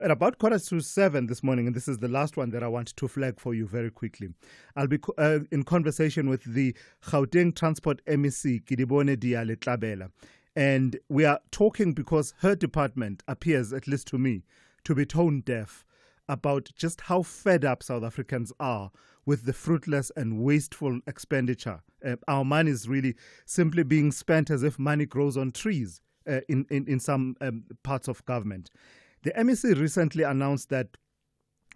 At about 7:15 this morning, and this is the last one that I want to flag for you very quickly, I'll be in conversation with the Gauteng Transport MEC, Kidibone Diale Tlabela. And we are talking because her department appears, at least to me, to be tone deaf about just how fed up South Africans are with the fruitless and wasteful expenditure. Our money is really simply being spent as if money grows on trees in some parts of government. The MEC recently announced that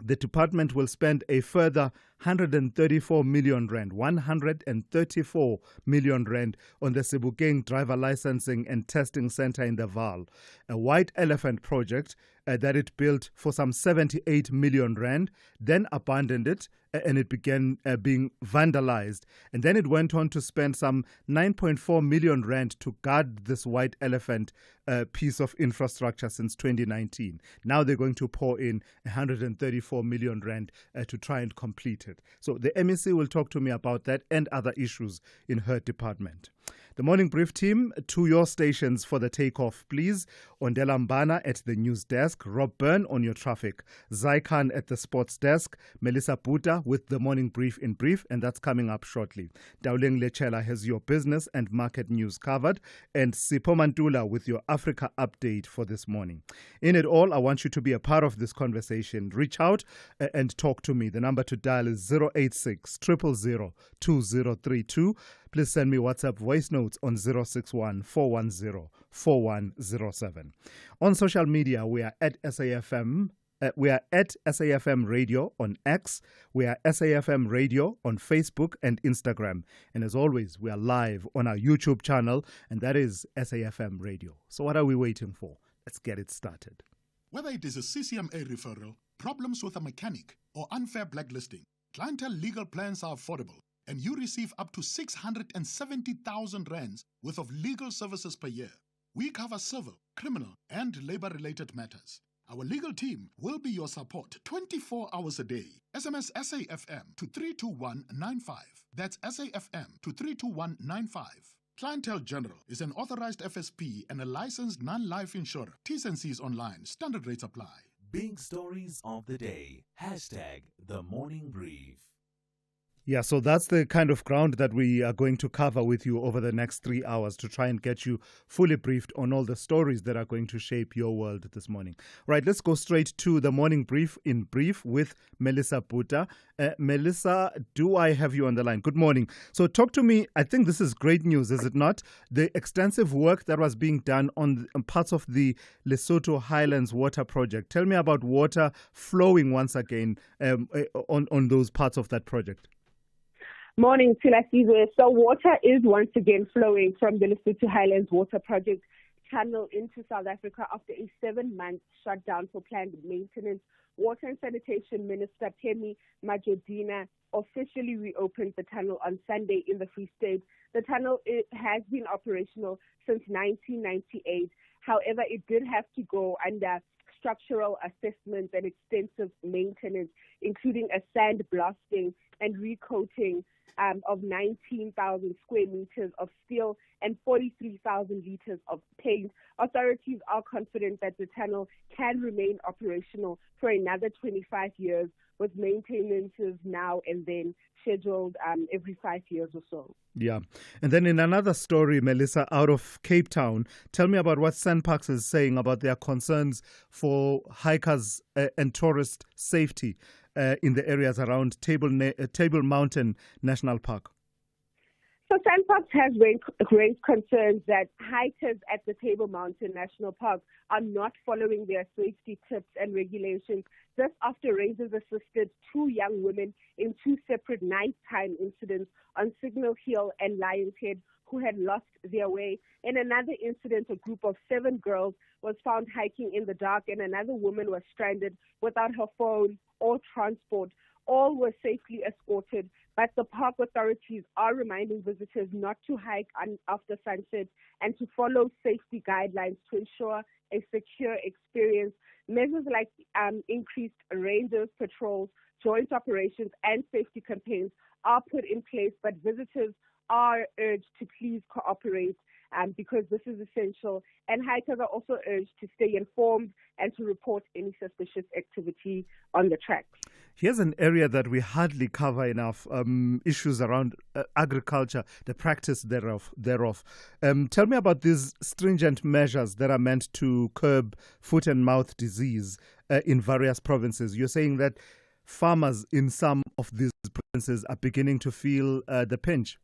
the department will spend a further 134 million rand, 134 million rand on the Sebokeng driver licensing and testing center in the Vaal, a white elephant project that it built for some 78 million rand, then abandoned it and it began being vandalized. And then it went on to spend some 9.4 million rand to guard this white elephant piece of infrastructure since 2019. Now they're going to pour in 134 million rand to try and complete it. So the MEC will talk to me about that and other issues in her department. The Morning Brief team, to your stations for the takeoff, please. Ondela Mbana at the news desk, Rob Byrne on your traffic, Zaikan at the sports desk, Melissa Buta with the Morning Brief in brief, and that's coming up shortly. Dauleng Lechela has your business and market news covered, and Sipho Mantula with your Africa update for this morning. In it all, I want you to be a part of this conversation. Reach out and talk to me. The number to dial is 086 000 2032. Please send me WhatsApp voice notes on 061 410 4107. On social media, we are at SAFM. We are at SAFM Radio on X. We are SAFM Radio on Facebook and Instagram. And as always, we are live on our YouTube channel, and that is SAFM Radio. So what are we waiting for? Let's get it started. Whether it is a CCMA referral, problems with a mechanic, or unfair blacklisting, Clientele legal plans are affordable, and you receive up to 670,000 rands worth of legal services per year. We cover civil, criminal, and labor-related matters. Our legal team will be your support 24 hours a day. SMS SAFM to 32195. That's SAFM to 32195. Clientele General is an authorized FSP and a licensed non-life insurer. T's and C's online. Standard rates apply. Big stories of the day. Hashtag the Morning Brief. Yeah, so that's the kind of ground that we are going to cover with you over the next 3 hours to try and get you fully briefed on all the stories that are going to shape your world this morning. Right, let's go straight to the Morning Brief in brief with Melissa Buta. Melissa, do I have you on the line? Good morning. So talk to me. I think this is great news, is it not? The extensive work that was being done on parts of the Lesotho Highlands water project. Tell me about water flowing once again on those parts of that project. Morning, Thulasizwe. So water is once again flowing from the Lesotho Highlands Water Project channel into South Africa after a 7-month shutdown for planned maintenance. Water and Sanitation Minister Phemi Majodina officially reopened the tunnel on Sunday in the Free State. The tunnel has been operational since 1998. However, it did have to go under structural assessments and extensive maintenance, including a sand blasting and recoating of 19,000 square meters of steel and 43,000 liters of paint. Authorities are confident that the tunnel can remain operational for another 25 years, with maintenances now and then scheduled every 5 years or so. Yeah. And then in another story, Melissa, out of Cape Town, tell me about what SANParks is saying about their concerns for hikers and tourist safety in the areas around Table Mountain National Park. So SANParks has raised concerns that hikers at the Table Mountain National Park are not following their safety tips and regulations. This after rangers assisted 2 young women in 2 separate nighttime incidents on Signal Hill and Lions Head who had lost their way. In another incident, a group of 7 girls was found hiking in the dark, and another woman was stranded without her phone or transport. All were safely escorted, but the park authorities are reminding visitors not to hike after sunset and to follow safety guidelines to ensure a secure experience. Measures like increased rangers, patrols, joint operations, and safety campaigns are put in place, but visitors are urged to please cooperate because this is essential. And hikers are also urged to stay informed and to report any suspicious activity on the tracks. Here's an area that we hardly cover enough, issues around agriculture, the practice thereof. Tell me about these stringent measures that are meant to curb foot and mouth disease in various provinces. You're saying that farmers in some of these provinces are beginning to feel the pinch.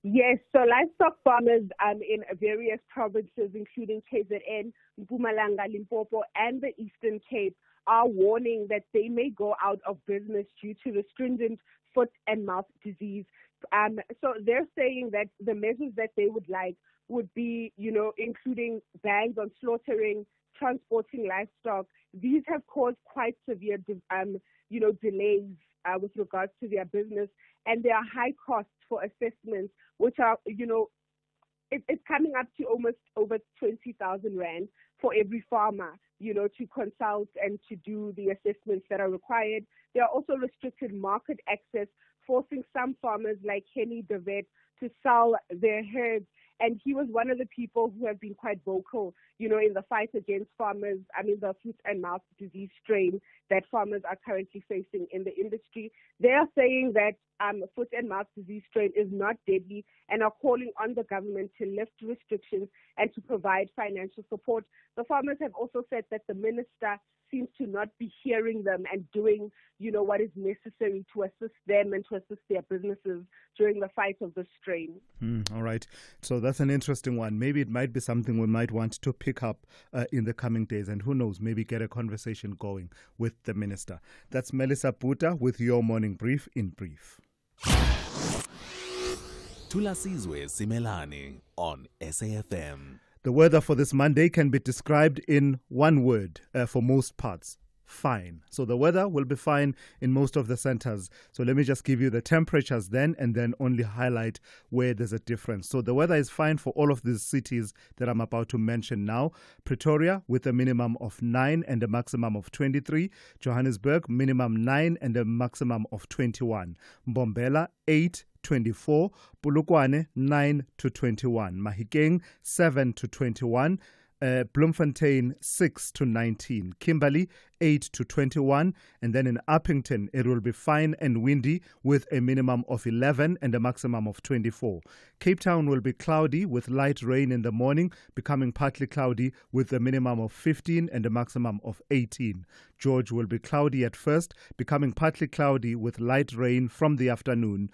Yes, so livestock farmers in various provinces, including KZN, Mpumalanga, Limpopo, and the Eastern Cape, are warning that they may go out of business due to the stringent foot and mouth disease. So they're saying that the measures that they would like would be, including bans on slaughtering, transporting livestock. These have caused quite severe, delays with regards to their business, and there are high costs for assessments, which are, it's coming up to almost over 20,000 rand for every farmer, to consult and to do the assessments that are required. There are also restricted market access, forcing some farmers like Henny Devet to sell their herds. And he was one of the people who have been quite vocal, in the fight against the foot and mouth disease strain that farmers are currently facing in the industry. They are saying that foot and mouth disease strain is not deadly and are calling on the government to lift restrictions and to provide financial support. The farmers have also said that the minister seems to not be hearing them and doing, what is necessary to assist them and to assist their businesses during the fight of the strain. All right. So that's an interesting one. Maybe it might be something we might want to pick up in the coming days. And who knows, maybe get a conversation going with the minister. That's Melissa Puta with your morning brief in brief. Thulasizwe Simelane on SAFM. The weather for this Monday can be described in one word for most parts: fine. So the weather will be fine in most of the centers. So let me just give you the temperatures then, and then only highlight where there's a difference. So the weather is fine for all of these cities that I'm about to mention now. Pretoria with a minimum of 9 and a maximum of 23. Johannesburg, minimum 9 and a maximum of 21. Mbombela, 8. 24, Polokwane 9 to 21, Mahikeng 7 to 21, Bloemfontein 6 to 19, Kimberley 8 to 21, and then in Uppington it will be fine and windy with a minimum of 11 and a maximum of 24. Cape Town will be cloudy with light rain in the morning, becoming partly cloudy with a minimum of 15 and a maximum of 18. George will be cloudy at first, becoming partly cloudy with light rain from the afternoon,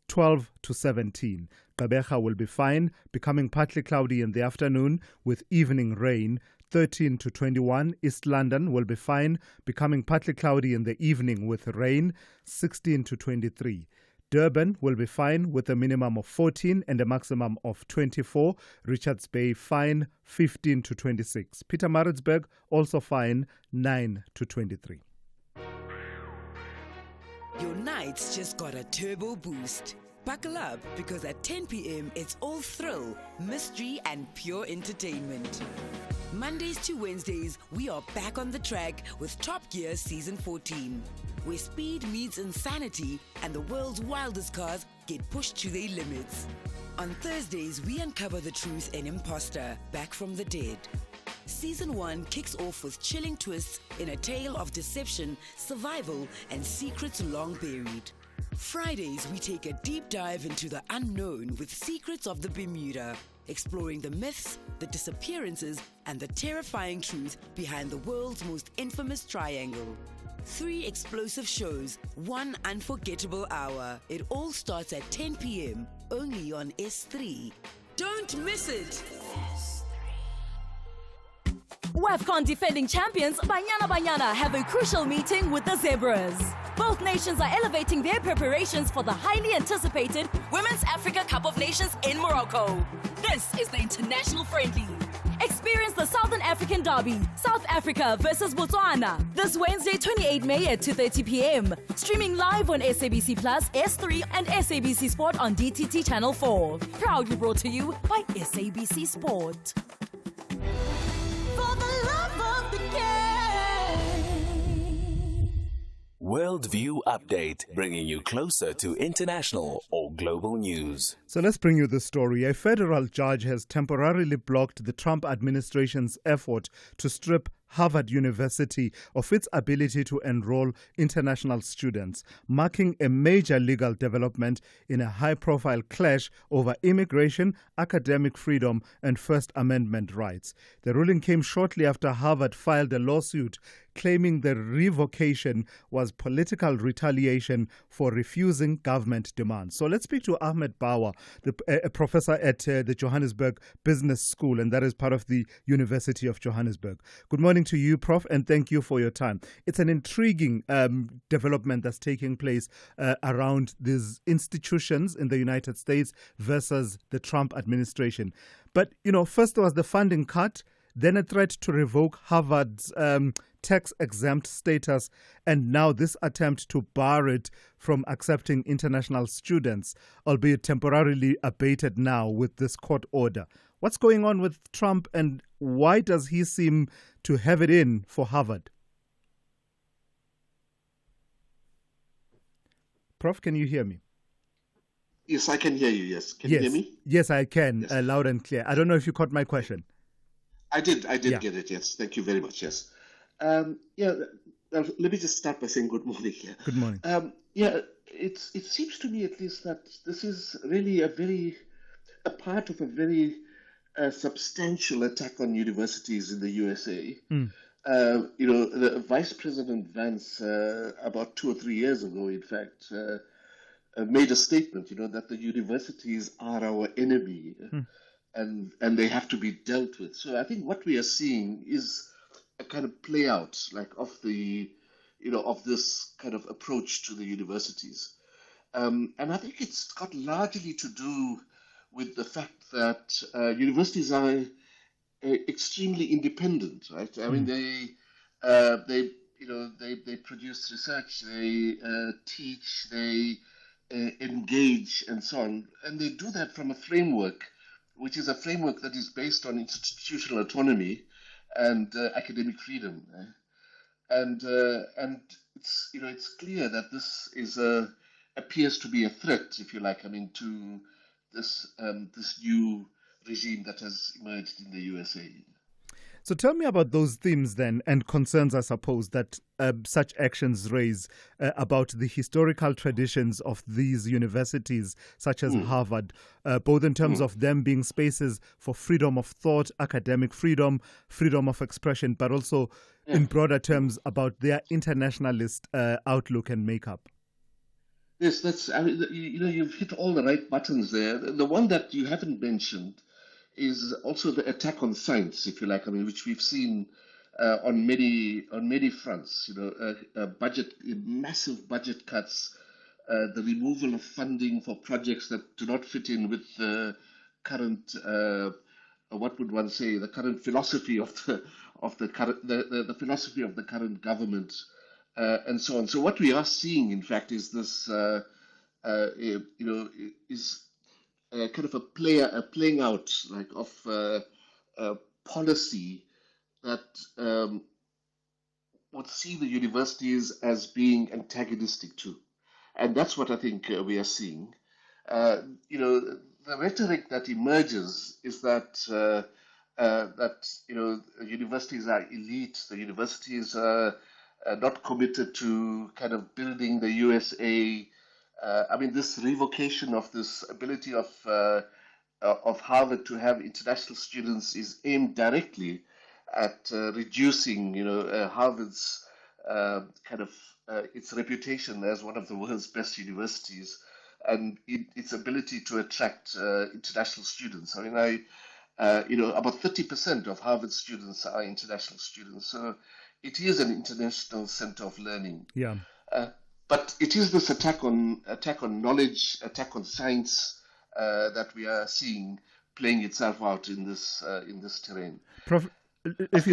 12 to 17. Gqeberha will be fine, becoming partly cloudy in the afternoon with evening rain, 13 to 21. East London will be fine, becoming partly cloudy in the evening with rain, 16 to 23. Durban will be fine with a minimum of 14 and a maximum of 24. Richards Bay fine, 15 to 26. Pietermaritzburg also fine, 9 to 23. Your nights just got a turbo boost. Buckle up, because at 10 p.m. it's all thrill, mystery and pure entertainment. Mondays to Wednesdays, we are back on the track with Top Gear Season 14, where speed meets insanity and the world's wildest cars get pushed to their limits. On Thursdays, we uncover the truth in Imposter, Back from the Dead. Season 1 kicks off with chilling twists in a tale of deception, survival, and secrets long buried. Fridays, we take a deep dive into the unknown with Secrets of the Bermuda, exploring the myths, the disappearances, and the terrifying truth behind the world's most infamous triangle. 3 explosive shows, 1 unforgettable hour. It all starts at 10 p.m. only on S3. Don't miss it! WAFCON defending champions Banyana Banyana have a crucial meeting with the Zebras. Both nations are elevating their preparations for the highly anticipated Women's Africa Cup of Nations in Morocco. This is the international friendly. Experience the Southern African Derby, South Africa versus Botswana, this Wednesday 28 May at 2:30 p.m. Streaming live on SABC Plus, S3 and SABC Sport on DTT Channel 4. Proudly brought to you by SABC Sport. Worldview Update, bringing you closer to international or global news. So let's bring you the story. A federal judge has temporarily blocked the Trump administration's effort to strip Harvard University of its ability to enroll international students, marking a major legal development in a high-profile clash over immigration, academic freedom, and First Amendment rights. The ruling came shortly after Harvard filed a lawsuit claiming the revocation was political retaliation for refusing government demands. So let's speak to Ahmed Bawa, a professor at the Johannesburg Business School, and that is part of the University of Johannesburg. Good morning to you, Prof, and thank you for your time. It's an intriguing development that's taking place around these institutions in the United States versus the Trump administration. But, first there was the funding cut, then a threat to revoke Harvard's tax-exempt status, and now this attempt to bar it from accepting international students, albeit temporarily abated now with this court order. What's going on with Trump, and why does he seem to have it in for Harvard? Prof, can you hear me? Yes, I can hear you, yes. Can you hear me? Yes, I can, Yes. Loud and clear. I don't know if you caught my question. I did Yeah. get it, yes. Thank you very much, yes. Let me just start by saying good morning here. Good morning. It seems to me at least that this is really a part of a very substantial attack on universities in the USA. The Vice President Vance, about 2 or 3 years ago, in fact, made a statement, that the universities are our enemy and they have to be dealt with. So I think what we are seeing is a kind of play out, of this kind of approach to the universities. And I think it's got largely to do with the fact that universities are extremely independent, right? I mean, they produce research, they teach, they engage, and so on, and they do that from a framework, which is a framework that is based on institutional autonomy and academic freedom, and it's clear that this appears to be a threat, if you like, to this new regime that has emerged in the USA. So tell me about those themes then, and concerns, I suppose, that such actions raise about the historical traditions of these universities, such as Harvard, both in terms of them being spaces for freedom of thought, academic freedom, freedom of expression, but also in broader terms about their internationalist outlook and makeup. Yes, you've hit all the right buttons there. The one that you haven't mentioned is also the attack on science, if you like, which we've seen on many fronts. Massive budget cuts, the removal of funding for projects that do not fit in with the current, what would one say, the current philosophy of the philosophy of the current government, and so on. So what we are seeing, in fact, is this, kind of a playing out of policy that would see the universities as being antagonistic to, and that's what I think we are seeing. The rhetoric that emerges is that universities are elite, the universities are not committed to kind of building the USA. This revocation of this ability of Harvard to have international students is aimed directly at reducing, Harvard's its reputation as one of the world's best universities and its ability to attract international students. About 30% of Harvard students are international students, so it is an international center of learning. Yeah. But it is this attack on knowledge, attack on science that we are seeing playing itself out in this terrain. Prof, if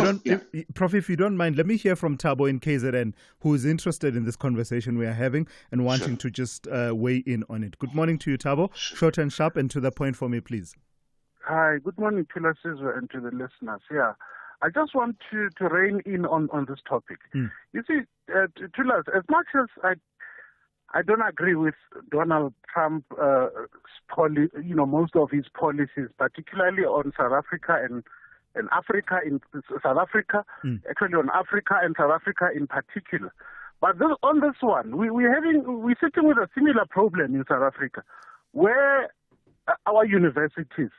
you don't mind, let me hear from Thabo in KZN, who is interested in this conversation we are having and wanting to just weigh in on it. Good morning to you, Thabo. Short and sharp and to the point for me, please. Hi, good morning, Thulasizwe, and to the listeners. Yeah, I just want to rein in on this topic. You see, Thulas, as much as I don't agree with Donald Trump, most of his policies, particularly on South Africa and Africa in South Africa, actually on Africa and South Africa in particular. But on this one, we're sitting with a similar problem in South Africa, where our universities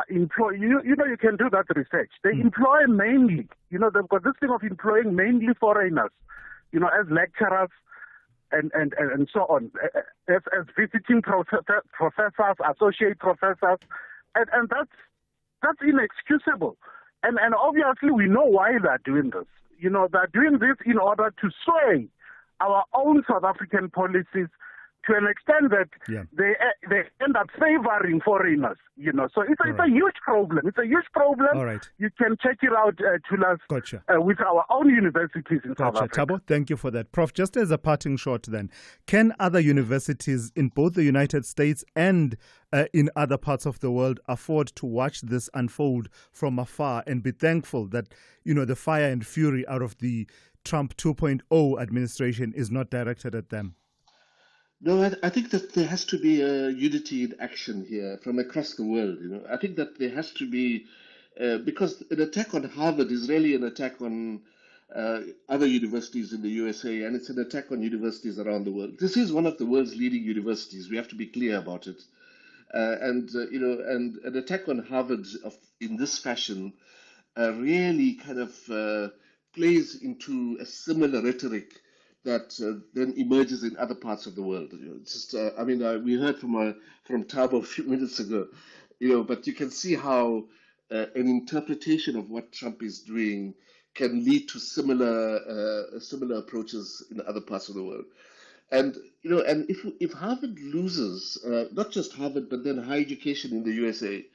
employ, you can do that research. They employ mainly, they've got this thing of employing mainly foreigners, as lecturers and so on, as visiting professors, associate professors, and that's inexcusable. And obviously we know why they're doing this. They're doing this in order to sway our own South African policies to an extent that they end up favoring foreigners, So it's a huge problem. It's a huge problem. All right. You can check it out, Thulas, with our own universities in South Africa. Thabo, thank you for that. Prof, just as a parting shot then, can other universities in both the United States and in other parts of the world afford to watch this unfold from afar and be thankful that, the fire and fury out of the Trump 2.0 administration is not directed at them? No, I think that there has to be a unity in action here from across the world. I think that there has to be, because an attack on Harvard is really an attack on other universities in the USA, and it's an attack on universities around the world. This is one of the world's leading universities. We have to be clear about it. And an attack on Harvard in this fashion really kind of plays into a similar rhetoric that then emerges in other parts of the world. We heard from Thabo a few minutes ago, but you can see how an interpretation of what Trump is doing can lead to similar approaches in other parts of the world. And and if Harvard loses, not just Harvard, but then higher education in the USA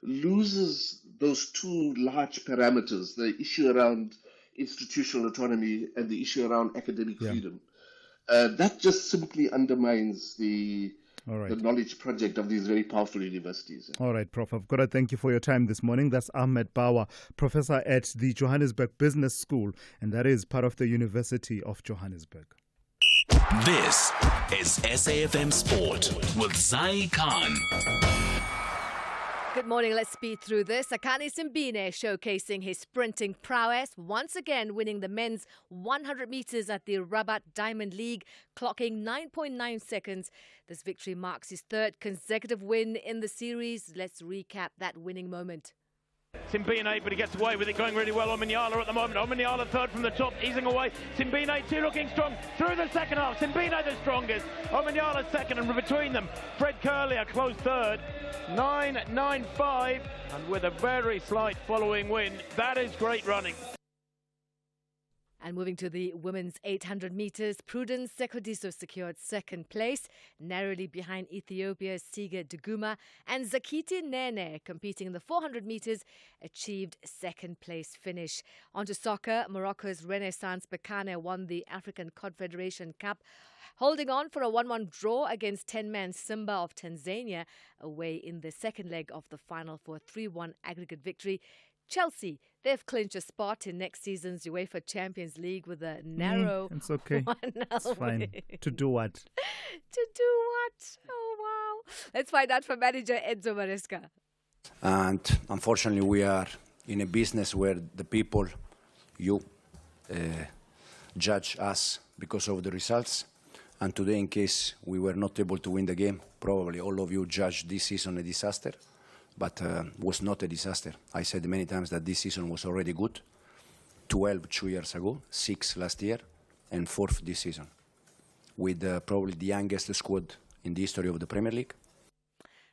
loses those two large parameters, the issue around institutional autonomy and the issue around academic freedom. That just simply undermines the knowledge project of these very powerful universities. All right, Prof. I've got to thank you for your time this morning. That's Ahmed Bawa, professor at the Johannesburg Business School, and that is part of the University of Johannesburg. This is SAFM Sport with Zai Khan. Good morning. Let's speed through this. Akani Simbine showcasing his sprinting prowess, once again winning the men's 100 meters at the Rabat Diamond League, clocking 9.9 seconds. This victory marks his third consecutive win in the series. Let's recap that winning moment. Simbine, but he gets away with it, going really well. Omanyala at the moment. Omanyala third from the top, easing away. Simbine two looking strong through the second half. Simbine the strongest. Omanyala second, and between them, Fred Curley a close third. 9.95, and with a very slight following win. That is great running. And moving to the women's 800 meters, Prudence Sekodiso secured second place, narrowly behind Ethiopia's Siga Duguma, and Zakiti Nene, competing in the 400 meters, achieved second place finish. On to soccer, Morocco's Renaissance Berkane won the African Confederation Cup, holding on for a 1-1 draw against 10-man Simba of Tanzania, away in the second leg of the final for a 3-1 aggregate victory. Chelsea, they've clinched a spot in next season's UEFA Champions League with a narrow it's okay. 1-0 It's fine. win. To do what? To do what? Oh, wow. Let's find out from manager Enzo Maresca. And unfortunately, we are in a business where the people, judge us because of the results. And today, in case we were not able to win the game, probably all of you judged this season a disaster. But was not a disaster. I said many times that this season was already good. 12 2 years ago, 6 last year, and 4th this season, with probably the youngest squad in the history of the Premier League.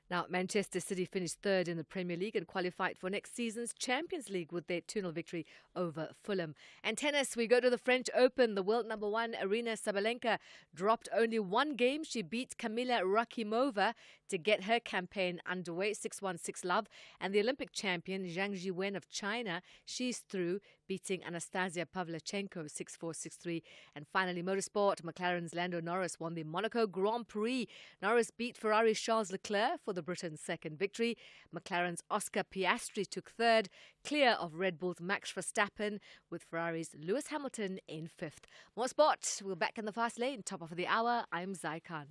Now, Manchester City finished third in the Premier League and qualified for next season's Champions League with their 2-0 victory over Fulham. And tennis, we go to the French Open. The world number one, Aryna Sabalenka, dropped only one game. She beat Kamila Rakimova to get her campaign underway, 6-1, 6-love. And the Olympic champion, Zhang Jiwen of China, she's through, beating Anastasia Pavlichenko 6-4, 6-3. And finally, motorsport, McLaren's Lando Norris won the Monaco Grand Prix. Norris beat Ferrari's Charles Leclerc for the Britain's second victory. McLaren's Oscar Piastri took third, clear of Red Bull's Max Verstappen, with Ferrari's Lewis Hamilton in fifth. More sport. We're back in the fast lane. Top of the hour. I'm Zai Khan.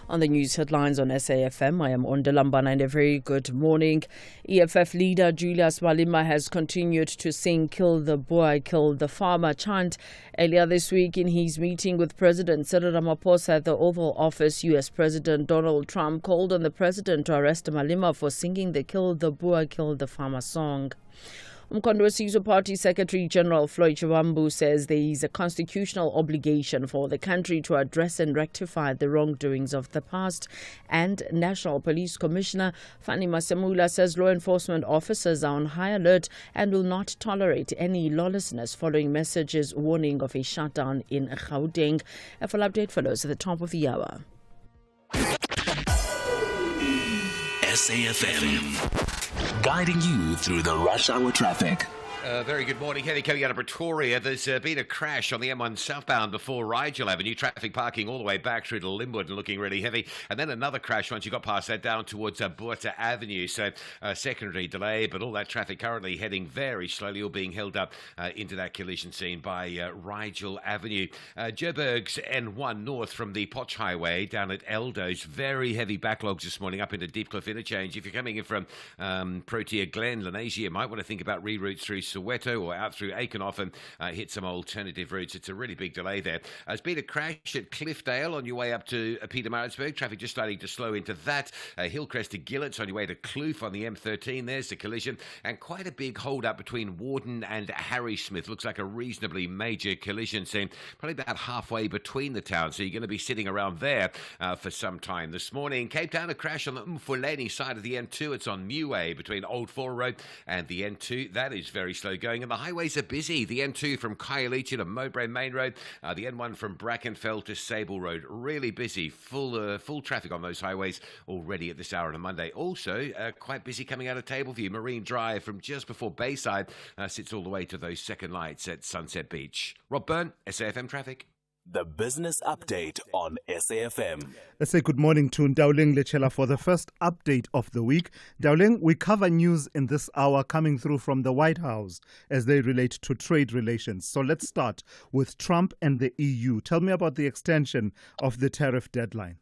On the news headlines on SAFM, I am Ondalambana and a very good morning. EFF leader Julius Malema has continued to sing "Kill the Boer, Kill the Farmer" chant. Earlier this week in his meeting with President Cyril Ramaphosa at the Oval Office, US President Donald Trump called on the president to arrest Malema for singing the "Kill the Boer, Kill the Farmer" song. Umkhonto Party Secretary General Floyd Shivambu says there is a constitutional obligation for the country to address and rectify the wrongdoings of the past. And National Police Commissioner Fani Masemula says law enforcement officers are on high alert and will not tolerate any lawlessness following messages warning of a shutdown in Gauteng. A full update follows at the top of the hour. SAFM, guiding you through the rush hour traffic. Very good morning. Heavy coming out of Pretoria. There's been a crash on the M1 southbound before Rigel Avenue. Traffic parking all the way back through to Linwood and looking really heavy. And then another crash once you got past that down towards Buerta Avenue. So secondary delay, but all that traffic currently heading very slowly, all being held up into that collision scene by Rigel Avenue. Joburg's N1 north from the Potch Highway down at Eldo's. Very heavy backlogs this morning up into Deepcliff Interchange. If you're coming in from Protea Glen, Lenasia, you might want to think about reroutes through Soweto or out through Aikenhoff and hit some alternative routes. It's a really big delay there. There's been a crash at Cliffdale on your way up to Pietermaritzburg. Traffic just starting to slow into that. Hillcrest to Gillets on your way to Kloof on the M13. There's the collision. And quite a big hold-up between Warden and Harrismith. Looks like a reasonably major collision scene. Probably about halfway between the towns. So you're going to be sitting around there for some time this morning. Cape Town, a crash on the Mfuleni side of the M2. It's on Muway between Old Four Road and the N2. That is very slow going, and the highways are busy. The N2 from Khayelitsha to Mowbray Main Road, the N1 from Brackenfell to Sable Road, really busy. Full traffic on those highways already at this hour on a Monday. Also, quite busy coming out of Tableview. Marine Drive from just before Bayside sits all the way to those second lights at Sunset Beach. Rob Byrne, SAFM Traffic. The business update on SAFM. Let's say good morning to Ndauling Lechela for the first update of the week. Ndauling, we cover news in this hour coming through from the White House as they relate to trade relations. So let's start with Trump and the EU. Tell me about the extension of the tariff deadline.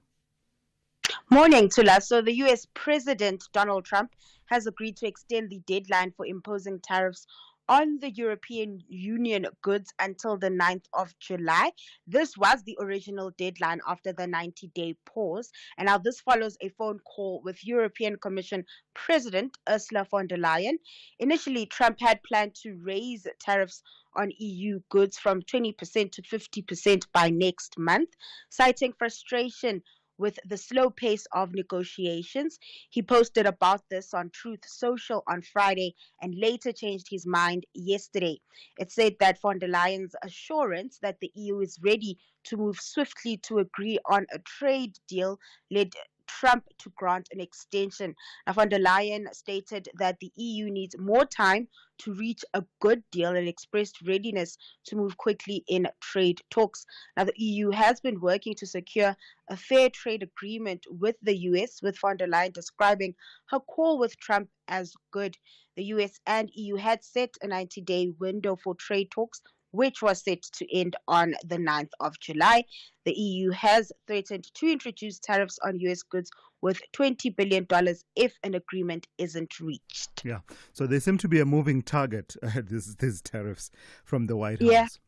Morning, Tula. So the US President Donald Trump has agreed to extend the deadline for imposing tariffs on the European Union goods until the 9th of July. This was the original deadline after the 90-day pause. And now this follows a phone call with European Commission President Ursula von der Leyen. Initially, Trump had planned to raise tariffs on EU goods from 20% to 50% by next month, citing frustration with the slow pace of negotiations. He posted about this on Truth Social on Friday and later changed his mind yesterday. It said that von der Leyen's assurance that the EU is ready to move swiftly to agree on a trade deal led Trump to grant an extension. Now, von der Leyen stated that the EU needs more time to reach a good deal and expressed readiness to move quickly in trade talks. Now, the EU has been working to secure a fair trade agreement with the US, with von der Leyen describing her call with Trump as good. The US and EU had set a 90-day window for trade talks, which was set to end on the 9th of July. The EU has threatened to introduce tariffs on US goods with $20 billion if an agreement isn't reached. Yeah, so they seem to be a moving target, these tariffs from the White House.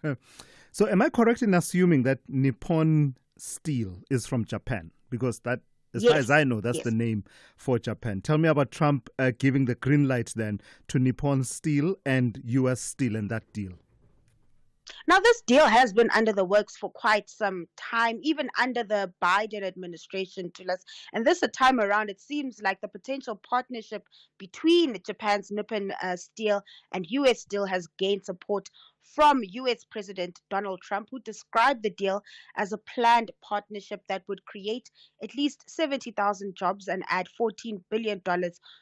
Yeah. So am I correct in assuming that Nippon Steel is from Japan? Because that, as far as I know, that's the name for Japan. Tell me about Trump giving the green light then to Nippon Steel and US Steel in that deal. Now, this deal has been under the works for quite some time, even under the Biden administration, and this time around, it seems like the potential partnership between Japan's Nippon Steel and U.S. Steel has gained support from U.S. President Donald Trump, who described the deal as a planned partnership that would create at least 70,000 jobs and add $14 billion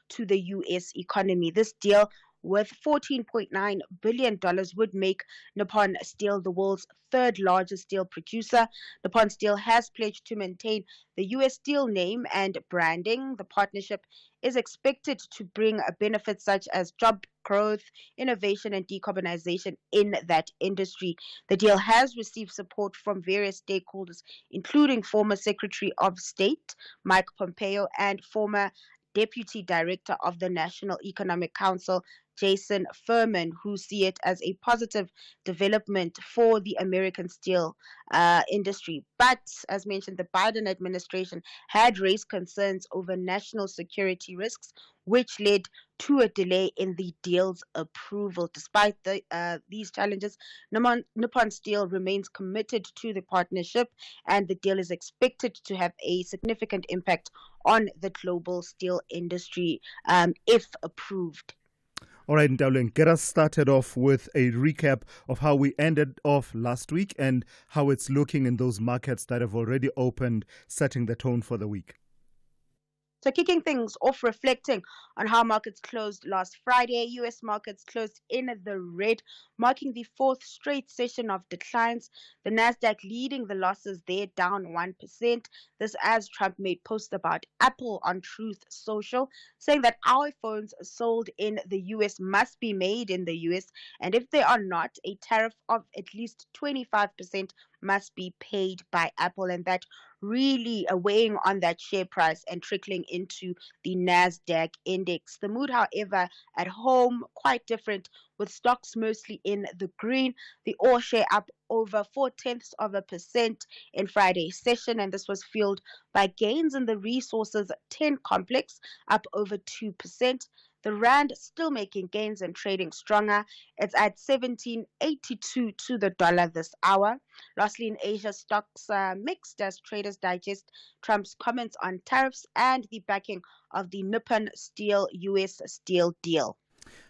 to the U.S. economy. This deal with $14.9 billion would make Nippon Steel the world's third largest steel producer. Nippon Steel has pledged to maintain the U.S. Steel name and branding. The partnership is expected to bring benefits such as job growth, innovation, and decarbonization in that industry. The deal has received support from various stakeholders, including former Secretary of State Mike Pompeo and former Deputy Director of the National Economic Council Jason Furman, who see it as a positive development for the American steel industry. But, as mentioned, the Biden administration had raised concerns over national security risks, which led to a delay in the deal's approval. Despite these challenges, Nippon Steel remains committed to the partnership, and the deal is expected to have a significant impact on the global steel industry if approved. All right, Ndawling, get us started off with a recap of how we ended off last week and how it's looking in those markets that have already opened, setting the tone for the week. So kicking things off, reflecting on how markets closed last Friday, U.S. markets closed in the red, marking the fourth straight session of declines. The Nasdaq leading the losses there, down 1%. This as Trump made posts about Apple on Truth Social, saying that iPhones sold in the U.S. must be made in the U.S., and if they are not, a tariff of at least 25% must be paid by Apple, and that really weighing on that share price and trickling into the Nasdaq index. The mood, however, at home, quite different, with stocks mostly in the green. The all share up over 0.4% in Friday's session, and this was fueled by gains in the Resources 10 complex, up over 2%. The Rand still making gains and trading stronger. It's at 17.82 to the dollar this hour. Lastly, in Asia, stocks mixed as traders digest Trump's comments on tariffs and the backing of the Nippon Steel U.S. Steel deal.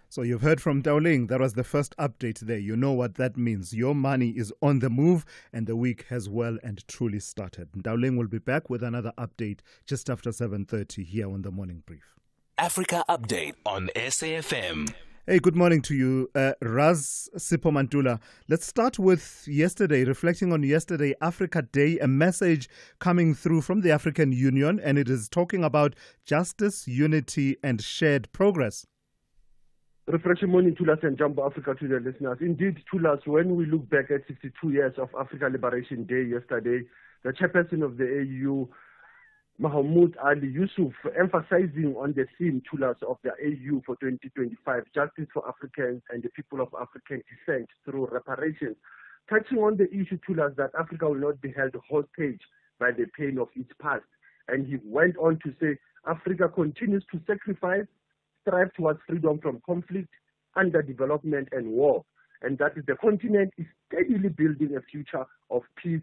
So you've heard from Ndawling. That was the first update there. You know what that means. Your money is on the move, and the week has well and truly started. Ndawling will be back with another update just after 7:30 here on the Morning Brief. Africa Update on SAFM. Hey, good morning to you, Raz Sipho-Mantula. Let's start with yesterday, reflecting on yesterday, Africa Day, a message coming through from the African Union, and it is talking about justice, unity, and shared progress. Refreshing morning, Thulas and Jumbo Africa to the listeners. Indeed, Thulas, when we look back at 62 years of Africa Liberation Day yesterday, the chairperson of the AU, Mahmoud Ali Yusuf, emphasizing on the theme, Thulas, of the AU for 2025, justice for Africans and the people of African descent through reparations, touching on the issue, Thulas, that Africa will not be held hostage by the pain of its past. And he went on to say, Africa continues to sacrifice, strive towards freedom from conflict, underdevelopment, and war, and that the continent is steadily building a future of peace,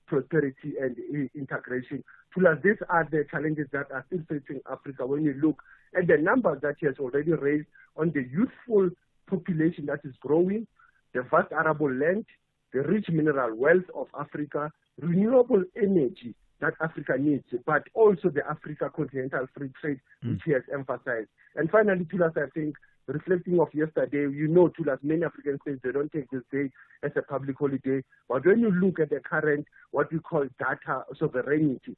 prosperity, and integration. Plus, these are the challenges that are still facing Africa when you look at the numbers that he has already raised on the youthful population that is growing, the vast arable land, the rich mineral wealth of Africa, renewable energy that Africa needs, but also the Africa Continental Free Trade, which he has emphasized. And finally, Thulas, I think, reflecting of yesterday, you know, Thulas, many African states, they don't take this day as a public holiday. But when you look at the current, what we call data sovereignty,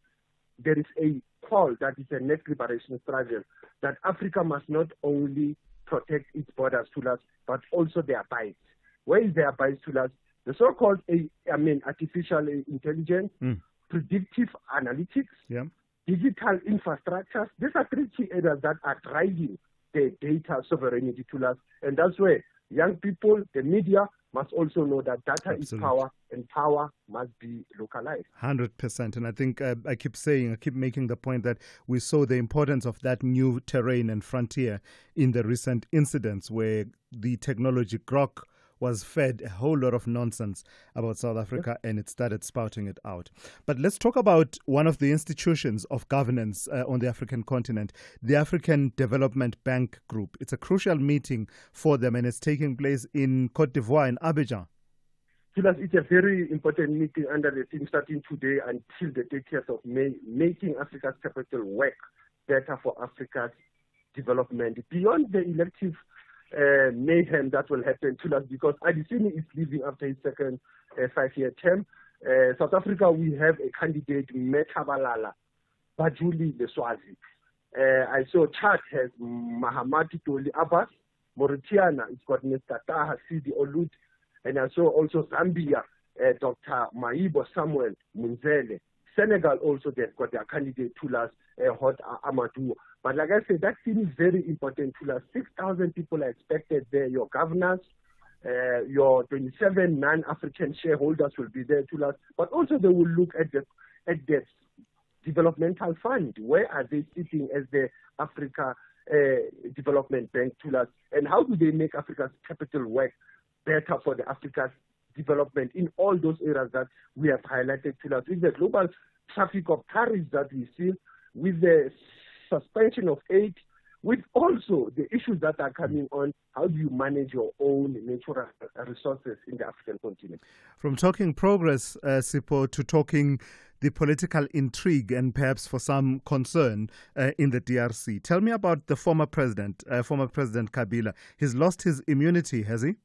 there is a call that is a next liberation struggle, that Africa must not only protect its borders, Thulas, but also their bites. Where is their bites, Thulas? The so-called artificial intelligence, predictive analytics, digital infrastructures. These are three key areas that are driving the data sovereignty to us. And that's where young people, the media, must also know that data is power, and power must be localized. 100%. And I think I keep making the point that we saw the importance of that new terrain and frontier in the recent incidents where the technology Grok was fed a whole lot of nonsense about South Africa, and it started spouting it out. But let's talk about one of the institutions of governance on the African continent, the African Development Bank Group. It's a crucial meeting for them, and it's taking place in Cote d'Ivoire, in Abidjan. It's a very important meeting under the theme starting today until the 30th of May, making Africa's capital work better for Africa's development. Beyond the elective mayhem that will happen to us, because Adesina is leaving after his second 5-year term. South Africa, we have a candidate, Metabalala Bajuli Leswazi. I saw Chad has Mahamadou Toli Abbas. Mauritania, it's got Mr. Taha Sidi Olud. And I saw also Zambia, Dr. Maibo Samuel Munzele. Senegal also, they've got their candidate, Thulas Hot Amadou. But like I said, that seems very important. Thulas, 6,000 people are expected there. Your governors, your 27 non-African shareholders will be there, Thulas. But also they will look at the developmental fund. Where are they sitting as the Africa Development Bank, Thulas? And how do they make Africa's capital work better for the Africa's development in all those areas that we have highlighted, Thulas? With the global traffic of tariffs that we see, with the suspension of aid, with also the issues that are coming on, how do you manage your own natural resources in the African continent? From talking progress, Sipho, to talking the political intrigue and perhaps for some concern in the DRC. Tell me about the former President Kabila. He's lost his immunity, has he?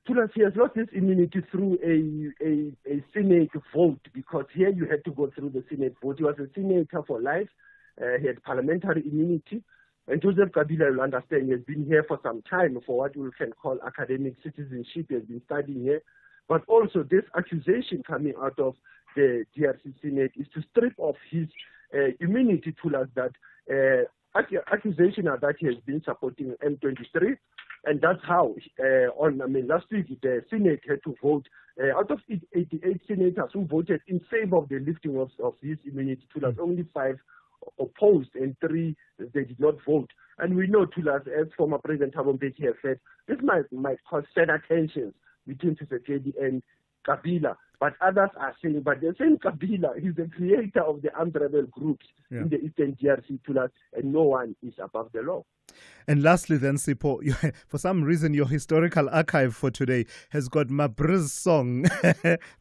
Thulas, he has lost his immunity through a Senate vote, because here you had to go through the Senate vote. He was a senator for life. He had parliamentary immunity. And Joseph Kabila, you'll understand, he has been here for some time for what we can call academic citizenship. He has been studying here. But also this accusation coming out of the DRC Senate is to strip off his immunity, to us, that accusation are that he has been supporting M23. And that's how, last week, the Senate had to vote. Out of 88 senators who voted in favor of the lifting of his immunity, Thulas, only 5 opposed and 3 they did not vote. And we know, Thulas, as former President Thabo Mbeki has said, this might cause further tensions between Tshisekedi and Kabila. But others are saying, but the same Kabila is the creator of the armed rebel groups in the Eastern DRC, Thulas, and no one is above the law. And lastly then, Sipho, for some reason your historical archive for today has got Mabri's song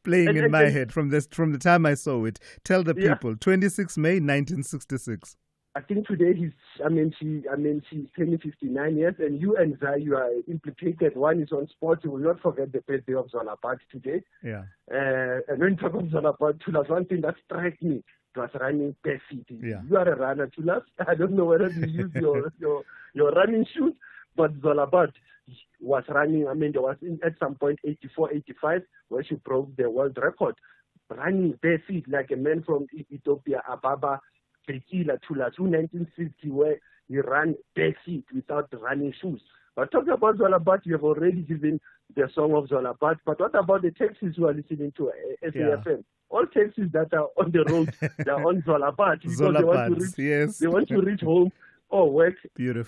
playing in my head from the time I saw it. Tell the people, 26 May 1966. I think today she's turning 59 years, and you and Zai, you are implicated. One is on sports. You will not forget the birthday of Zolapat today. Yeah. And when you talk of Zolapat, Thulas, one thing that struck me was running barefoot. Yeah. You are a runner, Thulas. I don't know whether you use your running shoes, but Zolapat was running. There was at some point 84, 85, where she broke the world record, running barefoot like a man from Ethiopia, Ababa Bekila, Thulas, 1960, where he ran barefoot without running shoes. But talking about Zolapat, you have already given the song of Zolapat. But what about the taxis who are listening to SAFM? Yeah. All taxis that are on the road, they are on Zolapat because they want to reach home or work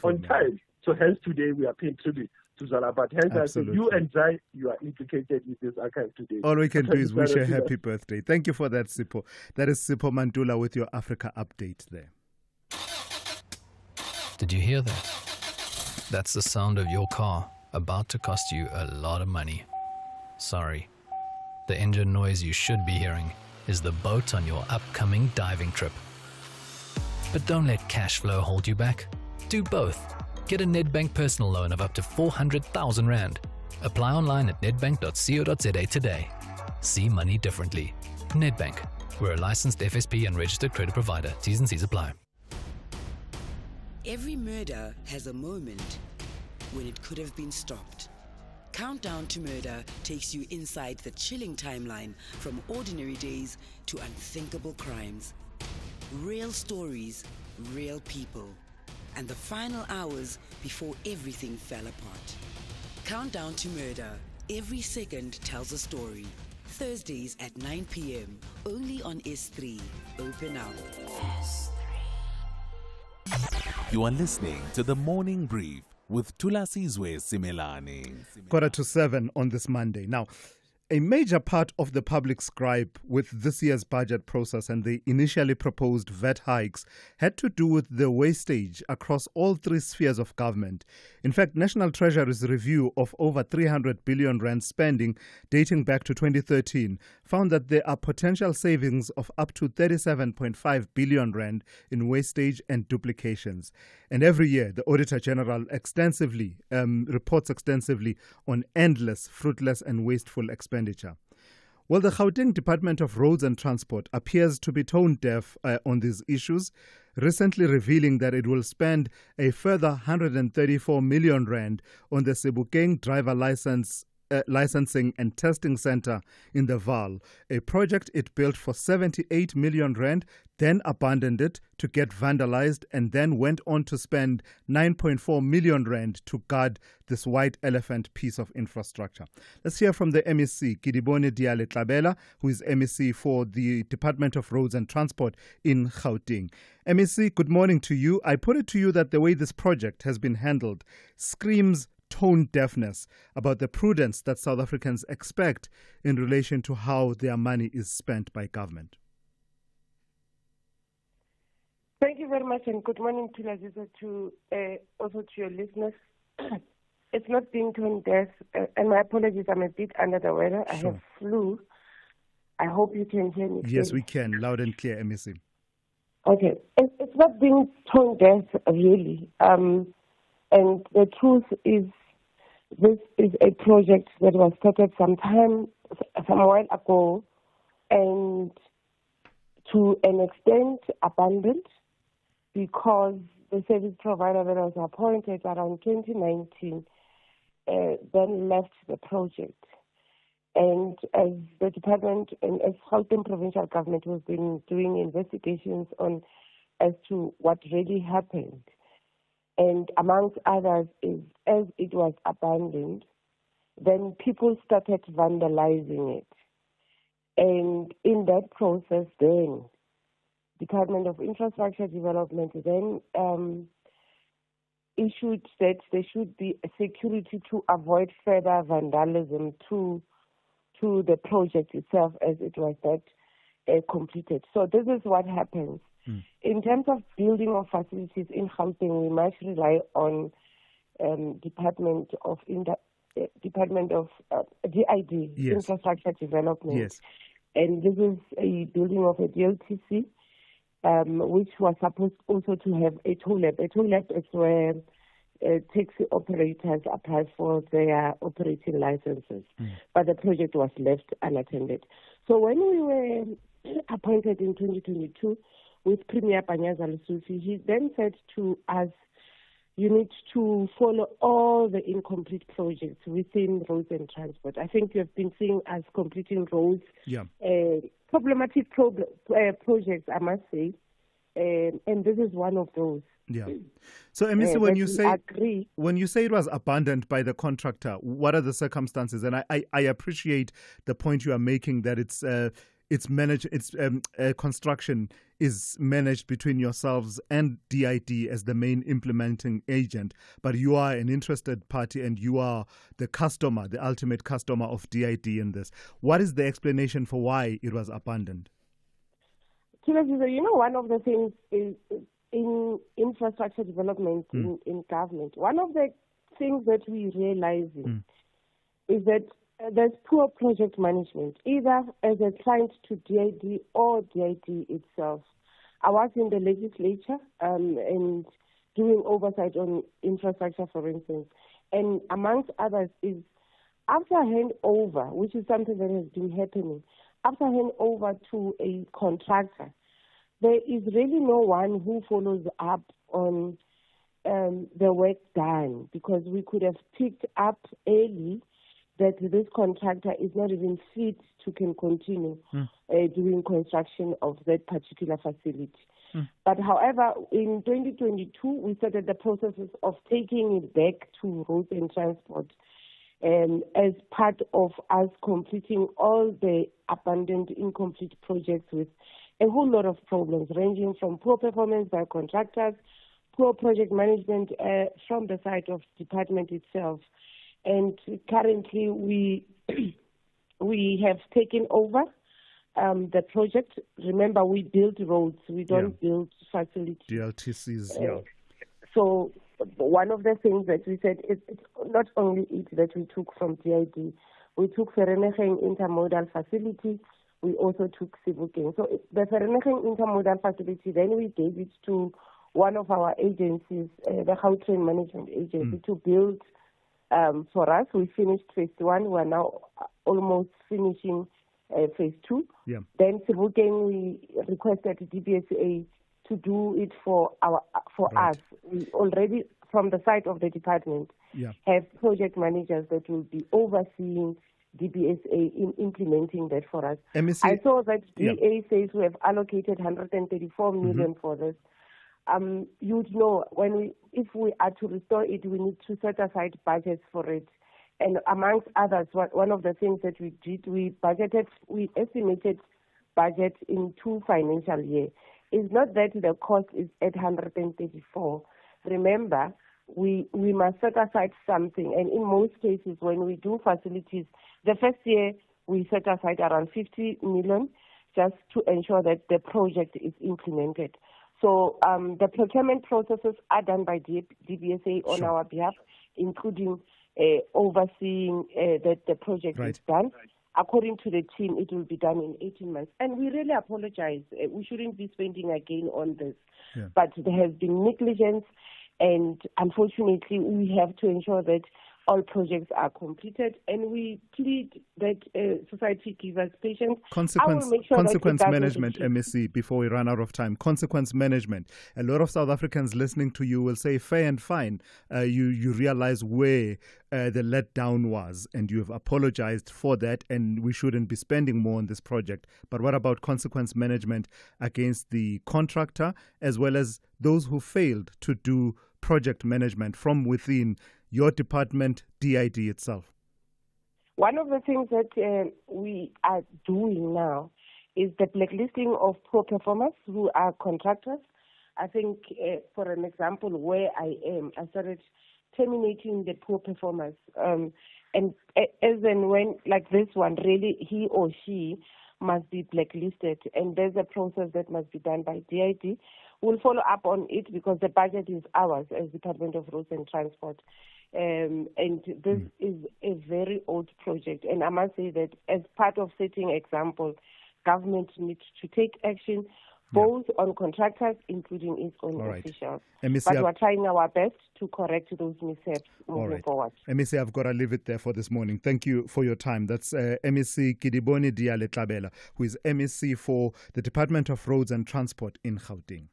on time. So hence today we are paying tribute to Zolapat. Hence I say you and Zai, you are implicated with this archive today. All we can do is wish you a happy birthday. Thank you for that, Sipho. That is Sipho Mantula with your Africa update there. Did you hear that? That's the sound of your car about to cost you a lot of money. Sorry. The engine noise you should be hearing is the boat on your upcoming diving trip. But don't let cash flow hold you back. Do both. Get a Nedbank personal loan of up to 400,000 Rand. Apply online at nedbank.co.za today. See money differently. Nedbank. We're a licensed FSP and registered credit provider. T's and C's apply. Every murder has a moment when it could have been stopped. Countdown to Murder takes you inside the chilling timeline from ordinary days to unthinkable crimes. Real stories, real people, and the final hours before everything fell apart. Countdown to Murder. Every second tells a story. Thursdays at 9 p.m. only on S3. Open up. You are listening to The Morning Brief with Thulasizwe Simelane. 6:45 on this Monday. Now, a major part of the public's gripe with this year's budget process and the initially proposed VAT hikes had to do with the wastage across all three spheres of government. In fact, National Treasury's review of over 300 billion rand spending dating back to 2013 found that there are potential savings of up to 37.5 billion rand in wastage and duplications. And every year, the Auditor General reports extensively on endless, fruitless and wasteful expenditure. Well, the Gauteng Department of Roads and Transport appears to be tone deaf on these issues, recently revealing that it will spend a further 134 million rand on the Sebokeng driver licensing and testing center in the Vaal, a project it built for 78 million rand, then abandoned it to get vandalized, and then went on to spend 9.4 million rand to guard this white elephant piece of infrastructure. Let's hear from the MEC, Kidibone Diale-Tlabela, who is MEC for the Department of Roads and Transport in Gauteng. MEC, good morning to you. I put it to you that the way this project has been handled screams tone deafness about the prudence that South Africans expect in relation to how their money is spent by government. Thank you very much, and good morning to also to your listeners. It's not being tone deaf, and my apologies, I'm a bit under the weather. I have flu. I hope you can hear me. Yes, we can, loud and clear, MEC. Okay, it's not being tone deaf, really. And the truth is, this is a project that was started some while ago, and to an extent abandoned, because the service provider that was appointed around 2019 then left the project. And as the department and as Gauteng provincial government has been doing investigations on as to what really happened, and amongst others is as it was abandoned, then people started vandalizing it. And in that process then, Department of Infrastructure Development then issued that there should be a security to avoid further vandalism to the project itself as it was not completed. So this is what happens. In terms of building of facilities in Gauteng, we must rely on Department of DID, yes. Infrastructure Development. Yes. And this is a building of a DLTC, which was supposed also to have a toll lab. A toll lab is where taxi operators apply for their operating licenses, but the project was left unattended. So when we were appointed in 2022 with Premier Panyaza Lesufi, he then said to us, you need to follow all the incomplete projects within roads and transport. I think you have been seeing us completing roads, problematic projects, I must say, and this is one of those. Yeah. So, MEC, when you say it was abandoned by the contractor, what are the circumstances? And I appreciate the point you are making that construction is managed between yourselves and DID as the main implementing agent, but you are an interested party and you are the customer, the ultimate customer of DID in this. What is the explanation for why it was abandoned? You know, one of the things is in infrastructure development in government, one of the things that we realizing is that there's poor project management, either as a client to DID or DID itself. I was in the legislature and doing oversight on infrastructure, for instance, and amongst others is after handover, which is something that has been happening, after handover to a contractor, there is really no one who follows up on the work done, because we could have picked up early that this contractor is not even fit to can continue doing construction of that particular facility. But however, in 2022, we started the processes of taking it back to roads and transport as part of us completing all the abandoned, incomplete projects with a whole lot of problems, ranging from poor performance by contractors, poor project management from the side of department itself. And currently we we have taken over the project. Remember, we build roads, we don't build facilities. DLTCs, So one of the things that we said is it's not only it that we took from DID. We took Vereeniging Intermodal Facility. We also took Sebokeng. So the Vereeniging Intermodal Facility, then we gave it to one of our agencies, the Gauteng Management Agency, to build for us. We finished phase 1. We are now almost finishing phase 2. Then Sebokeng, we requested DBSA to do it for us. We already, from the side of the department, have project managers that will be overseeing DBSA in implementing that for us. I saw that DA says we have allocated 134 million for this. You'd know, if we are to restore it, we need to set aside budgets for it. And amongst others, one of the things that we did, we estimated budget in 2 financial years. It's not that the cost is 834. Remember, we must set aside something. And in most cases, when we do facilities, the first year we set aside around 50 million just to ensure that the project is implemented. So the procurement processes are done by DBSA on our behalf, including overseeing that the project is done. According to the team, it will be done in 18 months. And we really apologize. We shouldn't be spending again on this. But there has been negligence, and unfortunately, we have to ensure that all projects are completed, and we plead that society give us patience. Consequence management, MEC, before we run out of time. Consequence management. A lot of South Africans listening to you will say, fair and fine, you realize where the letdown was, and you've apologized for that, and we shouldn't be spending more on this project. But what about consequence management against the contractor, as well as those who failed to do project management from within your department, DID itself? One of the things that we are doing now is the blacklisting of poor performers who are contractors. I think, for an example, where I am, I started terminating the poor performers. And as and when, like this one, really he or she must be blacklisted. And there's a process that must be done by DID. We'll follow up on it because the budget is ours as Department of Roads and Transport. And this is a very old project. And I must say that as part of setting example, government needs to take action both on contractors, including its own officials. But we're trying our best to correct those missteps moving forward. MEC, I've got to leave it there for this morning. Thank you for your time. That's MEC Kidibone Diale-Tlabela, who is MEC for the Department of Roads and Transport in Gauteng.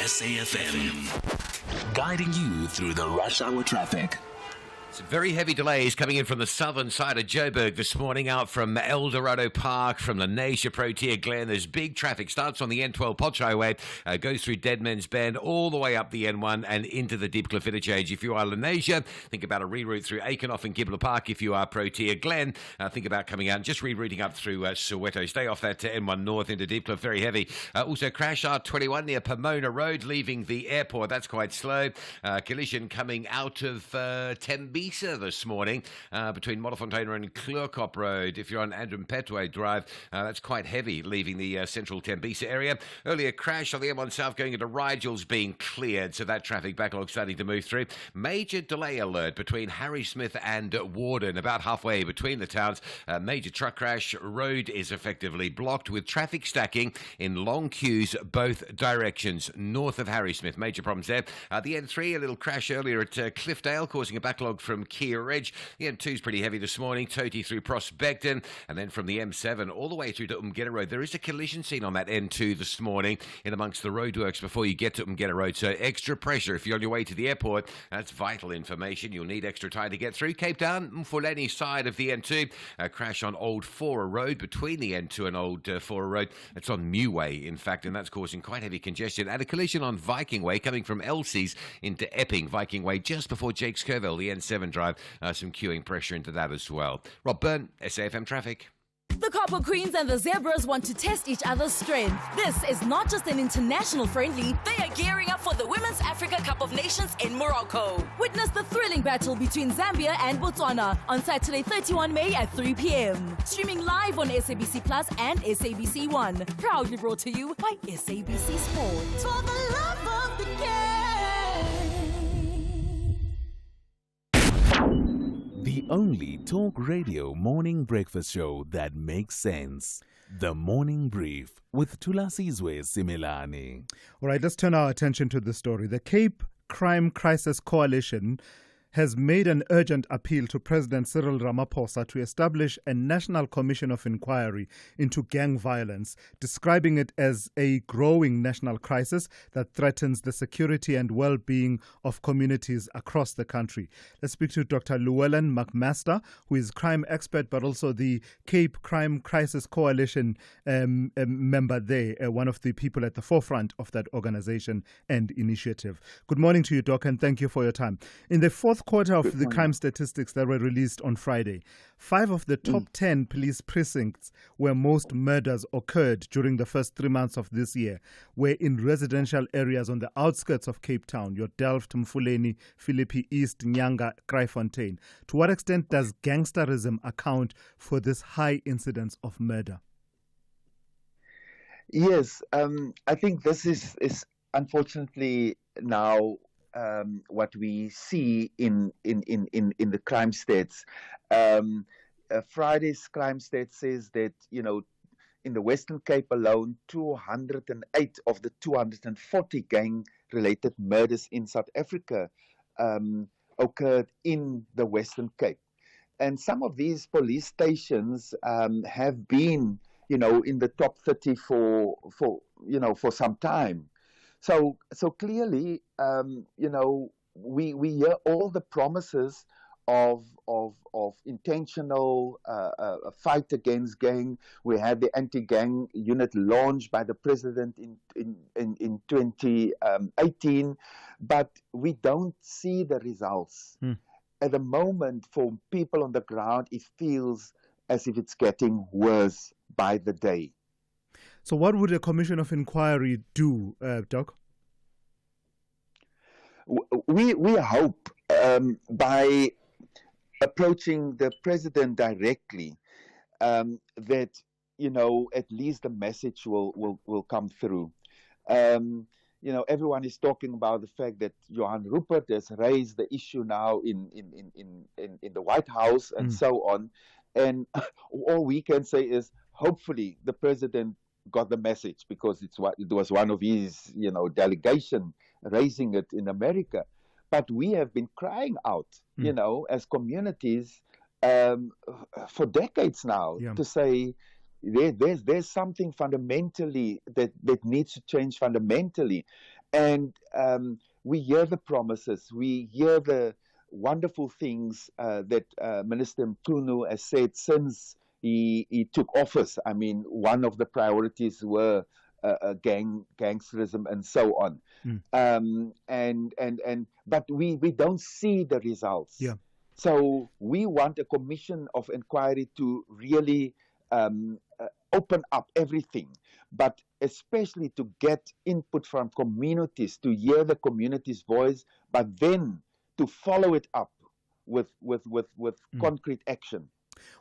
SAFM, guiding you through the rush hour traffic. Some very heavy delays coming in from the southern side of Joburg this morning, out from El Dorado Park, from Lenasia, Protea Glen. There's big traffic. Starts on the N12 Potch Highway, goes through Deadman's Bend, all the way up the N1 and into the Diepkloof interchange. If you are Lenasia, think about a reroute through Aikenoff and Gibbler Park. If you are Protea Glen, think about coming out and just rerouting up through Soweto. Stay off that N1 North into Diepkloof, very heavy. Also, crash R21 near Pomona Road, leaving the airport. That's quite slow. Collision coming out of Tembisa this morning between Modderfontein and Kleurkop Road. If you're on Andrew Petway Drive, that's quite heavy, leaving the central Tembisa area. Earlier crash on the M1 South going into Rigel's being cleared, so that traffic backlog starting to move through. Major delay alert between Harrismith and Warden, about halfway between the towns. Major truck crash. Road is effectively blocked with traffic stacking in long queues both directions north of Harrismith. Major problems there. The N3, a little crash earlier at Cliffdale, causing a backlog from Kia Ridge. The M2 is pretty heavy this morning, Toti through Prospecton, and then from the M7 all the way through to Umgeta Road. There is a collision scene on that N2 this morning in amongst the roadworks before you get to Umgeta Road, so extra pressure if you're on your way to the airport. That's vital information. You'll need extra time to get through. Cape Town, Mfuleni side of the N2, a crash on Old Fora Road between the N2 and Old Fora Road. It's on Meway, in fact, and that's causing quite heavy congestion. And a collision on Viking Way coming from Elsie's into Epping. Viking Way just before Jakes Curville, the N7 drive. Some queuing pressure into that as well. Rob Byrne, SAFM Traffic. The Copper Queens and the Zebras want to test each other's strength. This is not just an international friendly, they are gearing up for the Women's Africa Cup of Nations in Morocco. Witness the thrilling battle between Zambia and Botswana on Saturday 31 May at 3 p.m. Streaming live on SABC Plus and SABC One. Proudly brought to you by SABC Sport. For the love of the game. The only talk radio morning breakfast show that makes sense. The Morning Brief with Thulasizwe Simelane. All right, let's turn our attention to the story. The Cape Crime Crisis Coalition has made an urgent appeal to President Cyril Ramaphosa to establish a national commission of inquiry into gang violence, describing it as a growing national crisis that threatens the security and well-being of communities across the country. Let's speak to Dr. Llewellyn McMaster, who is crime expert, but also the Cape Crime Crisis Coalition member there, one of the people at the forefront of that organization and initiative. Good morning to you, Doc, and thank you for your time. In the fourth quarter of the crime statistics that were released on Friday, 5 of the top 10 police precincts where most murders occurred during the first 3 months of this year were in residential areas on the outskirts of Cape Town, your Delft, Mfuleni, Philippi East, Nyanga, Kraaifontein. To what extent does gangsterism account for this high incidence of murder? Yes, I think this is unfortunately now what we see in the crime stats. Friday's crime stat says that, in the Western Cape alone, 208 of the 240 gang-related murders in South Africa occurred in the Western Cape. And some of these police stations have been, in the top 30 for some time. So clearly, we hear all the promises of intentional fight against gang. We had the anti-gang unit launched by the president in 2018, but we don't see the results. At the moment, for people on the ground, it feels as if it's getting worse by the day. So what would a commission of inquiry do, Doc? We hope by approaching the president directly that, at least the message will come through. Everyone is talking about the fact that Johan Rupert has raised the issue now in the White House and so on. And all we can say is hopefully the president got the message, because it was one of his, delegation raising it in America. But we have been crying out, as communities for decades now to say there's something fundamentally that needs to change fundamentally. And we hear the promises, we hear the wonderful things that Minister Mchunu has said since he took office. I mean, one of the priorities were gangsterism and so on. But we don't see the results. Yeah. So we want a commission of inquiry to really open up everything, but especially to get input from communities, to hear the community's voice, but then to follow it up with concrete action.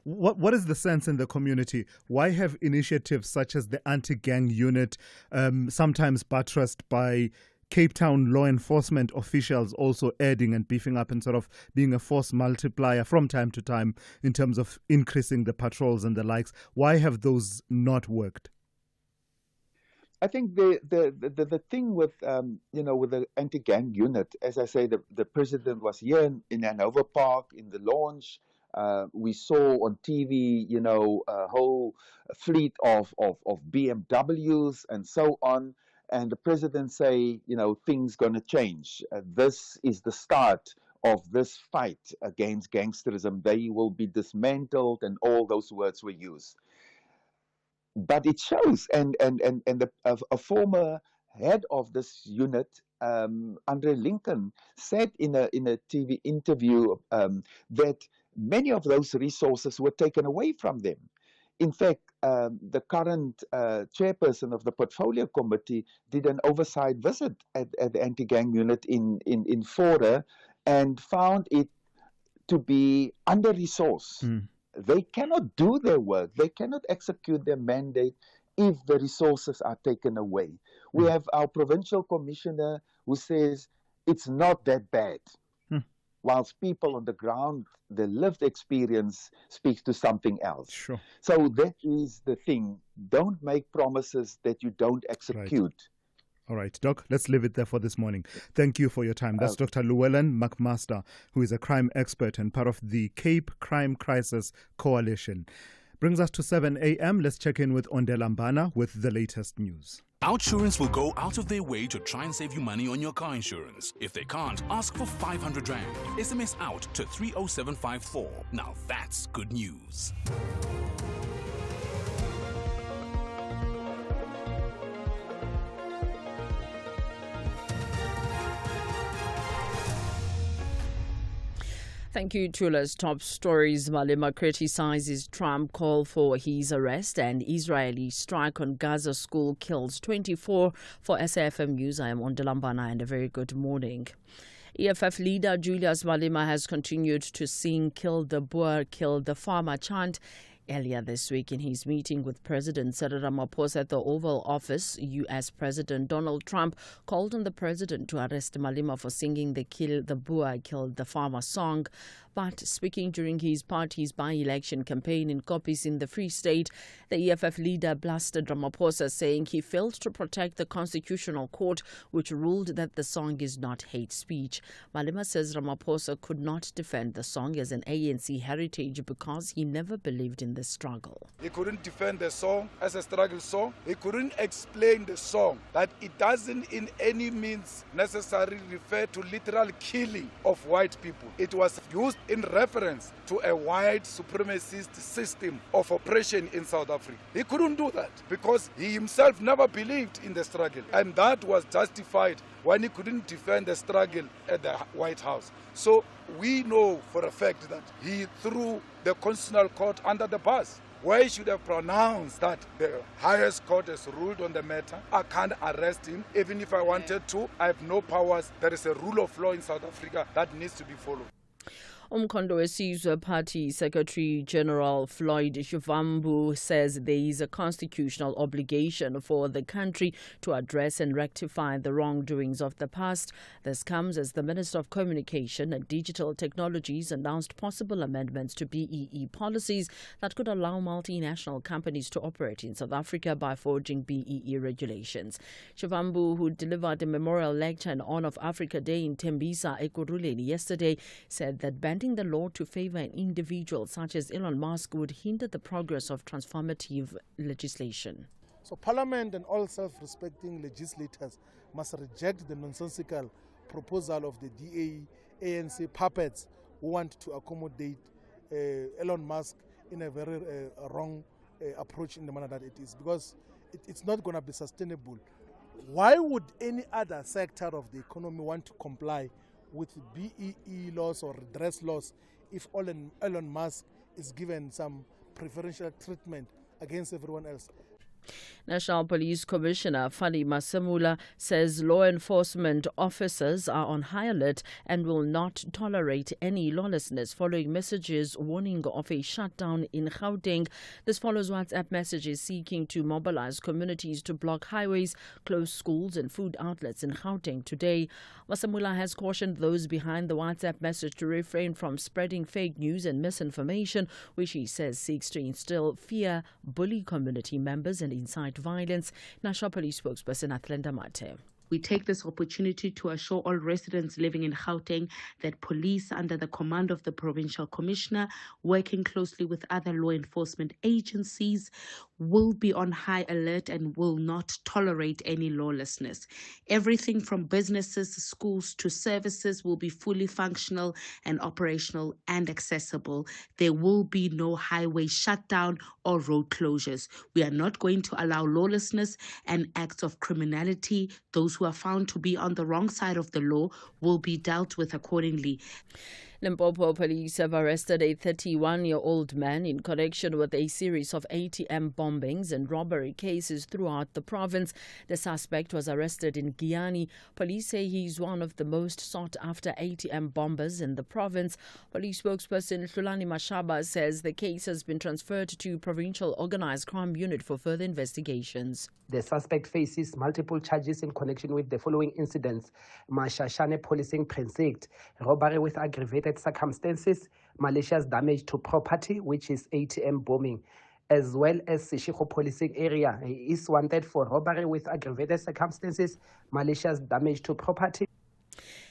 What is the sense in the community? Why have initiatives such as the anti-gang unit, sometimes buttressed by Cape Town law enforcement officials, also adding and beefing up and sort of being a force multiplier from time to time in terms of increasing the patrols and the likes? Why have those not worked? I think the thing with with the anti-gang unit, as I say, the president was here in Hanover Park in the launch. We saw on TV, a whole fleet of BMWs and so on. And the president say, things going to change. This is the start of this fight against gangsterism. They will be dismantled, and all those words were used. But it shows, and a former head of this unit, Andre Lincoln, said in a TV interview that many of those resources were taken away from them. In fact, the current chairperson of the portfolio committee did an oversight visit at the anti-gang unit in Fora and found it to be under-resourced. They cannot do their work. They cannot execute their mandate if the resources are taken away. We have our provincial commissioner who says it's not that bad. Whilst people on the ground, the lived experience speaks to something else. Sure. So that is the thing. Don't make promises that you don't execute. Right. All right, Doc, let's leave it there for this morning. Thank you for your time. That's Dr. Llewellyn McMaster, who is a crime expert and part of the Cape Crime Crisis Coalition. Brings us to 7 a.m. Let's check in with Ondelambana with the latest news. Outsurance will go out of their way to try and save you money on your car insurance. If they can't, ask for 500 Rand. SMS out to 30754. Now that's good news. Thank you, Tula's top stories. Malema criticizes Trump call for his arrest and Israeli strike on Gaza school kills 24. For SAFM News, I am Ondelambana and a very good morning. EFF leader Julius Malema has continued to sing "Kill the Boer, Kill the Farmer" chant. Earlier this week, in his meeting with President Cyril Ramaphosa at the Oval Office, U.S. President Donald Trump called on the president to arrest Malema for singing the "Kill the Boer, Kill the Farmer" song. But speaking during his party's by-election campaign in Kopis in the Free State, the EFF leader blasted Ramaphosa, saying he failed to protect the Constitutional Court, which ruled that the song is not hate speech. Malema says Ramaphosa could not defend the song as an ANC heritage because he never believed in the struggle. He couldn't defend the song as a struggle song. He couldn't explain the song, that it doesn't in any means necessarily refer to literal killing of white people. It was used in reference to a white supremacist system of oppression in South Africa. He couldn't do that because he himself never believed in the struggle, and that was justified when he couldn't defend the struggle at the White House. So we know for a fact that he threw the Constitutional Court under the bus, where he should have pronounced that the highest court has ruled on the matter. I can't arrest him. Even if I wanted to, I have no powers. There is a rule of law in South Africa that needs to be followed. Umkhondo weSizwe Party Secretary General Floyd Shivambu says there is a constitutional obligation for the country to address and rectify the wrongdoings of the past. This comes as the Minister of Communication and Digital Technologies announced possible amendments to BEE policies that could allow multinational companies to operate in South Africa by forging BEE regulations. Shivambu, who delivered a memorial lecture in honor of Africa Day in Tembisa, Ekurhuleni yesterday, said that bending the law to favor an individual such as Elon Musk would hinder the progress of transformative legislation. So Parliament and all self-respecting legislators must reject the nonsensical proposal of the DA, ANC puppets who want to accommodate Elon Musk in a very wrong approach in the manner that it is, because it's not going to be sustainable. Why would any other sector of the economy want to comply with BEE laws or redress laws if Elon Musk is given some preferential treatment against everyone else? National Police Commissioner Fani Masemula says law enforcement officers are on high alert and will not tolerate any lawlessness following messages warning of a shutdown in Gauteng. This follows WhatsApp messages seeking to mobilize communities to block highways, close schools and food outlets in Gauteng today. Masemula has cautioned those behind the WhatsApp message to refrain from spreading fake news and misinformation, which he says seeks to instill fear, bully community members and incite violence. National Police spokesperson Athlenda Mate. We take this opportunity to assure all residents living in Gauteng that police, under the command of the Provincial Commissioner, working closely with other law enforcement agencies, will be on high alert and will not tolerate any lawlessness. Everything from businesses, schools to services will be fully functional and operational and accessible. There will be no highway shutdown or road closures. We are not going to allow lawlessness and acts of criminality. Those who are found to be on the wrong side of the law will be dealt with accordingly. Limpopo police have arrested a 31-year-old man in connection with a series of ATM bombings and robbery cases throughout the province. The suspect was arrested in Giyani. Police say he's one of the most sought-after ATM bombers in the province. Police spokesperson Thulani Mashaba says the case has been transferred to Provincial Organised Crime Unit for further investigations. The suspect faces multiple charges in connection with the following incidents: Mashashane Policing Precinct, robbery with aggravated circumstances, malicious damage to property, which is ATM bombing, as well as Seshego Policing Area. He is wanted for robbery with aggravated circumstances, malicious damage to property.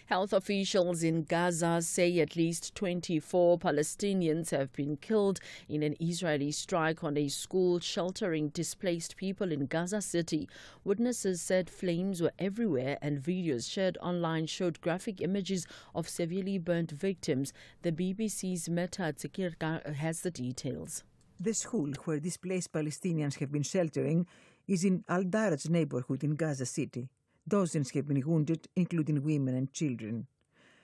Health officials in Gaza say at least 24 Palestinians have been killed in an Israeli strike on a school sheltering displaced people in Gaza City. Witnesses said flames were everywhere and videos shared online showed graphic images of severely burnt victims. The BBC's Meta Tsikirka has the details. The school where displaced Palestinians have been sheltering is in Al-Daraj neighborhood in Gaza City. Dozens have been wounded, including women and children.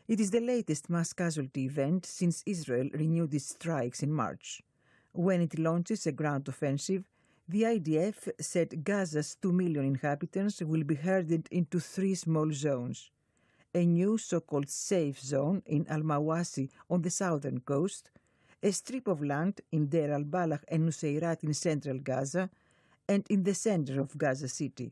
It is the latest mass casualty event since Israel renewed its strikes in March. When it launches a ground offensive, the IDF said Gaza's 2 million inhabitants will be herded into 3 small zones. A new so-called safe zone in Al-Mawasi on the southern coast, a strip of land in Deir al-Balah and Nuseirat in central Gaza, and in the center of Gaza City.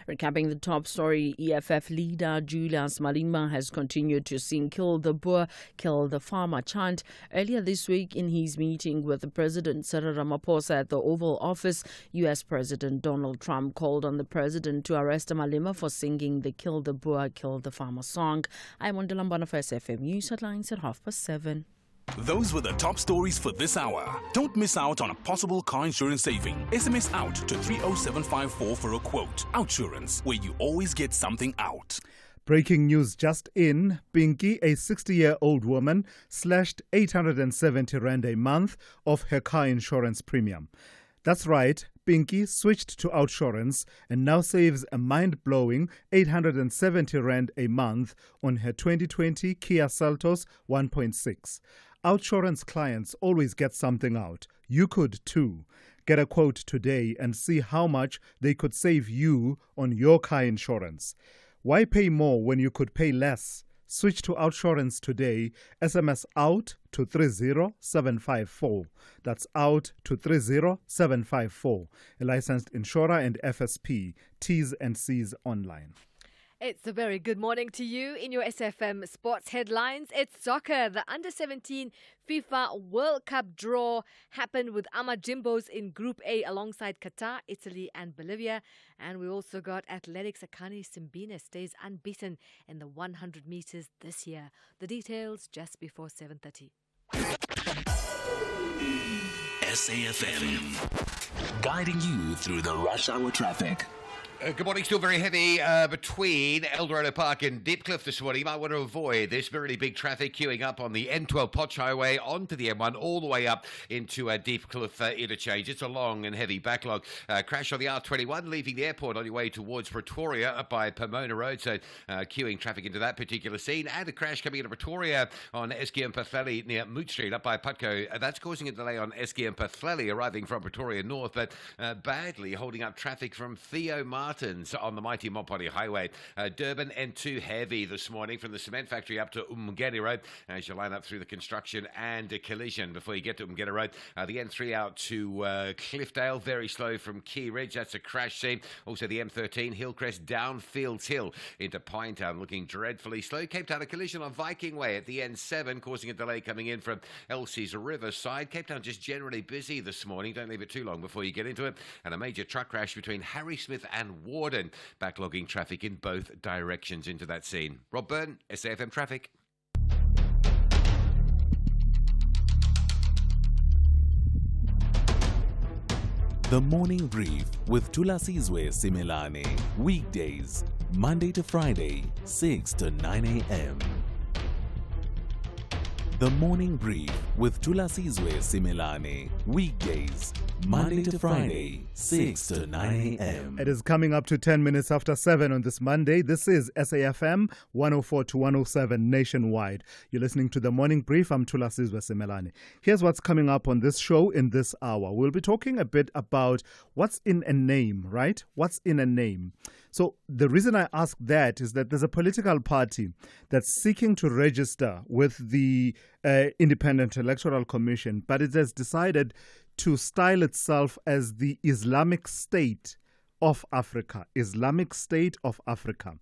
Recapping the top story, EFF leader Julius Malema has continued to sing "Kill the Boer, Kill the Farmer" chant. Earlier this week, in his meeting with President Cyril Ramaphosa at the Oval Office, U.S. President Donald Trump called on the president to arrest Malema for singing the "Kill the Boer, Kill the Farmer" song. I'm on Delambana for SFM News Headlines at 7:30. Those were the top stories for this hour. Don't miss out on a possible car insurance saving. SMS out to 30754 for a quote. Outsurance, where you always get something out. Breaking news just in. Pinky, a 60-year-old woman, slashed 870 Rand a month off her car insurance premium. That's right, Pinky switched to Outsurance and now saves a mind-blowing 870 Rand a month on her 2020 Kia Seltos 1.6. Outsurance clients always get something out. You could too. Get a quote today and see how much they could save you on your car insurance. Why pay more when you could pay less? Switch to Outsurance today. SMS out to 30754. That's out to 30754. A licensed insurer and FSP. T's and C's online. It's a very good morning to you. In your SFM sports headlines, it's soccer. The Under-17 FIFA World Cup draw happened with Amajimbos in Group A alongside Qatar, Italy and Bolivia. And we also got athletics. Akani Simbine stays unbeaten in the 100 meters this year. The details just before 7:30. SAFM, guiding you through the rush hour traffic. Good morning. Still very heavy between Eldorado Park and Deepcliff this morning. You might want to avoid this really big traffic queuing up on the N12 Potch Highway onto the M1 all the way up into Deepcliff interchange. It's a long and heavy backlog. Crash on the R21 leaving the airport on your way towards Pretoria up by Pomona Road. So queuing traffic into that particular scene. And a crash coming into Pretoria on Eskia Mphahleli near Moot Street up by Putco. That's causing a delay on Eskia Mphahleli arriving from Pretoria North, but badly holding up traffic from Theo Martins on the mighty Mopani Highway. Durban N2 heavy this morning from the cement factory up to Umgeni Road as you line up through the construction and a collision before you get to Umgeni Road. The N3 out to Cliffdale, very slow from Key Ridge. That's a crash scene. Also the M13 Hillcrest down Fields Hill into Pinetown, looking dreadfully slow. Cape Town a collision on Viking Way at the N7, causing a delay coming in from Elsie's Riverside. Cape Town just generally busy this morning. Don't leave it too long before you get into it. And a major truck crash between Harry Smith and Warden, backlogging traffic in both directions into that scene. Rob Byrne, SAFM Traffic. The Morning Brief with Thulasizwe Simelane. Weekdays, Monday to Friday, 6 to 9 a.m. The Morning Brief with Thulasizwe Simelane. Weekdays, Monday to Friday, 6 to 9 a.m. It is coming up to 10 minutes after 7 on this Monday. This is SAFM 104 to 107 nationwide. You're listening to The Morning Brief. I'm Thulasizwe Simelane. Here's what's coming up on this show in this hour. We'll be talking a bit about what's in a name, right? What's in a name? So the reason I ask that is that there's a political party that's seeking to register with the Independent Electoral Commission, but it has decided to style itself as the Islamic State of Africa. Islamic State of Africa.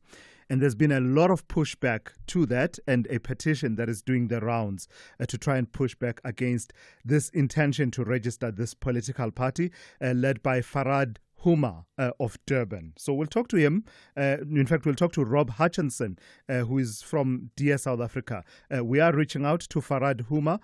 And there's been a lot of pushback to that, and a petition that is doing the rounds to try and push back against this intention to register this political party led by Farad Huma of Durban. So we'll talk to him. In fact, we'll talk to Rob Hutchinson, who is from DS South Africa. We are reaching out to Farad Huma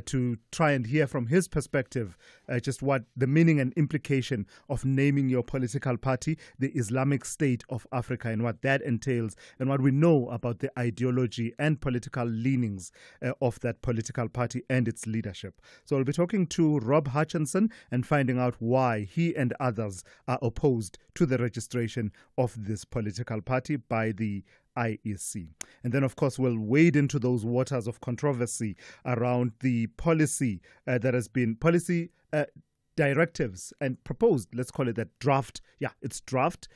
to try and hear from his perspective just what the meaning and implication of naming your political party the Islamic State of Africa and what that entails and what we know about the ideology and political leanings of that political party and its leadership. So we'll be talking to Rob Hutchinson and finding out why he and others are opposed to the registration of this political party by the IEC. And then, of course, we'll wade into those waters of controversy around the policy that has been directives and proposed, let's call it that draft. Yeah, it's draft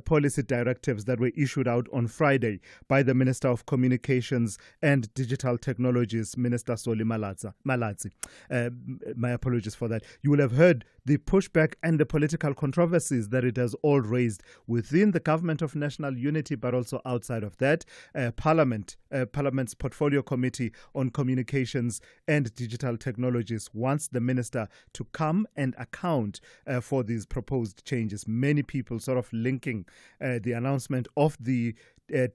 policy directives that were issued out on Friday by the Minister of Communications and Digital Technologies, Minister Soli Malatsi. My apologies for that. You will have heard the pushback and the political controversies that it has all raised within the Government of National Unity, but also outside of that. Parliament's Portfolio Committee on Communications and Digital Technologies wants the minister to come and account for these proposed changes. Many people sort of linking the announcement of the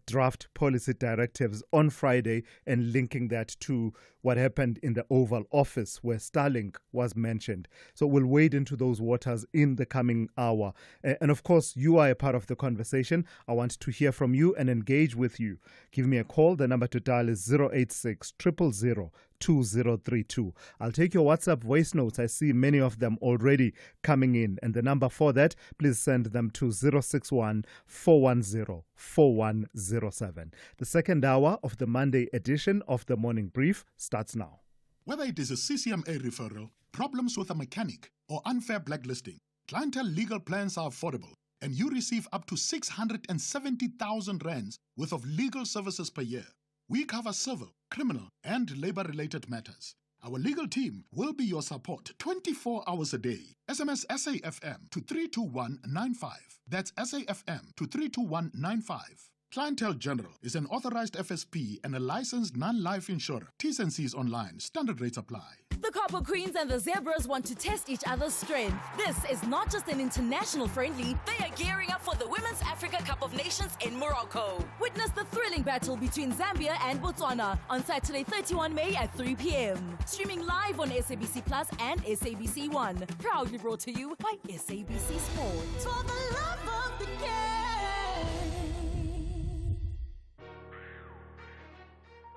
draft policy directives on Friday and linking that to what happened in the Oval Office where Starlink was mentioned. So we'll wade into those waters in the coming hour. And of course, you are a part of the conversation. I want to hear from you and engage with you. Give me a call. The number to dial is 086 000 2032. I'll take your WhatsApp voice notes. I see many of them already coming in. And the number for that, please send them to 061 410 4107. The second hour of the Monday edition of the Morning Brief starts now. Whether it is a CCMA referral, problems with a mechanic, or unfair blacklisting, Clientele legal plans are affordable, and you receive up to 670,000 rands worth of legal services per year. We cover civil, criminal, and labor-related matters. Our legal team will be your support 24 hours a day. SMS SAFM to 32195. That's SAFM to 32195. Clientele General is an authorized FSP and a licensed non-life insurer. T's and C's online. Standard rates apply. The Copper Queens and the Zebras want to test each other's strength. This is not just an international friendly, they are gearing up for the Women's Africa Cup of Nations in Morocco. Witness the thrilling battle between Zambia and Botswana on Saturday 31 May at 3 p.m. Streaming live on SABC Plus and SABC One. Proudly brought to you by SABC Sport. For the love of the game.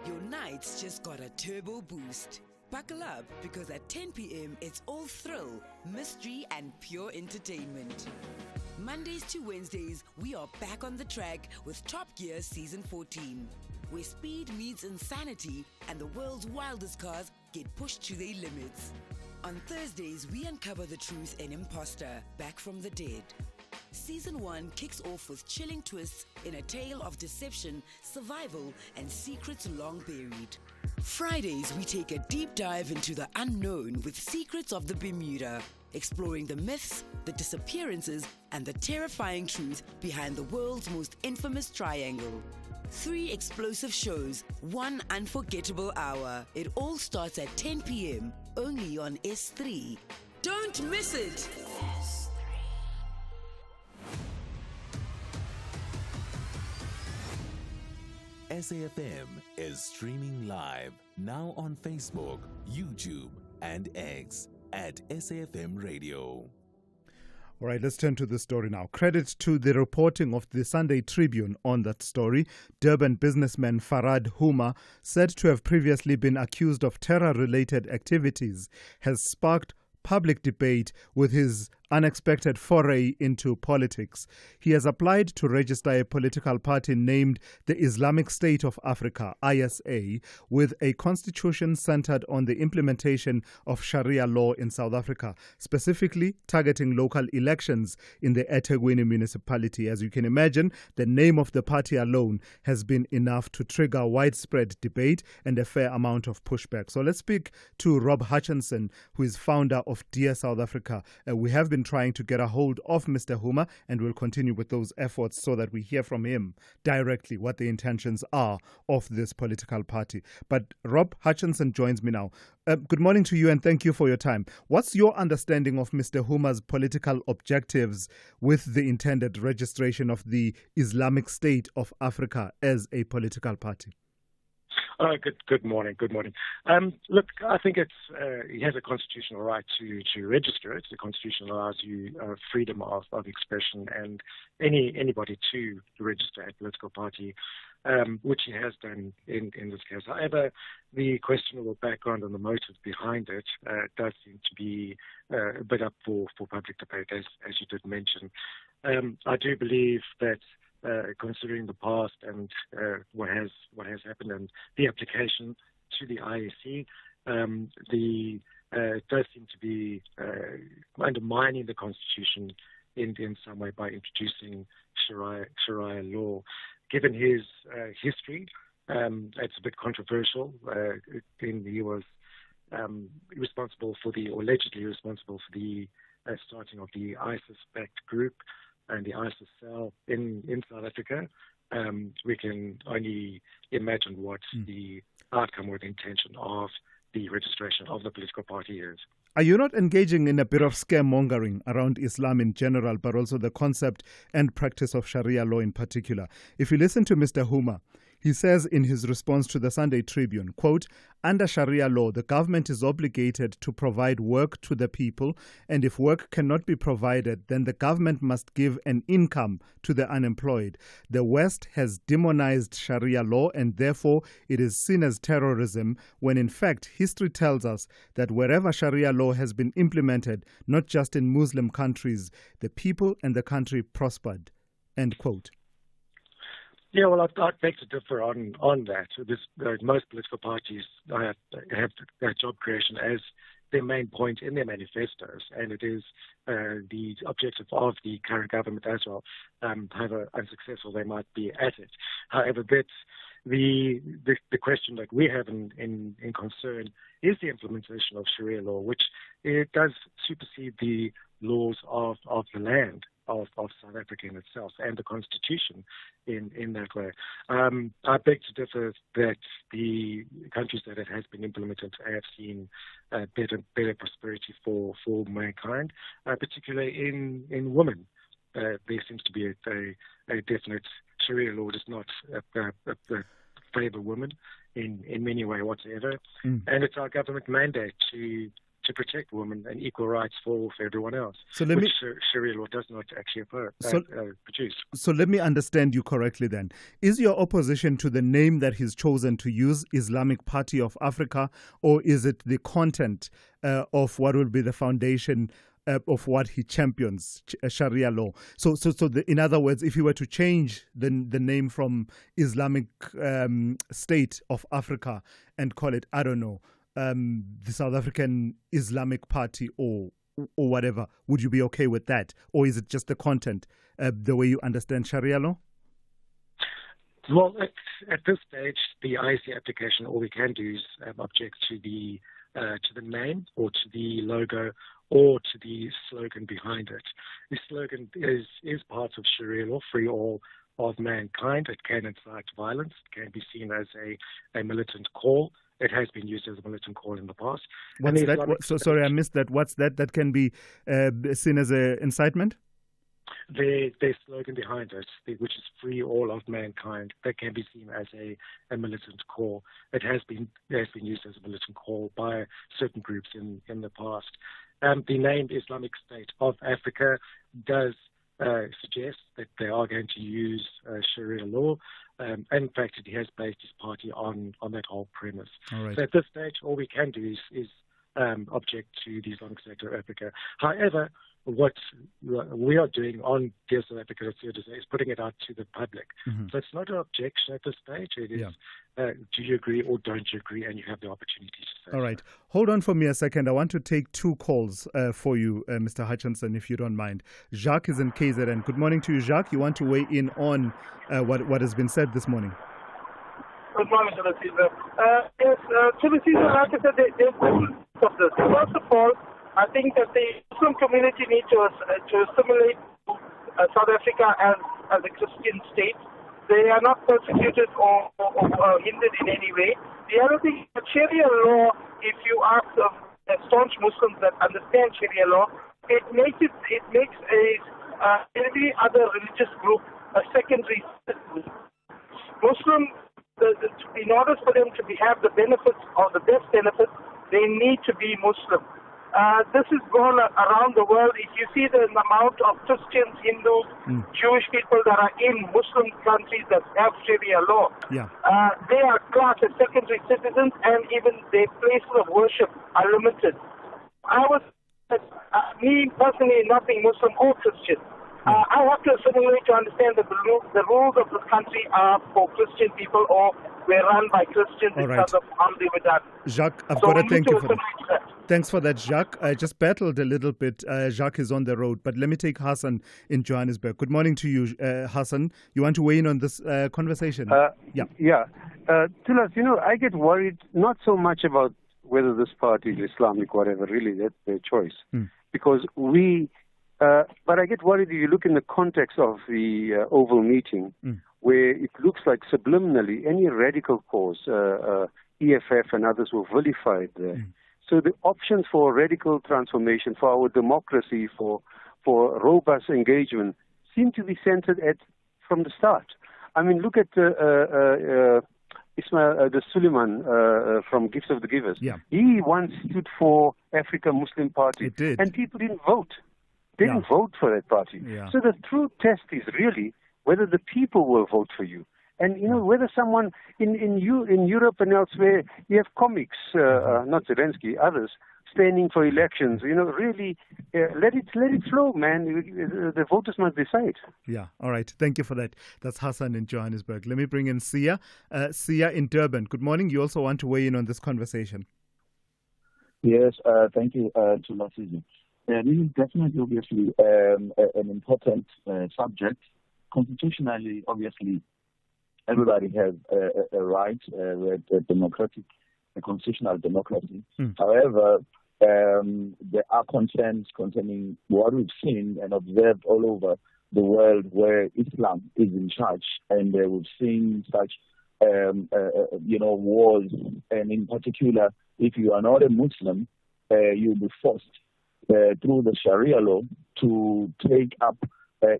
Your nights just got a turbo boost. Buckle up because at 10 p.m. it's all thrill, mystery and pure entertainment. Mondays to Wednesdays, we are back on the track with Top Gear Season 14, where speed meets insanity and the world's wildest cars get pushed to their limits. On Thursdays, we uncover the truth in Imposter, Back from the Dead. Season 1 kicks off with chilling twists in a tale of deception, survival, and secrets long buried. Fridays, we take a deep dive into the unknown with Secrets of the Bermuda, exploring the myths, the disappearances, and the terrifying truth behind the world's most infamous triangle. 3 explosive shows, 1 unforgettable hour. It all starts at 10 p.m. only on S3. Don't miss it! SAFM is streaming live now on Facebook, YouTube, and X at SAFM Radio. All right, let's turn to the story now. Credit to the reporting of the Sunday Tribune on that story. Durban businessman Farad Huma, said to have previously been accused of terror-related activities, has sparked public debate with his unexpected foray into politics. He has applied to register a political party named the Islamic State of Africa, ISA, with a constitution centered on the implementation of Sharia law in South Africa, specifically targeting local elections in the eThekwini municipality. As you can imagine, the name of the party alone has been enough to trigger widespread debate and a fair amount of pushback. So let's speak to Rob Hutchinson, who is founder of Dear South Africa. We have been trying to get a hold of Mr. Huma, and we'll continue with those efforts so that we hear from him directly what the intentions are of this political party. But Rob Hutchinson joins me now. Good morning to you and thank you for your time. What's your understanding of Mr. Huma's political objectives with the intended registration of the Islamic State of Africa as a political party? Good morning. Look, I think he has a constitutional right to register it. The Constitution allows you freedom of expression and anybody to register a political party, which he has done in this case. However, the questionable background and the motive behind it does seem to be a bit up for public debate, as you did mention. I do believe that considering the past and what has happened and the application to the IEC, it does seem to be undermining the Constitution in some way by introducing Sharia law. Given his history, it's a bit controversial. He was responsible for allegedly responsible for the starting of the ISIS-backed group and the ISIS cell in South Africa. We can only imagine what the outcome or the intention of the registration of the political party is. Are you not engaging in a bit of scaremongering around Islam in general, but also the concept and practice of Sharia law in particular? If you listen to Mr. Huma, he says in his response to the Sunday Tribune, quote, under Sharia law, the government is obligated to provide work to the people, and if work cannot be provided, then the government must give an income to the unemployed. The West has demonized Sharia law, and therefore it is seen as terrorism, when in fact history tells us that wherever Sharia law has been implemented, not just in Muslim countries, the people and the country prospered. End quote. Yeah, well, I'd beg to differ on that. Most political parties have job creation as their main point in their manifestos, and it is the objective of the current government as well, however unsuccessful they might be at it. However, the question that we have in concern is the implementation of Sharia law, which it does supersede the laws of the land of South Africa in itself and the Constitution in that way. I beg to differ that the countries that it has been implemented have seen better prosperity for mankind, particularly in women. There seems to be a definite Sharia law does not favour women in many ways whatsoever, and it's our government mandate to protect women and equal rights for everyone else, which Sharia law does not actually produce. So let me understand you correctly then. Is your opposition to the name that he's chosen to use, Islamic Party of Africa, or is it the content of what will be the foundation of what he champions, Sharia law? So in other words, if you were to change the name from Islamic State of Africa and call it, I don't know, the South African Islamic Party or whatever, would you be okay with that? Or is it just the content, the way you understand Sharia law? Well, at this stage, the IEC application, all we can do is object to the name or to the logo or to the slogan behind it. The slogan is part of Sharia law, free all of mankind. It can incite violence. It can be seen as a militant call. It has been used as a militant call in the past. What's that? Sorry, I missed that. What's that? That can be seen as an incitement? their slogan behind it, which is "Free all of mankind," that can be seen as a militant call. It has been used as a militant call by certain groups in the past. The name Islamic State of Africa does suggest that they are going to use Sharia law. And in fact, he has based his party on that whole premise. All right. So at this stage, all we can do is object to the Islamic State of Africa. However, what we are doing on Dear South Africa is putting it out to the public. Mm-hmm. So it's not an objection at this stage. It is, do you agree or don't you agree? And you have the opportunity to say. All right. Hold on for me a second. I want to take two calls for you, Mr. Hutchinson, if you don't mind. Jacques is in KZN. Good morning to you, Jacques. You want to weigh in on what has been said this morning? Good morning, Thulasizwe. Yes, Thulasizwe, like I said, there's of this. First of all, I think that the Muslim community needs to assimilate South Africa as a Christian state. They are not persecuted or hindered in any way. The other thing, Sharia law, if you ask staunch Muslims that understand Sharia law, it makes every other religious group a secondary citizen. Muslim, in order for them to have the benefits or the best benefits, they need to be Muslim. This is gone around the world. If you see the amount of Christians, Hindus, Jewish people that are in Muslim countries that have Sharia law, they are classed as secondary citizens, and even their places of worship are limited. Me personally, not being Muslim or Christian, I have to assimilate to understand that the rules of this country are for Christian people or were run by Christians because of how they were done. Jacques, I've got to thank you for that. Thanks for that, Jacques. I just battled a little bit. Jacques is on the road, but let me take Hassan in Johannesburg. Good morning to you, Hassan. You want to weigh in on this conversation? Tulas, I get worried not so much about whether this party is Islamic, whatever, really, that's their choice. Because but I get worried if you look in the context of the Oval Meeting, where it looks like subliminally any radical cause, EFF and others were vilified there. So the options for radical transformation, for our democracy, for robust engagement, seem to be centered from the start. I mean, look at Ismail the Suleiman from Gifts of the Givers. He once stood for African Muslim Party, and people didn't vote. They didn't vote for that party. So the true test is really whether the people will vote for you. And, whether someone in Europe and elsewhere, you have comics, not Zelensky, others, standing for elections. Really, let it flow, man. The voters must decide. Yeah, all right. Thank you for that. That's Hassan in Johannesburg. Let me bring in Sia. Sia in Durban. Good morning. You also want to weigh in on this conversation? Yes, thank you, Thulasizwe. This is definitely, obviously, an important subject. Constitutionally, obviously, everybody has a right with a constitutional democracy. However, there are concerns concerning what we've seen and observed all over the world where Islam is in charge, and we've seen such, wars. And in particular, if you are not a Muslim, you'll be forced through the Sharia law to take up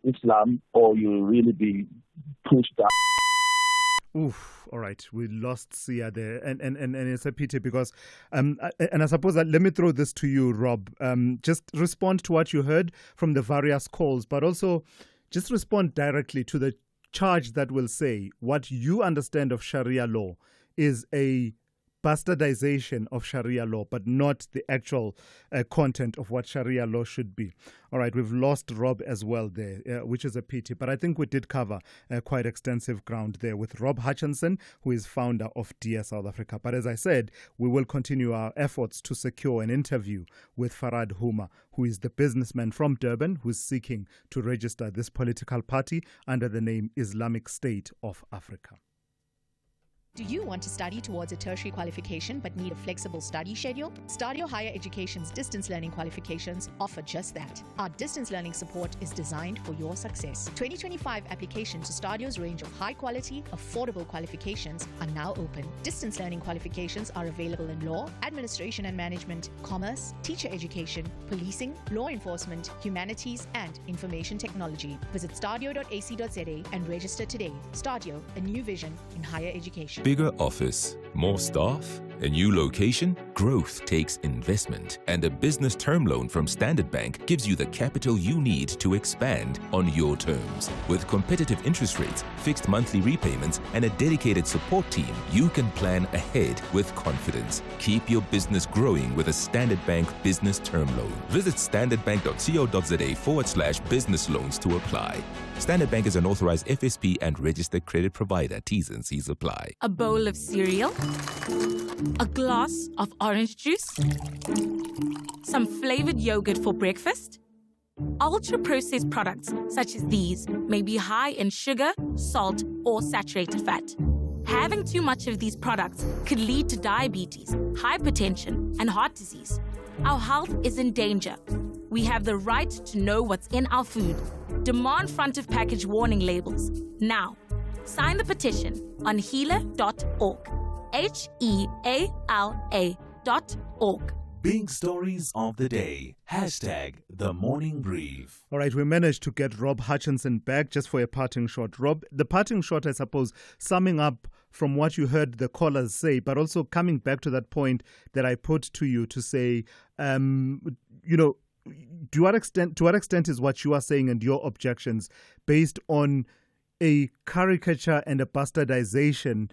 Islam, or you'll really be pushed down. Oof, all right. We lost Sia there. And it's a pity because, and I suppose that, let me throw this to you, Rob. Just respond to what you heard from the various calls, but also just respond directly to the charge that will say what you understand of Sharia law is a bastardization of Sharia law, but not the actual content of what Sharia law should be. All right, we've lost Rob as well there, which is a pity. But I think we did cover quite extensive ground there with Rob Hutchinson, who is founder of Dear South Africa. But as I said, we will continue our efforts to secure an interview with Farad Huma, who is the businessman from Durban who is seeking to register this political party under the name Islamic State of Africa. Do you want to study towards a tertiary qualification but need a flexible study schedule? Stadio Higher Education's distance learning qualifications offer just that. Our distance learning support is designed for your success. 2025 applications to Stadio's range of high-quality, affordable qualifications are now open. Distance learning qualifications are available in law, administration and management, commerce, teacher education, policing, law enforcement, humanities, and information technology. Visit stadio.ac.za and register today. Stadio, a new vision in higher education. Bigger office, more staff, a new location? Growth takes investment, and a business term loan from Standard Bank gives you the capital you need to expand on your terms. With competitive interest rates, fixed monthly repayments, and a dedicated support team, you can plan ahead with confidence. Keep your business growing with a Standard Bank business term loan. Visit standardbank.co.za/business loans to apply. Standard Bank is an authorized FSP and registered credit provider. T's and C's apply. A bowl of cereal, a glass of orange juice, some flavored yogurt for breakfast. Ultra-processed products such as these may be high in sugar, salt, or saturated fat. Having too much of these products could lead to diabetes, hypertension, and heart disease. Our health is in danger. We have the right to know what's in our food. Demand front of package warning labels now. Sign the petition on healer.org. HEALA.org. Big stories of the day. #The Morning Brief. All right, we managed to get Rob Hutchinson back just for a parting shot. Rob, the parting shot, I suppose, summing up from what you heard the callers say, but also coming back to that point that I put to you to say, to what extent is what you are saying and your objections based on a caricature and a bastardization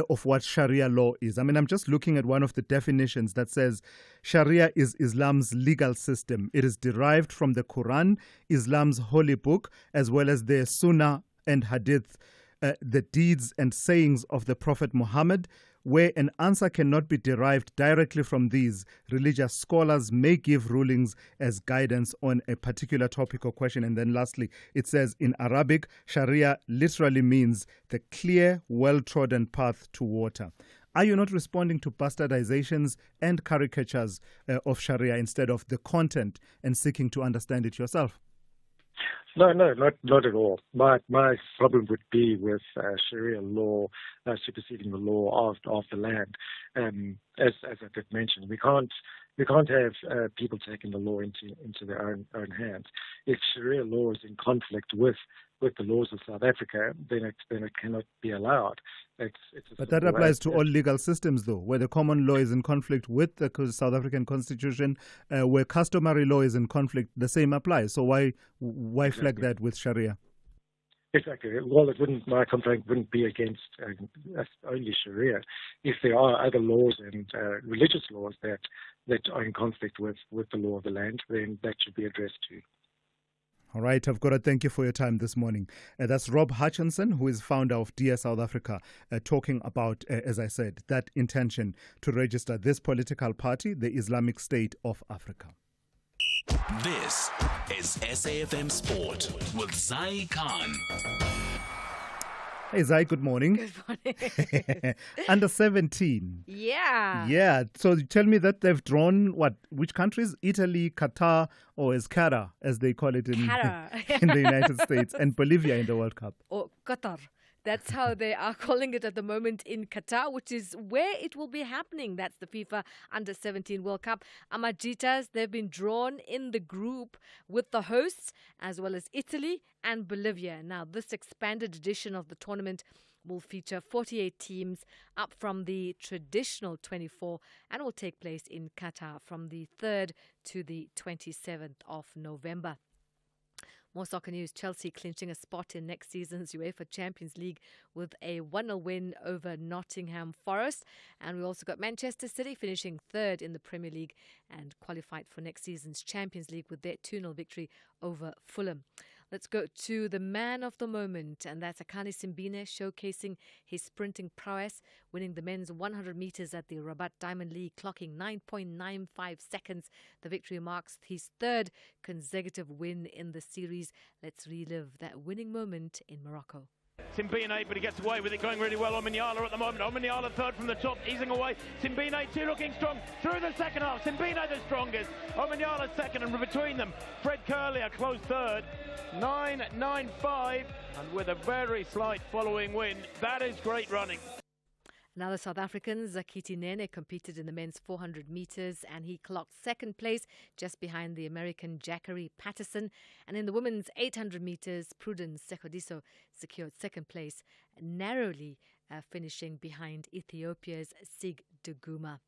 of what Sharia law is? I mean, I'm just looking at one of the definitions that says Sharia is Islam's legal system. It is derived from the Quran, Islam's holy book, as well as the Sunnah and Hadith, the deeds and sayings of the Prophet Muhammad. Where an answer cannot be derived directly from these, religious scholars may give rulings as guidance on a particular topic or question. And then lastly, it says in Arabic, Sharia literally means the clear, well-trodden path to water. Are you not responding to bastardizations and caricatures of Sharia instead of the content and seeking to understand it yourself? No, not at all. My problem would be with Sharia law superseding the law of the land. As I did mention, we can't have people taking the law into their own hands. If Sharia law is in conflict with the laws of South Africa, then it cannot be allowed. But that applies to all legal systems, though, where the common law is in conflict with the South African Constitution, where customary law is in conflict, the same applies. So why flag that with Sharia? Exactly. Well, my complaint wouldn't be against only Sharia. If there are other laws and religious laws that are in conflict with the law of the land, then that should be addressed too. All right, I've got to thank you for your time this morning. That's Rob Hutchinson, who is founder of Dear South Africa, talking about, as I said, that intention to register this political party, the Islamic State of Africa. This is SAFM Sport with Zai Khan. Hey, Zai, good morning. Good morning. Under 17. Yeah. Yeah. So tell me that they've drawn, which countries? Italy, Qatar, or Qatar, as they call it in the United States, and Bolivia in the World Cup. Or Qatar. That's how they are calling it at the moment in Qatar, which is where it will be happening. That's the FIFA Under-17 World Cup. Amajitas, they've been drawn in the group with the hosts, as well as Italy and Bolivia. Now, this expanded edition of the tournament will feature 48 teams, up from the traditional 24, and will take place in Qatar from the 3rd to the 27th of November. More soccer news. Chelsea clinching a spot in next season's UEFA Champions League with a 1-0 win over Nottingham Forest. And we also got Manchester City finishing 3rd in the Premier League and qualified for next season's Champions League with their 2-0 victory over Fulham. Let's go to the man of the moment, and that's Akani Simbine showcasing his sprinting prowess, winning the men's 100 meters at the Rabat Diamond League, clocking 9.95 seconds. The victory marks his 3rd consecutive win in the series. Let's relive that winning moment in Morocco. Simbine, but he gets away with it, going really well. Omanyala at the moment. Omanyala third from the top, easing away. Simbine too looking strong through the second half. Simbine the strongest. Omanyala second, and between them, Fred Curley a close third. 9.95, and with a very slight following wind. That is great running. Another South African, Zakiti Nene, competed in the men's 400 metres and he clocked second place just behind the American Jackery Patterson. And in the women's 800 metres, Prudence Sekgodiso secured second place, narrowly finishing behind Ethiopia's Sig Duguma.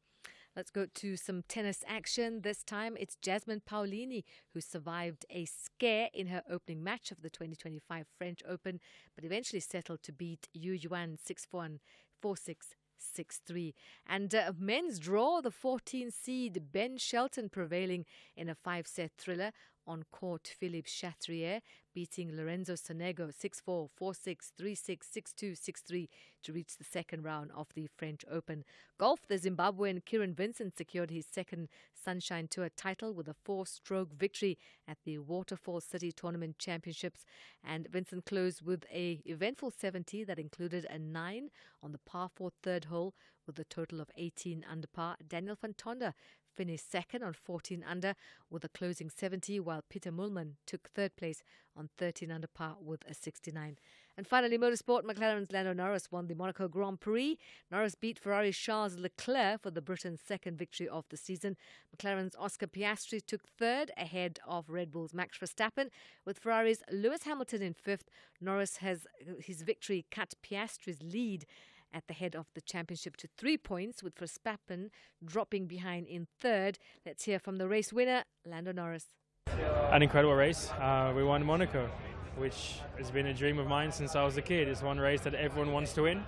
Let's go to some tennis action. This time it's Jasmine Paolini who survived a scare in her opening match of the 2025 French Open, but eventually settled to beat Yu Yuan 6-4, 4-6, 6-3. And men's draw, the 14 seed Ben Shelton prevailing in a 5-set thriller on court. Philippe Chatrier beating Lorenzo Sonego 6-4, 4-6, 3-6, 6-2, 6-3 to reach the second round of the French Open. Golf, the Zimbabwean Kieran Vincent secured his second Sunshine Tour title with a 4-stroke victory at the Waterfall City Tournament Championships. And Vincent closed with a eventful 70 that included a 9 on the par 4 third hole with a total of 18 under par. Daniel van Tonder finished second on 14 under with a closing 70, while Peter Mulman took third place on 13 under par with a 69. And finally, motorsport, McLaren's Lando Norris won the Monaco Grand Prix. Norris beat Ferrari's Charles Leclerc for the Britain's second victory of the season. McLaren's Oscar Piastri took third ahead of Red Bull's Max Verstappen, with Ferrari's Lewis Hamilton in fifth. Norris has his victory cut Piastri's lead at the head of the championship to 3 points, with Verstappen dropping behind in third. Let's hear from the race winner, Lando Norris. An incredible race. We won Monaco, which has been a dream of mine since I was a kid. It's one race that everyone wants to win.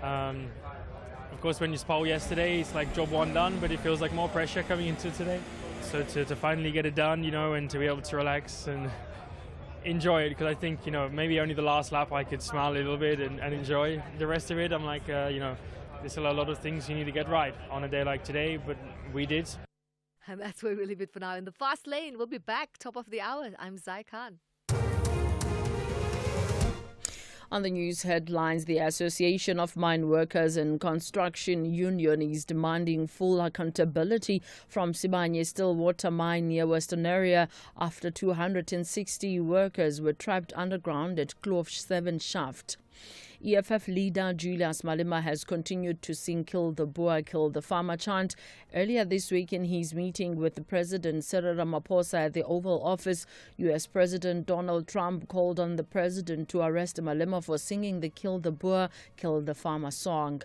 Of course, when you spole yesterday, it's like job one done, but it feels like more pressure coming into today. So to finally get it done, and to be able to relax and enjoy it, because I think, maybe only the last lap I could smile a little bit and enjoy the rest of it. I'm like, there's still a lot of things you need to get right on a day like today, but we did. And that's where we leave it for now. In the Fast Lane, we'll be back top of the hour. I'm Zai Khan. On the news headlines, the Association of Mine Workers and Construction Union is demanding full accountability from Sibanye Stillwater Mine near Western Area after 260 workers were trapped underground at Kloof 7 shaft. EFF leader Julius Malema has continued to sing "Kill the Boer, Kill the Farmer" chant. Earlier this week, in his meeting with the President Cyril Ramaphosa at the Oval Office, U.S. President Donald Trump called on the President to arrest Malema for singing the "Kill the Boer, Kill the Farmer" song.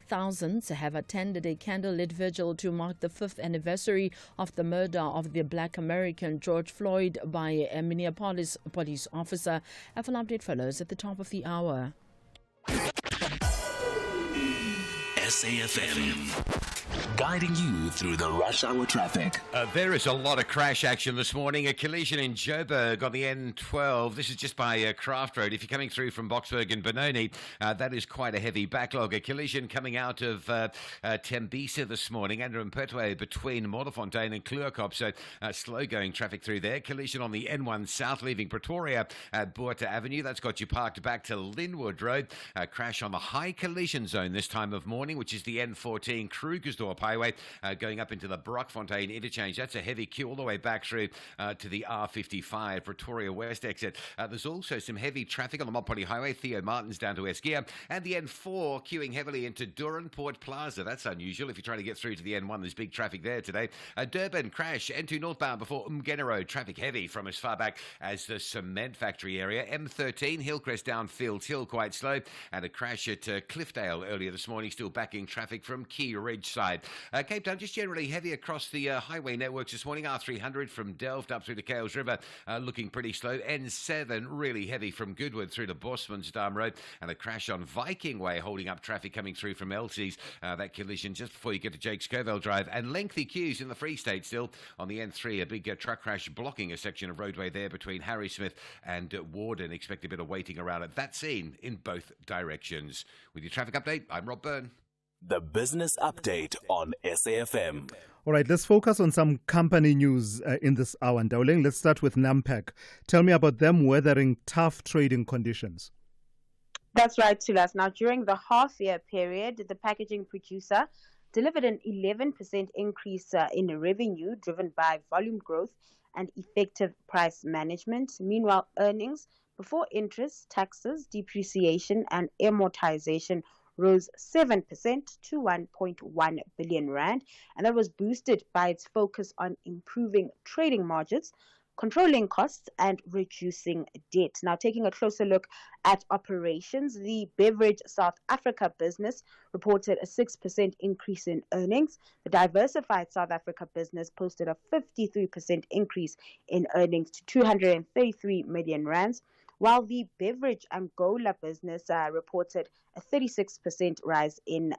Thousands have attended a candlelit vigil to mark the 5th anniversary of the murder of the Black American George Floyd by a Minneapolis police officer. A full update follows at the top of the hour. SAFM, guiding you through the rush hour traffic. There is a lot of crash action this morning. A collision in Joburg on the N12. This is just by Craft Road. If you're coming through from Boksburg and Benoni, that is quite a heavy backlog. A collision coming out of Tembisa this morning, Andrew Mpetwe between Modderfontein and Kluerkop. So slow going traffic through there. Collision on the N1 South leaving Pretoria at Boerta Avenue. That's got you parked back to Linwood Road. Crash on the high collision zone this time of morning, which is the N14 Krugersdorp Highway going up into the Brockfontein interchange. That's a heavy queue all the way back through to the R55 Pretoria West exit. There's also some heavy traffic on the Mopani Highway, Theo Martins down to Eskia, and the N4 queuing heavily into Durban Port Plaza. That's unusual. If you're trying to get through to the N1, there's big traffic there today. Durban crash, N2 northbound before Umgena Road. Traffic heavy from as far back as the cement factory area. M13 Hillcrest down Fields Hill quite slow, and a crash at Cliffdale earlier this morning, still backing traffic from Key Ridge side. Cape Town just generally heavy across the highway networks this morning. R300 from Delft up through to Kales River looking pretty slow. N7 really heavy from Goodwood through to Bosmansdam Road, and a crash on Viking Way holding up traffic coming through from Elsie's. That collision just before you get to Jake Scoville Drive, and lengthy queues in the Free State still on the N3. A big truck crash blocking a section of roadway there between Harrismith and Warden. Expect a bit of waiting around at that scene in both directions. With your traffic update, I'm Rob Byrne. The Business Update on SAFM. All right, let's focus on some company news in this hour. Dowling, let's start with Nampak. Tell me about them weathering tough trading conditions. That's right, Tulas. Now, during the half-year period, the packaging producer delivered an 11% increase in revenue driven by volume growth and effective price management. Meanwhile, earnings before interest, taxes, depreciation, and amortization rose 7% to 1.1 billion rand, and that was boosted by its focus on improving trading margins, controlling costs, and reducing debt. Now, taking a closer look at operations, the Beverage South Africa business reported a 6% increase in earnings. The Diversified South Africa business posted a 53% increase in earnings to 233 million rands, while the Beverage Angola business reported a 36% rise in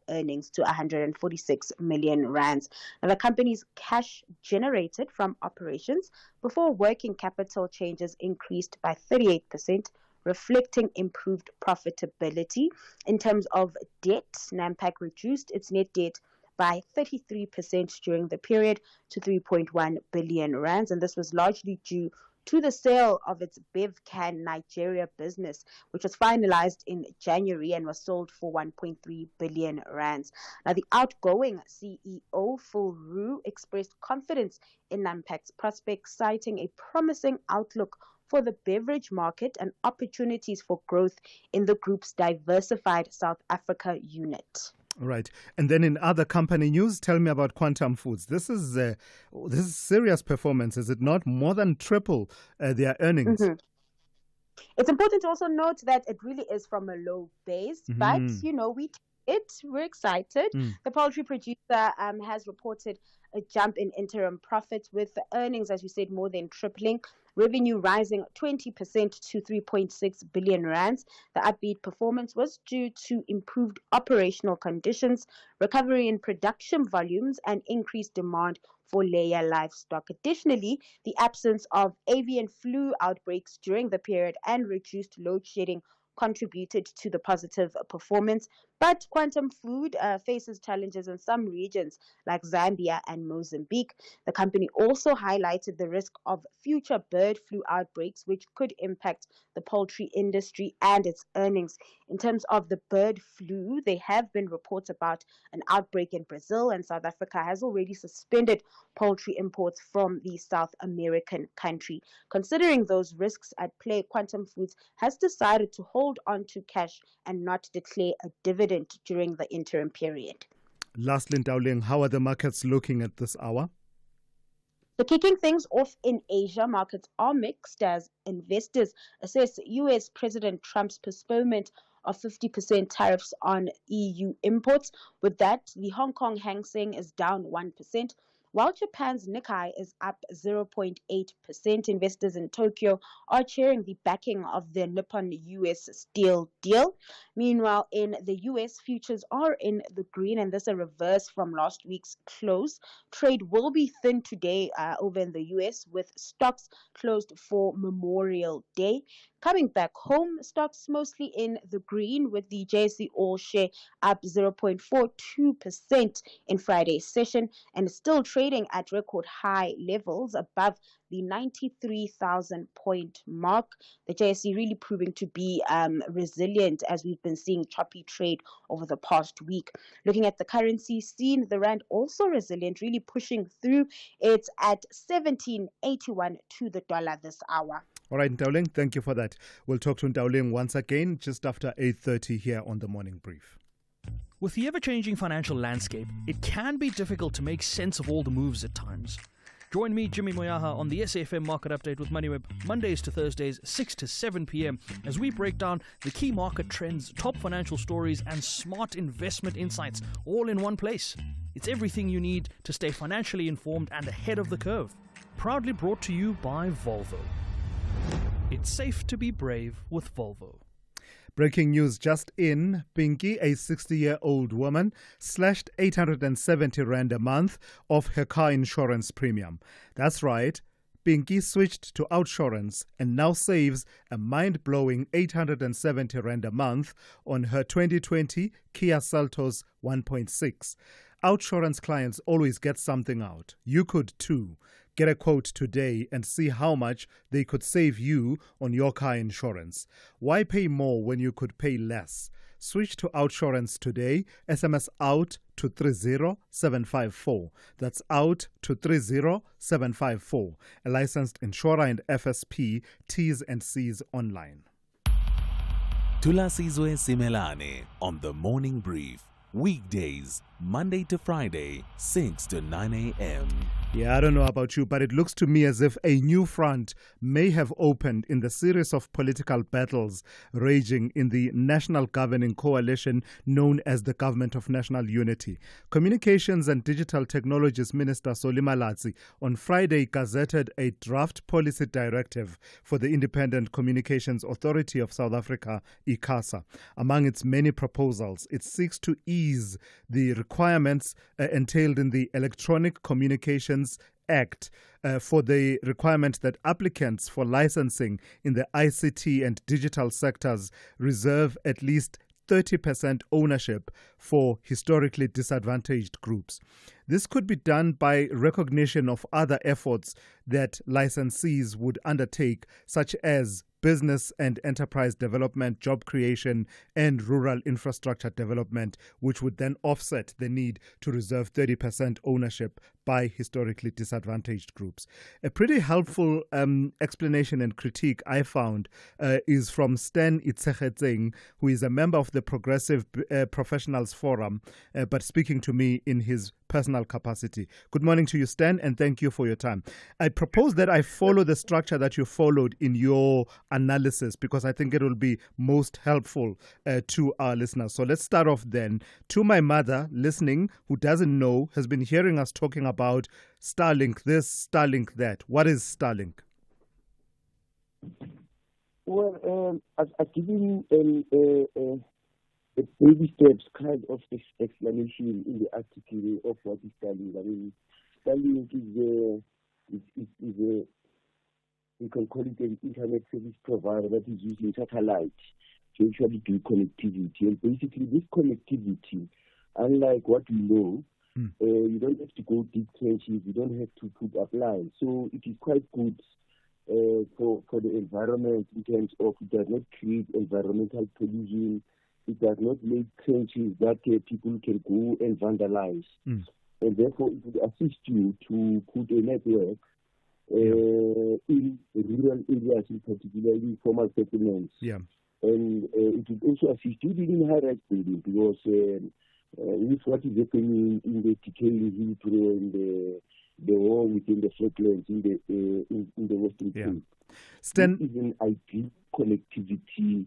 earnings to 146 million rands. Now, the company's cash generated from operations before working capital changes increased by 38%, reflecting improved profitability. In terms of debt, Nampak reduced its net debt by 33% during the period to 3.1 billion rands, and this was largely due to the sale of its Bevcan Nigeria business, which was finalized in January and was sold for 1.3 billion rands. Now, the outgoing CEO, Phil Roux, expressed confidence in Nampak's prospects, citing a promising outlook for the beverage market and opportunities for growth in the group's Diversified South Africa unit. Right. And then in other company news, tell me about Quantum Foods. This is serious performance, is it not? More than triple their earnings. Mm-hmm. It's important to also note that it really is from a low base, but, we're excited. The poultry producer has reported a jump in interim profits, with the earnings, as you said, more than tripling. Revenue rising 20% to 3.6 billion rands. The upbeat performance was due to improved operational conditions, recovery in production volumes, and increased demand for layer livestock. Additionally, the absence of avian flu outbreaks during the period and reduced load shedding contributed to the positive performance. But Quantum Food faces challenges in some regions like Zambia and Mozambique. The company also highlighted the risk of future bird flu outbreaks, which could impact the poultry industry and its earnings. In terms of the bird flu, there have been reports about an outbreak in Brazil, and South Africa has already suspended poultry imports from the South American country. Considering those risks at play, Quantum Foods has decided to hold on to cash and not declare a dividend during the interim period. Lastly, Dowling, how are the markets looking at this hour? So kicking things off in Asia, markets are mixed as investors assess U.S. President Trump's postponement of 50% tariffs on EU imports. With that, the Hong Kong Hang Seng is down 1%, while Japan's Nikkei is up 0.8%. Investors in Tokyo are cheering the backing of the Nippon-US steel deal. Meanwhile, in the US, futures are in the green, and this is a reverse from last week's close. Trade will be thin today over in the US, with stocks closed for Memorial Day. Coming back home, stocks mostly in the green, with the JSE All Share up 0.42% in Friday's session, and still trading at record high levels above the 93,000 point mark. The JSE really proving to be resilient, as we've been seeing choppy trade over the past week. Looking at the currency scene, the rand also resilient, really pushing through. It's at 17.81 to the dollar this hour. All right, Dowling, thank you for that. We'll talk to Dowling once again just after 8:30 here on the Morning Brief. With the ever-changing financial landscape, it can be difficult to make sense of all the moves at times. Join me, Jimmy Moyaha, on the SAFM Market Update with MoneyWeb, Mondays to Thursdays, 6 to 7 p.m, as we break down the key market trends, top financial stories, and smart investment insights, all in one place. It's everything you need to stay financially informed and ahead of the curve. Proudly brought to you by Volvo. It's safe to be brave with Volvo. Breaking news just in, Pinky, a 60-year-old woman, slashed 870 rand a month off her car insurance premium. That's right, Pinky switched to Outsurance and now saves a mind-blowing 870 rand a month on her 2020 Kia Seltos 1.6. Outsurance clients always get something out. You could too. Get a quote today and see how much they could save you on your car insurance. Why pay more when you could pay less? Switch to Outsurance today. SMS out to 30754. That's out to 30754. A licensed insurer and FSP. T's and C's online. Thulasizwe Simelane on the Morning Brief. Weekdays, Monday to Friday, 6 to 9 a.m. Yeah, I don't know about you, but it looks to me as if a new front may have opened in the series of political battles raging in the national governing coalition known as the Government of National Unity. Communications and Digital Technologies Minister Solly Malatsi on Friday gazetted a draft policy directive for the Independent Communications Authority of South Africa, ICASA. Among its many proposals, it seeks to ease the requirements entailed in the Electronic Communications Act for the requirement that applicants for licensing in the ICT and digital sectors reserve at least 30% ownership for historically disadvantaged groups. This could be done by recognition of other efforts that licensees would undertake, such as business and enterprise development, job creation, and rural infrastructure development, which would then offset the need to reserve 30% ownership by historically disadvantaged groups. A pretty helpful explanation and critique I found is from Stan Itshegetseng, who is a member of the Progressive Professionals Forum, but speaking to me in his personal capacity. Good morning to you, Stan, and thank you for your time. I propose that I follow the structure that you followed in your analysis because I think it will be most helpful to our listeners. So let's start off then. To my mother listening who doesn't know, has been hearing us talking about Starlink this, Starlink that. What is Starlink? Well, I've given a baby steps kind of explanation in the article of what is Starlink. I mean, Starlink is a, you can call it an internet service provider that is using satellite to actually do connectivity. And basically, this connectivity, unlike what we know, you don't have to go deep trenches, you don't have to put up lines. So it is quite good for the environment in terms of it does not create environmental pollution. It does not make trenches that people can go and vandalize. And therefore, it would assist you to put a network in rural areas, in particularly formal settlements. And it would also assist you in high-rise buildings because with what is happening in the decaying Heathrow and the war within the flatlands in the Western Cape. Stan, this is an ideal connectivity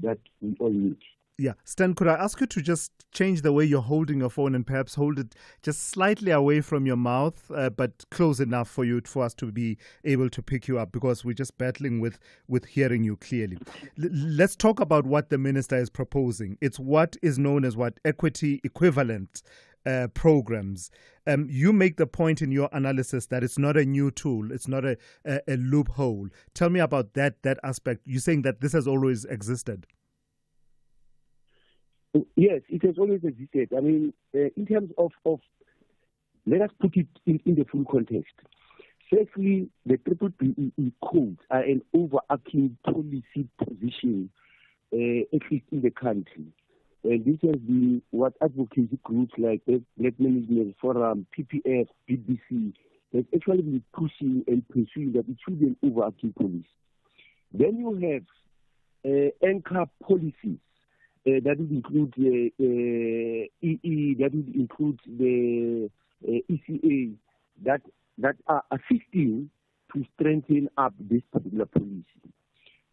that we all need. Yeah. Stan, could I ask you to just change the way you're holding your phone and perhaps hold it just slightly away from your mouth, but close enough for us to be able to pick you up because we're just battling with hearing you clearly. Let's talk about what the minister is proposing. It's what is known as equity equivalent programs. You make the point in your analysis that it's not a new tool, it's not a loophole. Tell me about that aspect. You're saying that this has always existed. Yes, it has always existed. I mean, in terms of let us put it in the full context. Firstly, the BBBEE codes are an overarching policy position, at least in the country. And this has been what advocacy groups like Black Management Forum, PPF, BBC, have actually been pushing and pursuing that it should be an overarching policy. Then you have anchor policies. That would include the EE, that would include the ECA, that are assisting to strengthen up this particular policy.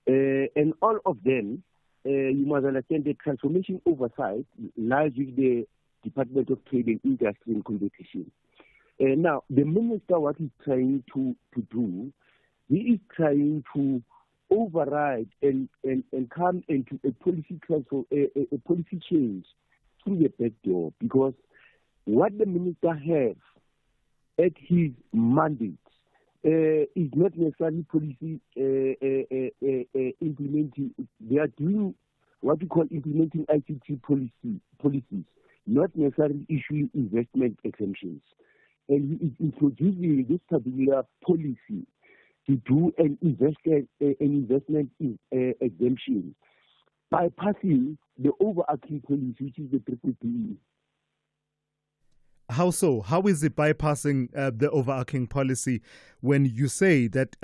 And all of them, you must understand, the transformation oversight lies with the Department of Trade and Industry and Competition. Now, the minister, what he's trying to do, he is trying to override and come into a policy transfer, a policy change through the back door, because what the minister has at his mandate is not necessarily policy implementing. They are doing what we call implementing ICT policies, not necessarily issuing investment exemptions. and he is introducing this particular policy to do an investment exemption, bypassing the overarching policy, which is the BBBE. How so? How is it bypassing the overarching policy when you say that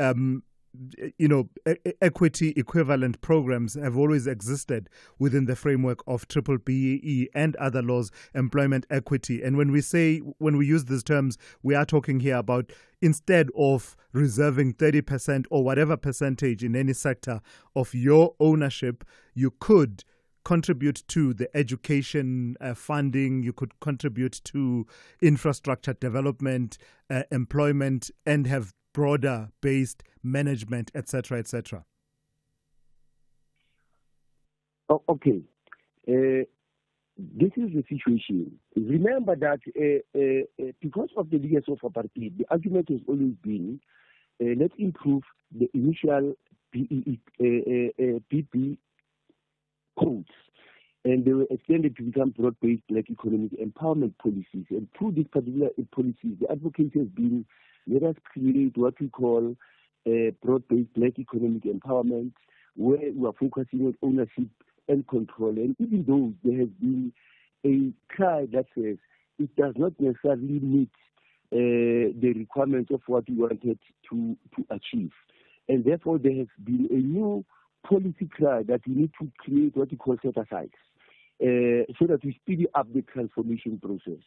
equity equivalent programs have always existed within the framework of BBBE and other laws, employment equity? And when we use these terms, we are talking here about, instead of reserving 30% or whatever percentage in any sector of your ownership, you could contribute to the education funding, you could contribute to infrastructure development, employment, and have broader based management, etc., etc. Oh, okay. This is the situation. Remember that because of the leaders of apartheid, the argument has always been, let's improve the initial PP codes, and they were extended to become broad-based black economic empowerment policies. And through these particular policies, the advocacy has been, let us create what we call broad-based black economic empowerment, where we are focusing on ownership and control. And even though there has been a cry that says it does not necessarily meet the requirements of what we wanted to achieve. And therefore, there has been a new policy cry that we need to create what we call set-asides, so that we speed up the transformation process.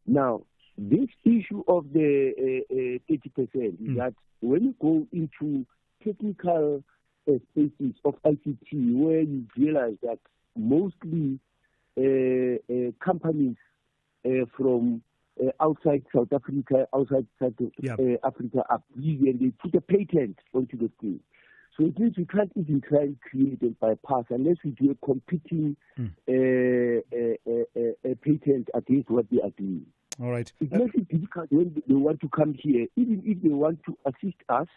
Now, this issue of the 30% is that when you go into technical spaces of ICT, where you realize that mostly companies from outside South Africa, Africa are busy, and they put a patent onto the screen. So it means we can't even try and create and bypass unless we do a competing patent against what they are doing. All right. It makes it difficult when they want to come here, even if they want to assist us.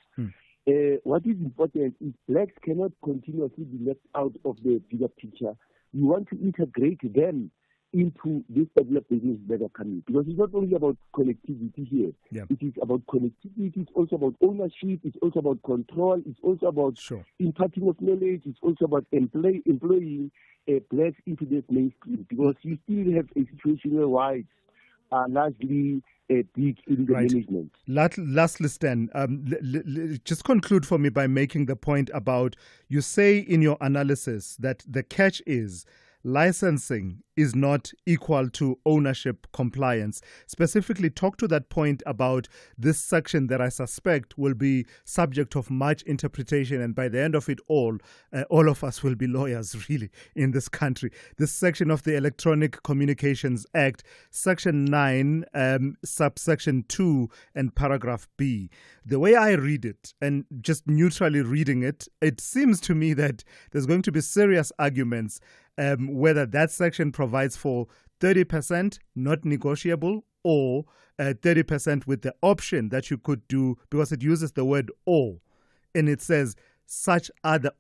What is important is blacks cannot continuously be left out of the bigger picture. We want to integrate them into this particular business that are coming. Because it's not only about connectivity here. Yeah. It is about connectivity, it's also about ownership, it's also about control, it's also about imparting of knowledge, it's also about employing blacks into this mainstream. Because you still have a situation where whites are largely big in the management. Lastly, Stan, just conclude for me by making the point about, you say in your analysis that the catch is licensing is not equal to ownership compliance. Specifically, talk to that point about this section that I suspect will be subject of much interpretation, and by the end of it all of us will be lawyers, really, in this country. This section of the Electronic Communications Act, Section 9, subsection 2, and paragraph B. The way I read it, and just neutrally reading it, it seems to me that there's going to be serious arguments whether that section provides for 30% not negotiable, or 30% with the option that you could do, because it uses the word or, and it says such other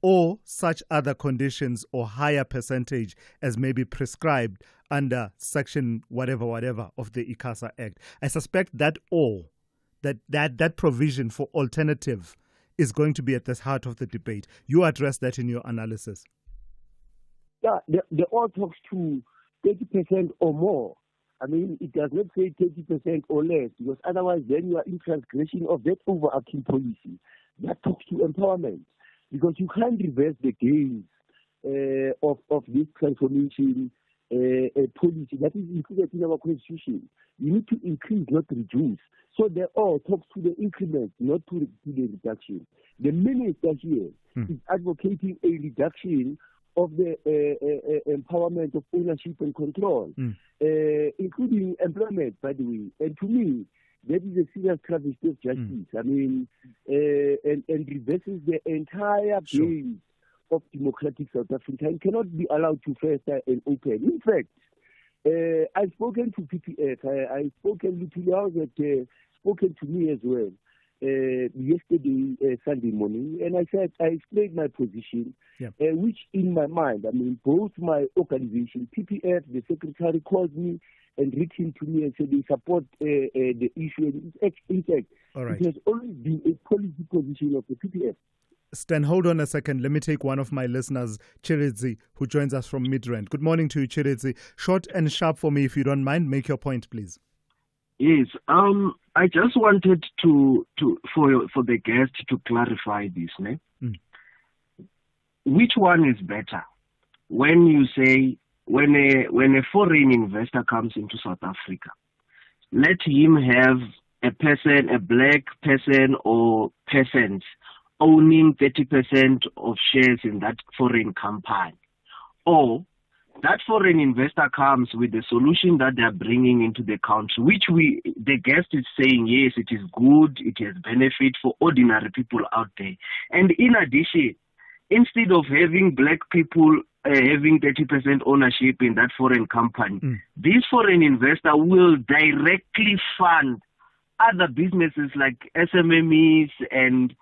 conditions or higher percentage as may be prescribed under section whatever of the ICASA Act. I suspect that that provision for alternative is going to be at the heart of the debate. You address that in your analysis. Yeah, the all talks to 30% or more. I mean, it does not say 30% or less, because otherwise then you are in transgression of that overarching policy that talks to empowerment. Because you can't reverse the gains of this transformation policy that is included in our constitution. You need to increase, not reduce. So they all talks to the increment, not to the reduction. The minister here is advocating a reduction of the empowerment of ownership and control, including employment, by the way. And to me, that is a serious travesty of justice. I mean, and reverses the entire base of democratic South Africa and cannot be allowed to fester and open. In fact, I've spoken to PPF, I've spoken to Lutuli, that spoken to me as well yesterday, Sunday morning, and I said, I explained my position, which in my mind, I mean, both my organization, PPF, the secretary called me and written to me and said they support the issue. In fact, all right. It has always been a policy position of the PPF. Stan, hold on a second. Let me take one of my listeners, Chiridzi, who joins us from Midrand. Good morning to you, Chiridzi. Short and sharp for me, if you don't mind. Make your point, please. Yes, I just wanted for the guest to clarify this. Ne? Which one is better? When you say when a foreign investor comes into South Africa, let him have a person, a black person or persons owning 30% of shares in that foreign company, or that foreign investor comes with the solution that they are bringing into the country, which the guest is saying, yes, it is good, it has benefit for ordinary people out there. And in addition, instead of having black people having 30% ownership in that foreign company, this foreign investor will directly fund other businesses like SMMEs and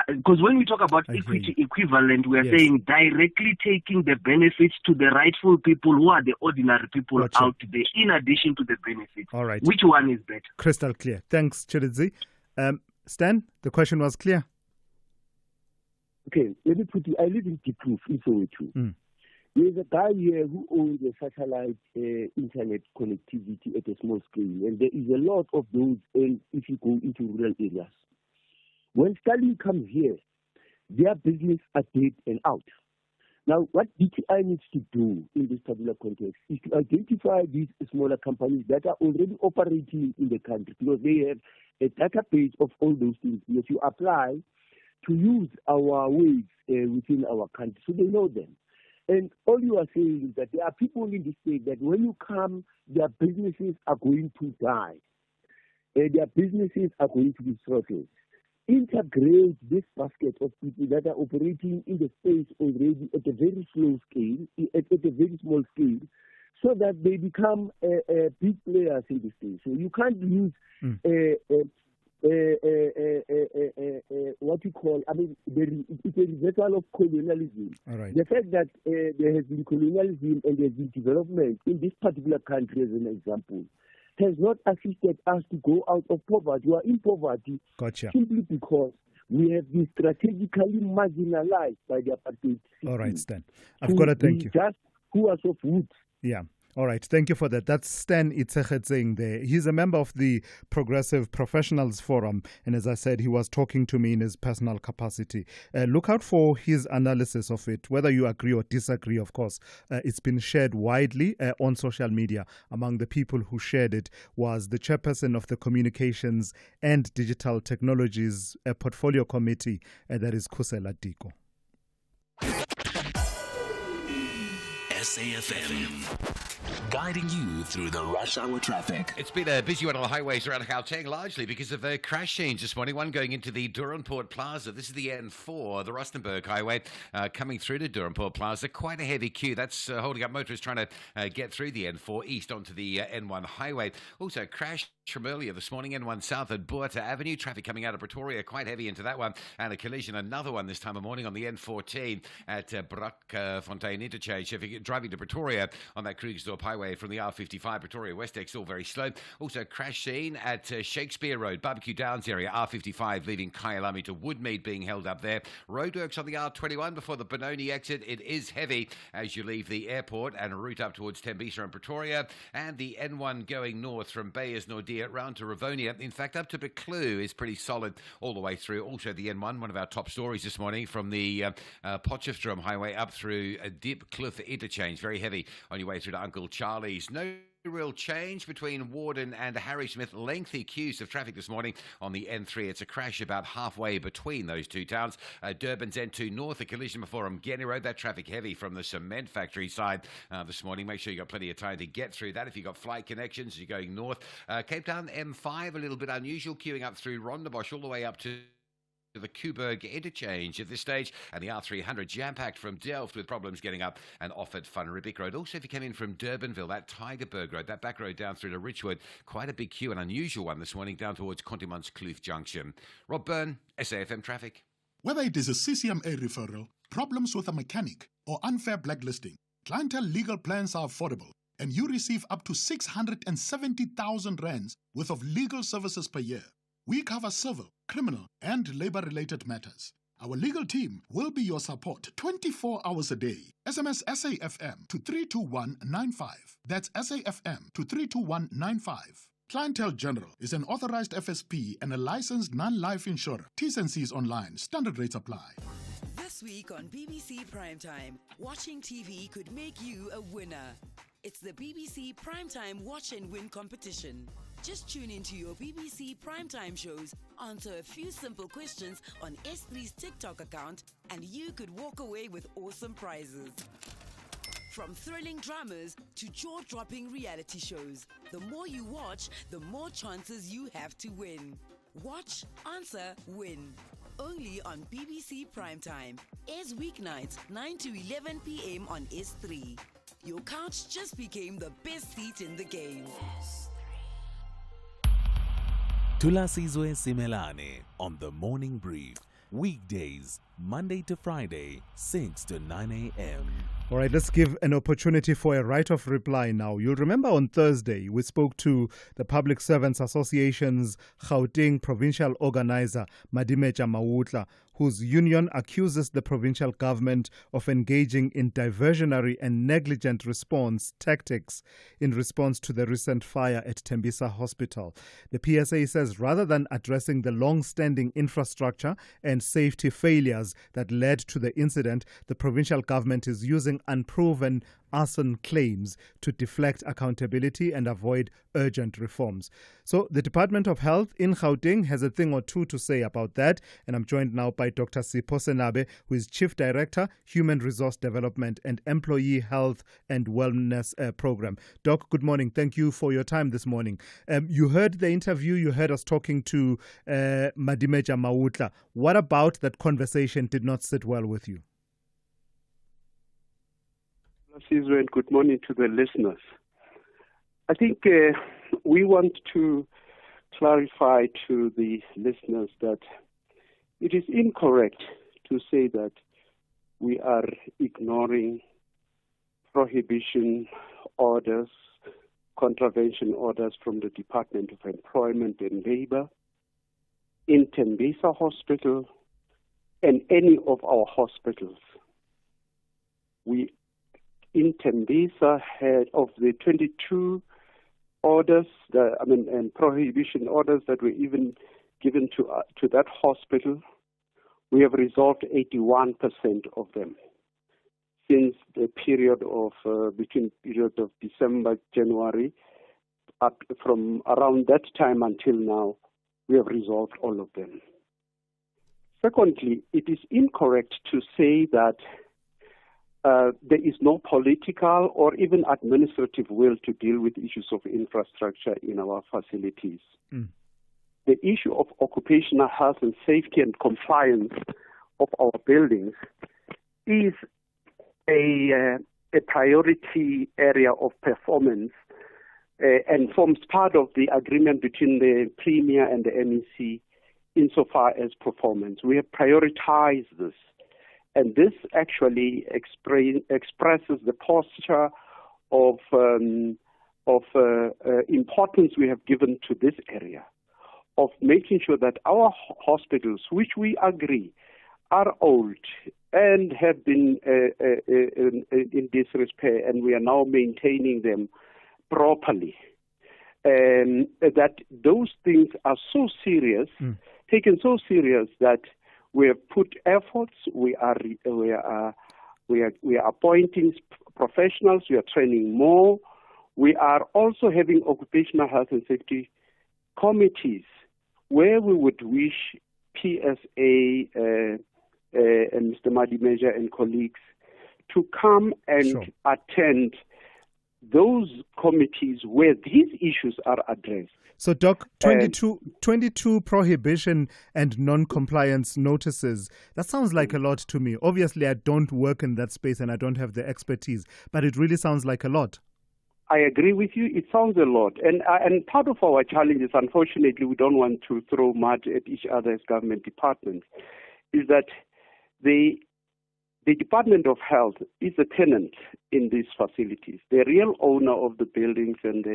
because when we talk about equity equivalent, we are saying directly taking the benefits to the rightful people who are the ordinary people out there, in addition to the benefits. All right. Which one is better? Crystal clear. Thanks, Chiridzi. Stan, the question was clear. Okay, let me put it. I live in Diepkloof, in Soweto. There's a guy here who owns a satellite internet connectivity at a small scale, and there is a lot of those if you go into rural areas. When Starlink comes here, their business are dead and out. Now, what DTI needs to do in this particular context is to identify these smaller companies that are already operating in the country, because they have a database of all those things that you apply to use our ways within our country, so they know them. And all you are saying is that there are people in this state that when you come, their businesses are going to die. Their businesses are going to be throttled. Integrate this basket of people that are operating in the space already at a very slow scale, at a very small scale, so that they become big players in the space. So you can't use what you call, it's a reversal of colonialism. All right. The fact that there has been colonialism and there has been development in this particular country, as an example, has not assisted us to go out of poverty. We are in poverty simply because we have been strategically marginalized by the apartheid system. All right, Stan. I've got to thank you. Just who are of wood. Yeah. All right. Thank you for that. That's Stan Itsegetseng there. He's a member of the Progressive Professionals Forum. And as I said, he was talking to me in his personal capacity. Look out for his analysis of it. Whether you agree or disagree, of course, it's been shared widely on social media. Among the people who shared it was the chairperson of the Communications and Digital Technologies Portfolio Committee, that is Kusela Diko. SAFM, guiding you through the rush hour traffic. It's been a busy one on the highways around Gauteng, largely because of a crash change this morning. One going into the Durbanport Plaza. This is the N4, the Rustenburg Highway, coming through to Durbanport Plaza. Quite a heavy queue. That's holding up motorists trying to get through the N4 east onto the N1 highway. Also, a crash from earlier this morning, N1 south at Buerta Avenue. Traffic coming out of Pretoria, quite heavy into that one. And a collision, another one this time of morning on the N14 at Brakfontein interchange. If you're driving to Pretoria on that Krugersdorp highway from the R55, Pretoria West still very slow. Also, crash scene at Shakespeare Road, Barbecue Downs area, R55 leaving Kyalami to Woodmead being held up there. Roadworks on the R21 before the Benoni exit. It is heavy as you leave the airport and route up towards Tembisa and Pretoria. And the N1 going north from Beyers Nordia round to Rivonia. In fact, up to Beclue is pretty solid all the way through. Also, the N1, one of our top stories this morning from the Potchefstroom highway up through Diepkloof interchange. Very heavy on your way through to Uncle Charlie's. No real change between Warden and Harrismith. Lengthy queues of traffic this morning on the N3. It's a crash about halfway between those two towns. Durban's N2 north, a collision before Mgeni Road. That traffic heavy from the cement factory side this morning. Make sure you got plenty of time to get through that if you've got flight connections. You're going north. Cape Town M5, a little bit unusual, queuing up through Rondebosch all the way up to the Kuberg interchange at this stage, and the R300 jam-packed from Delft with problems getting up and off at Van Riebeek Road. Also, if you came in from Durbanville, that Tygerberg Road, that back road down through to Richwood, quite a big queue, an unusual one this morning down towards Contimanskloof Junction. Rob Byrne, SAFM Traffic. Whether it is a CCMA referral, problems with a mechanic, or unfair blacklisting, Clientele legal plans are affordable. and you receive up to 670,000 rands worth of legal services per year. We cover civil, criminal, and labor-related matters. Our legal team will be your support 24 hours a day. SMS SAFM to 32195. That's SAFM to 32195. Clientele General is an authorized FSP and a licensed non-life insurer. T's and C's online. Standard rates apply. This week on BBC Primetime, watching TV could make you a winner. It's the BBC Primetime Watch and Win competition. Just tune into your BBC Primetime shows, answer a few simple questions on S3's TikTok account, and you could walk away with awesome prizes. From thrilling dramas to jaw-dropping reality shows, the more you watch, the more chances you have to win. Watch, answer, win. Only on BBC Primetime. Airs weeknights 9 to 11 p.m. on S3. Your couch just became the best seat in the game. Thulasizwe Simelane on the Morning Brief. Weekdays, Monday to Friday, 6 to 9 a.m. All right, let's give an opportunity for a right of reply now. You'll remember on Thursday, we spoke to the Public Servants Association's Gauteng provincial organizer, Madimeja Mawutla, whose union accuses the provincial government of engaging in diversionary and negligent response tactics in response to the recent fire at Tembisa Hospital. The PSA says rather than addressing the long-standing infrastructure and safety failures that led to the incident, the provincial government is using unproven arson claims to deflect accountability and avoid urgent reforms. So the Department of Health in Gauteng has a thing or two to say about that, and I'm joined now by Dr. Sipho Senabe, who is Chief Director, Human Resource Development and Employee Health and Wellness Program. Doc, good morning. Thank you for your time this morning. You heard the interview, you heard us talking to Madimeja Mawutla. What about that conversation did not sit well with you? And good morning to the listeners. I think we want to clarify to the listeners that it is incorrect to say that we are ignoring prohibition orders, contravention orders from the Department of Employment and Labour in Tembisa Hospital and any of our hospitals. We in Tembisa had of the 22 orders, and prohibition orders that were even given to that hospital, we have resolved 81% of them. Since the period of December, January, up from around that time until now, we have resolved all of them. Secondly, it is incorrect to say that there is no political or even administrative will to deal with issues of infrastructure in our facilities. The issue of occupational health and safety and compliance of our buildings is a priority area of performance and forms part of the agreement between the Premier and the MEC insofar as performance. We have prioritized this. And this actually expresses the posture of importance we have given to this area, of making sure that our hospitals, which we agree are old and have been in disrepair, and we are now maintaining them properly, and that those things are so serious, taken so serious that we have put efforts. We are appointing professionals. We are training more. We are also having occupational health and safety committees where we would wish PSA and Mr. Madimeja and colleagues to come and attend those committees where these issues are addressed. So, Doc, 22 prohibition and non-compliance notices, that sounds like a lot to me. Obviously, I don't work in that space and I don't have the expertise, but it really sounds like a lot. I agree with you. It sounds a lot. And part of our challenge is, unfortunately, we don't want to throw mud at each other's government departments, is that the the Department of Health is a tenant in these facilities. The real owner of the buildings and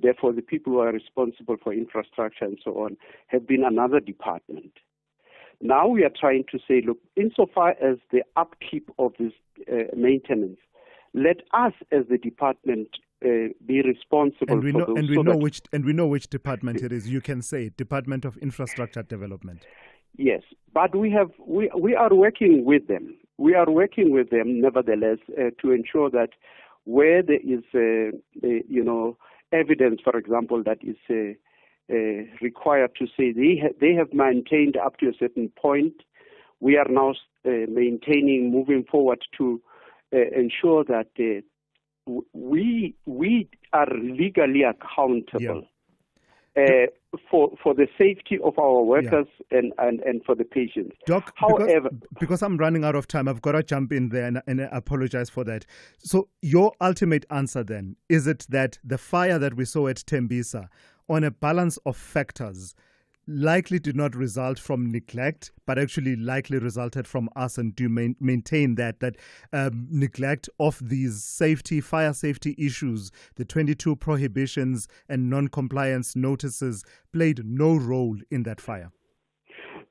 therefore the people who are responsible for infrastructure and so on have been another department. Now we are trying to say, look, insofar as the upkeep of this maintenance, let us as the department be responsible and we for know, those. And we know which department it is. You can say it, Department of Infrastructure Development. Yes, but we are working with them. We are working with them, nevertheless, to ensure that where there is, evidence, for example, that is required to say they have maintained up to a certain point, we are now maintaining, moving forward to ensure that we are legally accountable. Yeah. For the safety of our workers and for the patients. Doc, because I'm running out of time, I've got to jump in there and I apologize for that. So your ultimate answer then, is it that the fire that we saw at Tembisa, on a balance of factors, likely did not result from neglect, but actually likely resulted from us, and do maintain that neglect of these fire safety issues, the 22 prohibitions and non-compliance notices played no role in that fire?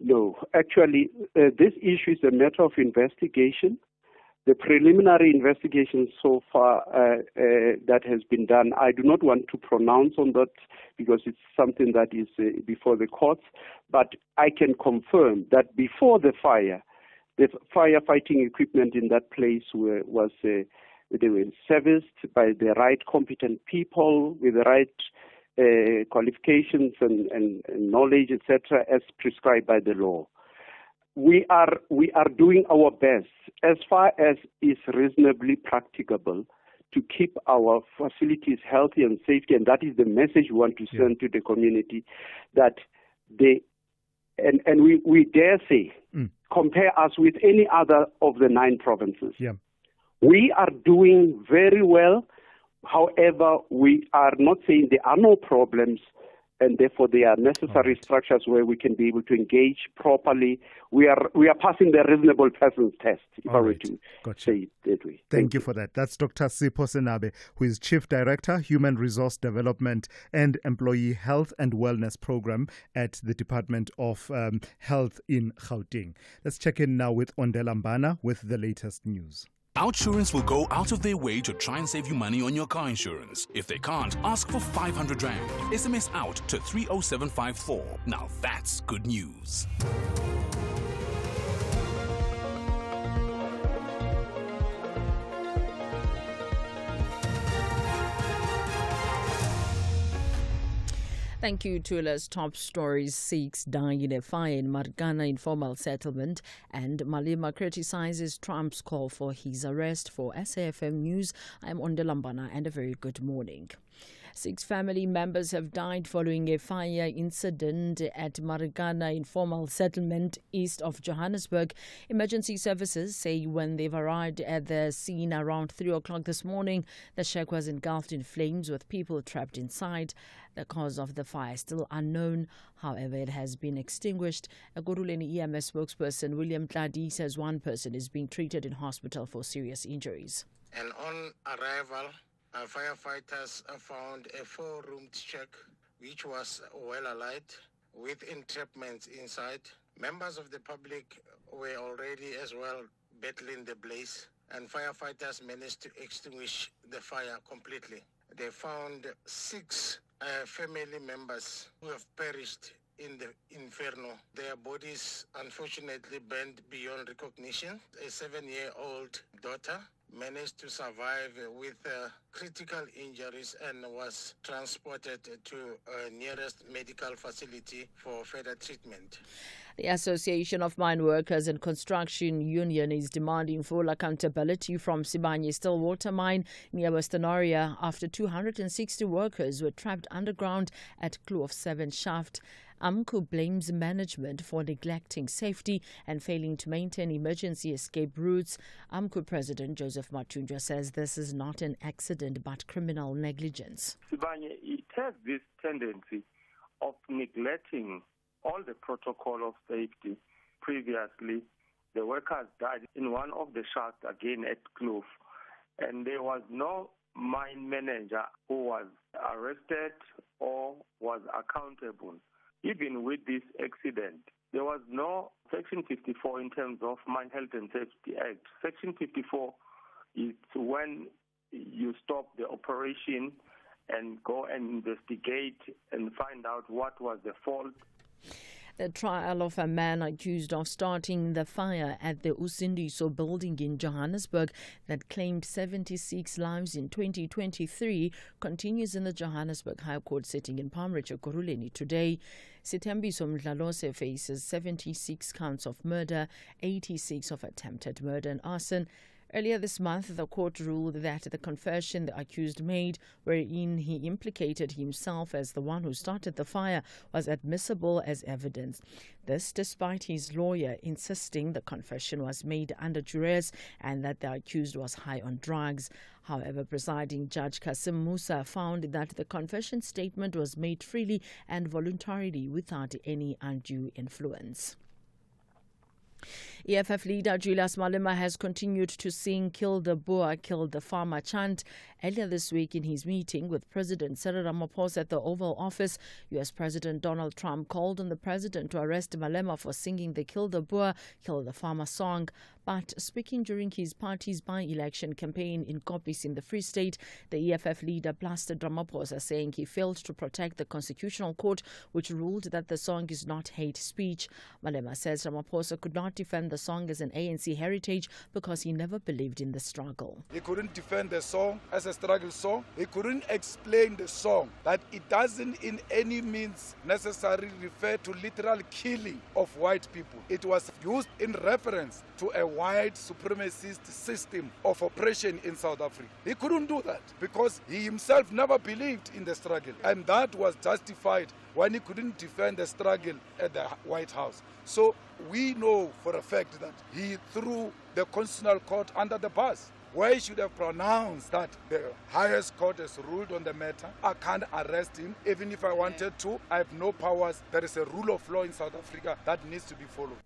No, actually, this issue is a matter of investigation. The preliminary investigation so far that has been done, I do not want to pronounce on that because it's something that is before the courts, but I can confirm that before the fire, the firefighting equipment in that place they were serviced by the right competent people with the right qualifications and knowledge, etc., as prescribed by the law. We are doing our best as far as is reasonably practicable to keep our facilities healthy and safety, and that is the message we want to send to the community, that we dare say, compare us with any other of the 9 provinces. Yeah. We are doing very well. However, we are not saying there are no problems, and therefore there are necessary structures where we can be able to engage properly. We are passing the reasonable persons test, if I were to say it that way. Thank you for that. That's Dr. Sipho Senabe, who is Chief Director, Human Resource Development and Employee Health and Wellness Program at the Department of Health in Gauteng. Let's check in now with Ondela Mbana with the latest news. Outsurance will go out of their way to try and save you money on your car insurance. If they can't, ask for 500 Rand. SMS out to 30754. Now that's good news. Thank you, Tula's top stories. 6 dying in a fire in Marikana informal settlement, and Malema criticizes Trump's call for his arrest. For SAFM News, I'm Ondela Mbana, and a very good morning. 6 family members have died following a fire incident at Marikana informal settlement east of Johannesburg. Emergency services say when they've arrived at the scene around 3 o'clock this morning, the shack was engulfed in flames with people trapped inside. The cause of the fire is still unknown. However, it has been extinguished. A Goruleni EMS spokesperson, William Tladi, says one person is being treated in hospital for serious injuries. And on arrival, firefighters found a 4-roomed shack which was well alight with entrapments inside. Members of the public were already as well battling the blaze, and firefighters managed to extinguish the fire completely. They found 6 family members who have perished in the inferno. Their bodies unfortunately burned beyond recognition. A 7-year-old daughter managed to survive with critical injuries and was transported to nearest medical facility for further treatment. The Association of Mine Workers and Construction Union is demanding full accountability from Sibanye Stillwater Mine near Western Area after 260 workers were trapped underground at Kloof 7 shaft. AMCU blames management for neglecting safety and failing to maintain emergency escape routes. AMCU President Joseph Matunja says this is not an accident but criminal negligence. Sibanye, it has this tendency of neglecting all the protocol of safety previously the workers died in one of the shafts again at Kloof. And there was no mine manager who was arrested or was accountable. Even with this accident, there was no Section 54 in terms of Mine Health and Safety Act. Section 54 is when you stop the operation and go and investigate and find out what was the fault. The trial of a man accused of starting the fire at the Usindiso building in Johannesburg that claimed 76 lives in 2023 continues in the Johannesburg High Court sitting in Palmridge, Ekurhuleni today. Sitembiso Mdlalose faces 76 counts of murder, 86 of attempted murder and arson. Earlier this month, the court ruled that the confession the accused made, wherein he implicated himself as the one who started the fire, was admissible as evidence. This despite his lawyer insisting the confession was made under duress and that the accused was high on drugs. However, presiding Judge Kasim Musa found that the confession statement was made freely and voluntarily without any undue influence. EFF leader Thulasizwe Simelane has continued to sing "Kill the Boer, Kill the Farmer" chant. Earlier this week in his meeting with President Cyril Ramaphosa at the Oval Office, US President Donald Trump called on the president to arrest Malema for singing the "Kill the Boer, Kill the Farmer" song. But speaking during his party's by-election campaign in Koppes in the Free State, the EFF leader blasted Ramaphosa, saying he failed to protect the Constitutional Court, which ruled that the song is not hate speech. Malema says Ramaphosa could not defend the song as an ANC heritage because he never believed in the struggle. He couldn't defend the song as a struggle song. He couldn't explain the song, that it doesn't in any means necessarily refer to literal killing of white people. It was used in reference to a white supremacist system of oppression in South Africa. He couldn't do that because he himself never believed in the struggle, and that was justified when he couldn't defend the struggle at the White House. So we know for a fact that he threw the Constitutional Court under the bus, where he should have pronounced that the highest court has ruled on the matter. I can't arrest him. Even if I wanted to, I have no powers. There is a rule of law in South Africa that needs to be followed.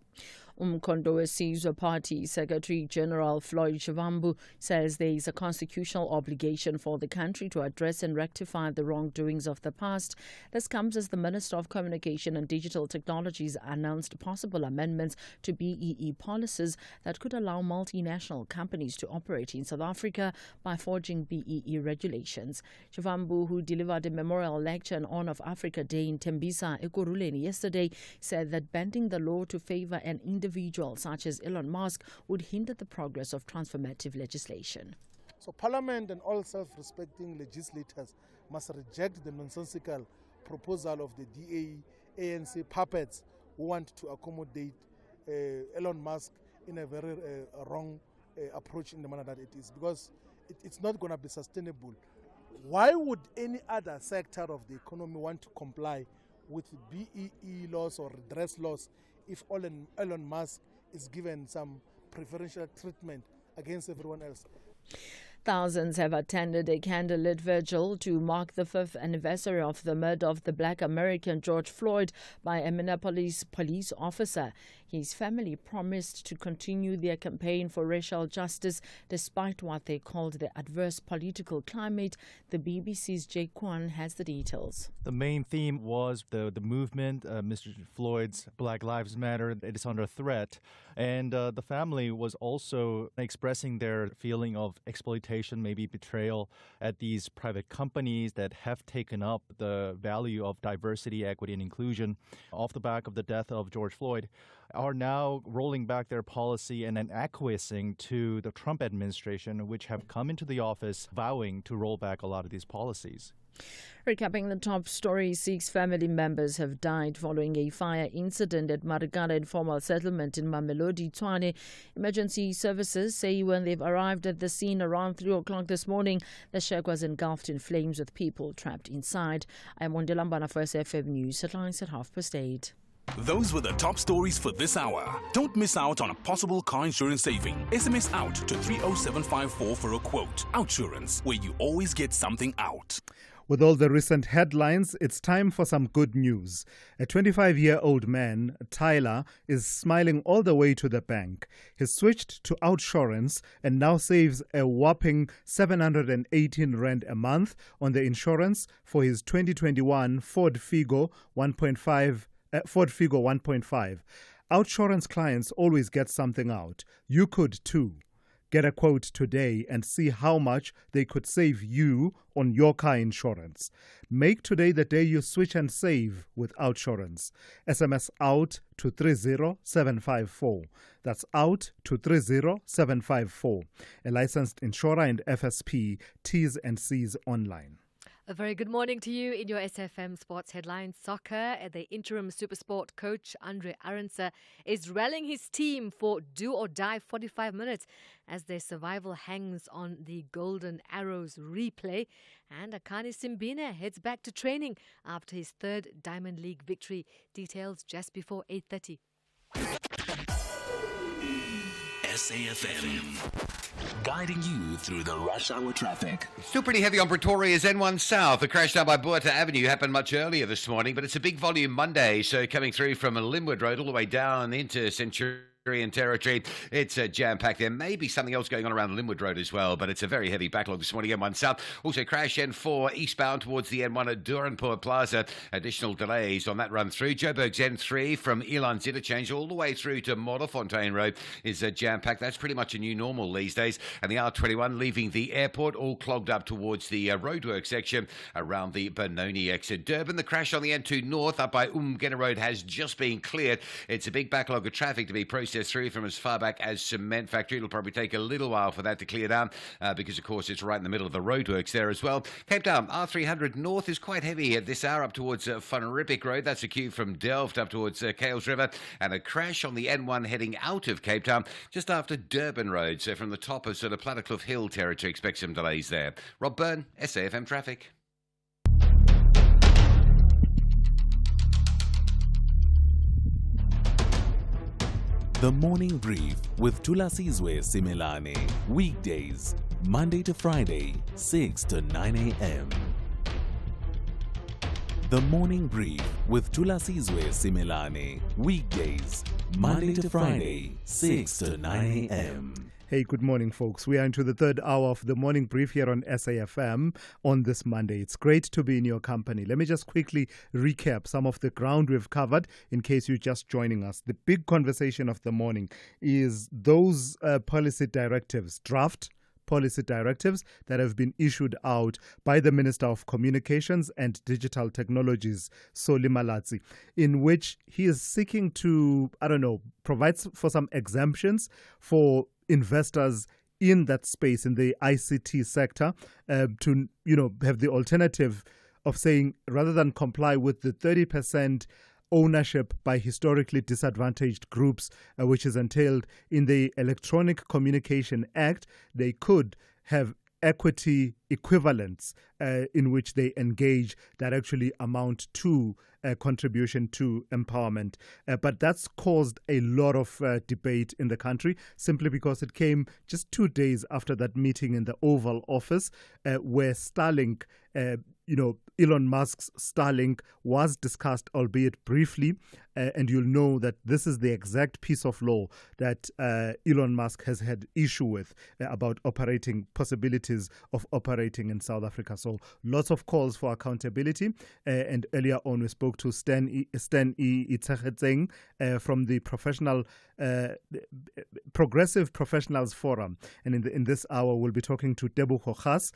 Umkhonto weSizwe Party Secretary General Floyd Shivambu says there is a constitutional obligation for the country to address and rectify the wrongdoings of the past. This comes as the Minister of Communication and Digital Technologies announced possible amendments to BEE policies that could allow multinational companies to operate in South Africa by forging BEE regulations. Shivambu, who delivered a memorial lecture on Horn of Africa Day in Tembisa, Ekurhuleni yesterday, said that bending the law to favor an individual such as Elon Musk would hinder the progress of transformative legislation. So Parliament and all self-respecting legislators must reject the nonsensical proposal of the DA, ANC puppets who want to accommodate Elon Musk in a very wrong approach in the manner that it is, because it's not going to be sustainable. Why would any other sector of the economy want to comply with BEE laws or redress laws if Elon Musk is given some preferential treatment against everyone else? Thousands have attended a candlelit vigil to mark the 5th anniversary of the murder of the black American George Floyd by a Minneapolis police officer. His family promised to continue their campaign for racial justice despite what they called the adverse political climate. The BBC's Jay Kwan has the details. The main theme was the movement, Mr. Floyd's Black Lives Matter. It is under threat. And the family was also expressing their feeling of exploitation, maybe betrayal at these private companies that have taken up the value of diversity, equity, and inclusion off the back of the death of George Floyd, are now rolling back their policy and then acquiescing to the Trump administration, which have come into the office vowing to roll back a lot of these policies. Recapping the top story, 6 family members have died following a fire incident at Marikana Informal Settlement in Mamelodi, Tshwane. Emergency services say when they've arrived at the scene around 3 o'clock this morning, the shack was engulfed in flames with people trapped inside. I'm Ondilambana for SFM News. Headlines at 8:30. Those were the top stories for this hour. Don't miss out on a possible car insurance saving. SMS out to 30754 for a quote. Outsurance, where you always get something out. With all the recent headlines, it's time for some good news. A 25-year-old man, Tyler, is smiling all the way to the bank. He's switched to OUTsurance and now saves a whopping 718 Rand a month on the insurance for his 2021 Ford Figo 1.5. OUTsurance clients always get something out. You could too. Get a quote today and see how much they could save you on your car insurance. Make today the day you switch and save with OUTsurance. SMS OUT to 30754. That's OUT to 30754. A licensed insurer and FSP. T's and C's online. A very good morning to you in your SFM Sports Headlines. Soccer, the interim Supersport coach Andre Arendse is rallying his team for do or die 45 minutes as their survival hangs on the Golden Arrows replay. And Akani Simbine heads back to training after his third Diamond League victory. Details just before 8:30. SAFM, guiding you through the rush hour traffic. Still pretty heavy on Pretoria's N1 South. The crash down by Buerta Avenue happened much earlier this morning, but it's a big volume Monday, so coming through from Linwood Road all the way down into Centurion territory. It's jam-packed. There may be something else going on around Linwood Road as well, but it's a very heavy backlog this morning. N1 South. Also crash N4 eastbound towards the N1 at Duranpur Plaza. Additional delays on that run through. Joburg's N3 from Elan's Interchange all the way through to Modderfontein Road is jam-packed. That's pretty much a new normal these days. And the R21 leaving the airport all clogged up towards the roadwork section around the Benoni exit. Durban, the crash on the N2 North up by Umgena Road has just been cleared. It's a big backlog of traffic to be processed through from as far back as Cement Factory. It'll probably take a little while for that to clear down because, of course, it's right in the middle of the roadworks there as well. Cape Town, R300 North is quite heavy at this hour up towards Van Riebeeck Road. That's a queue from Delft up towards Kales River. And a crash on the N1 heading out of Cape Town just after Durban Road. So from the top of sort of Plattekloof Hill territory, expect some delays there. Rob Byrne, SAFM Traffic. The Morning Brief with Thulasizwe Simelane. Weekdays, Monday to Friday, 6 to 9 a.m. The Morning Brief with Thulasizwe Simelane. Weekdays, Monday to Friday, 6 to 9 a.m. Hey, good morning, folks. We are into the third hour of the morning brief here on SAFM on this Monday. It's great to be in your company. Let me just quickly recap some of the ground we've covered in case you're just joining us. The big conversation of the morning is those policy directives, draft policy directives that have been issued out by the Minister of Communications and Digital Technologies, Solly Malatsi, in which he is seeking to, provide for some exemptions for investors in that space, in the ICT sector, to, have the alternative of saying, rather than comply with the 30% ownership by historically disadvantaged groups, which is entailed in the Electronic Communication Act, they could have equity equivalents in which they engage that actually amount to a contribution to empowerment. But that's caused a lot of debate in the country simply because it came just 2 days after that meeting in the Oval Office where Starlink, Elon Musk's Starlink was discussed, albeit briefly, and you'll know that this is the exact piece of law that Elon Musk has had issue with about possibilities of operating in South Africa. So lots of calls for accountability. And earlier on, we spoke to Stan E. Itzegetseng from the Progressive Professionals Forum. And in this hour, we'll be talking to Tebogo Khas,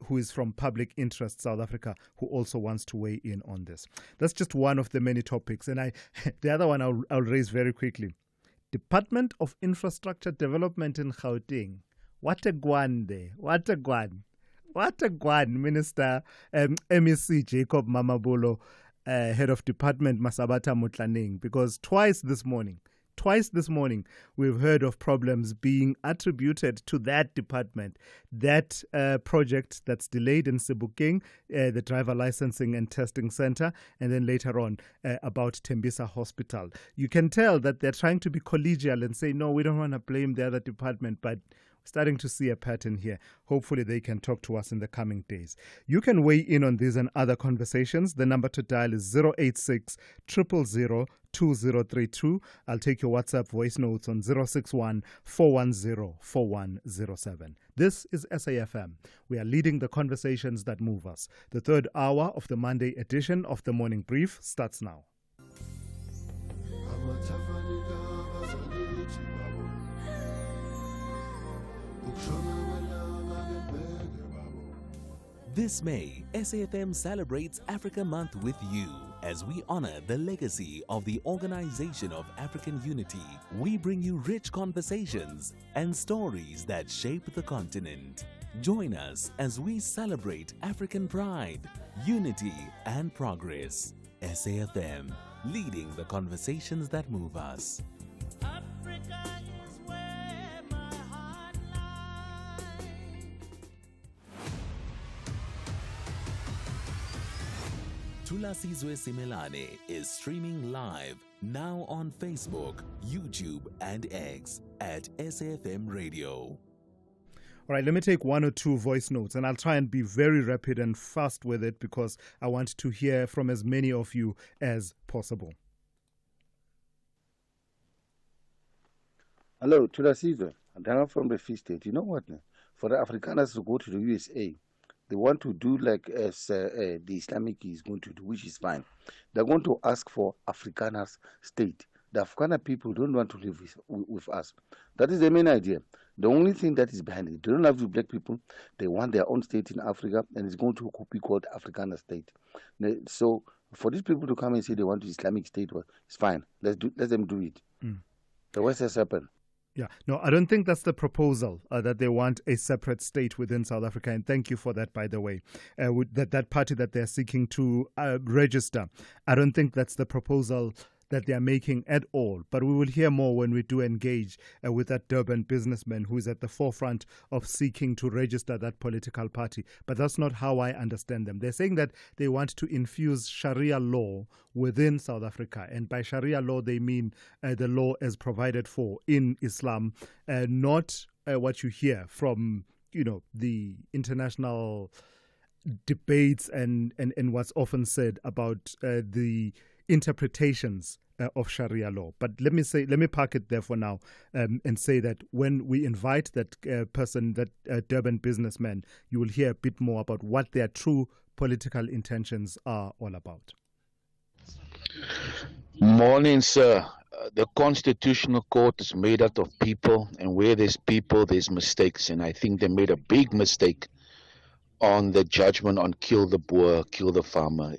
who is from Public Interest South Africa, who also wants to weigh in on this. That's just one of the many topics. And the other one I'll raise very quickly. Department of Infrastructure Development in Gauteng. What a guan there. What a guan. What a guan. Minister MEC Jacob Mamabolo, Head of Department Masabata Mutlaneng, because twice this morning, we've heard of problems being attributed to that department, that project that's delayed in Sebokeng, the driver licensing and testing center, and then later on about Tembisa Hospital. You can tell that they're trying to be collegial and say, no, we don't want to blame the other department, but starting to see a pattern here. Hopefully they can talk to us in the coming days. You can weigh in on these and other conversations. The number to dial is 086 000 2032. I'll take your WhatsApp voice notes on 061 410 4107. This is SAFM. We are leading the conversations that move us. The third hour of the Monday edition of the Morning Brief starts now. This May, SAFM celebrates Africa Month with you. As we honor the legacy of the Organization of African Unity, we bring you rich conversations and stories that shape the continent. Join us as we celebrate African pride, unity, and progress. SAFM, leading the conversations that move us. Thulasizwe Simelane is streaming live now on Facebook, YouTube, and X at SAFM Radio. All right, let me take one or two voice notes, and I'll try and be very rapid and fast with it because I want to hear from as many of you as possible. Hello, Thulasizwe. I'm from the Free State. You know what? For the Afrikaners to go to the USA, they want to do like as the Islamic is going to do, which is fine. They're going to ask for Afrikaners state. The Afrikaner people don't want to live with us. That is the main idea. The only thing that is behind it, they don't have the black people. They want their own state in Africa, and it's going to be called Afrikaner state. So for these people to come and say they want the Islamic state, well, it's fine. Let them do it. The West has happened. Yeah, no, I don't think that's the proposal, that they want a separate state within South Africa. And thank you for that, by the way. That party that they're seeking to register, I don't think that's the proposal that they are making at all. But we will hear more when we do engage with that Durban businessman who is at the forefront of seeking to register that political party. But that's not how I understand them. They're saying that they want to infuse Sharia law within South Africa. And by Sharia law, they mean the law as provided for in Islam, not what you hear from, the international debates and what's often said about the interpretations of Sharia law. But let me park it there for now and say that when we invite that person, that Durban businessman, you will hear a bit more about what their true political intentions are all about. Morning, sir. The Constitutional Court is made out of people, and where there's people, there's mistakes. And I think they made a big mistake on the judgment on kill the Boer, kill the farmer.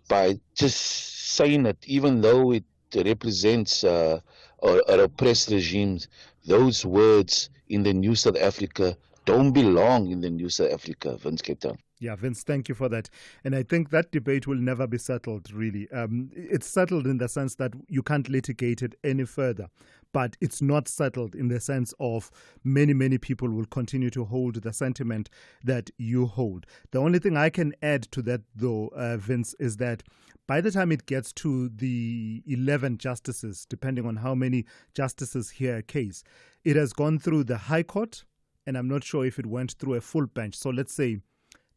By just saying that, even though it represents a oppressed regime, those words in the New South Africa don't belong in the New South Africa, Vince Cape Town. Yeah, Vince, thank you for that. And I think that debate will never be settled, really. It's settled in the sense that you can't litigate it any further. But it's not settled in the sense of many people will continue to hold the sentiment that you hold. The only thing I can add to that, though, Vince, is that by the time it gets to the 11 justices, depending on how many justices hear a case, it has gone through the High Court, and I'm not sure if it went through a full bench. So let's say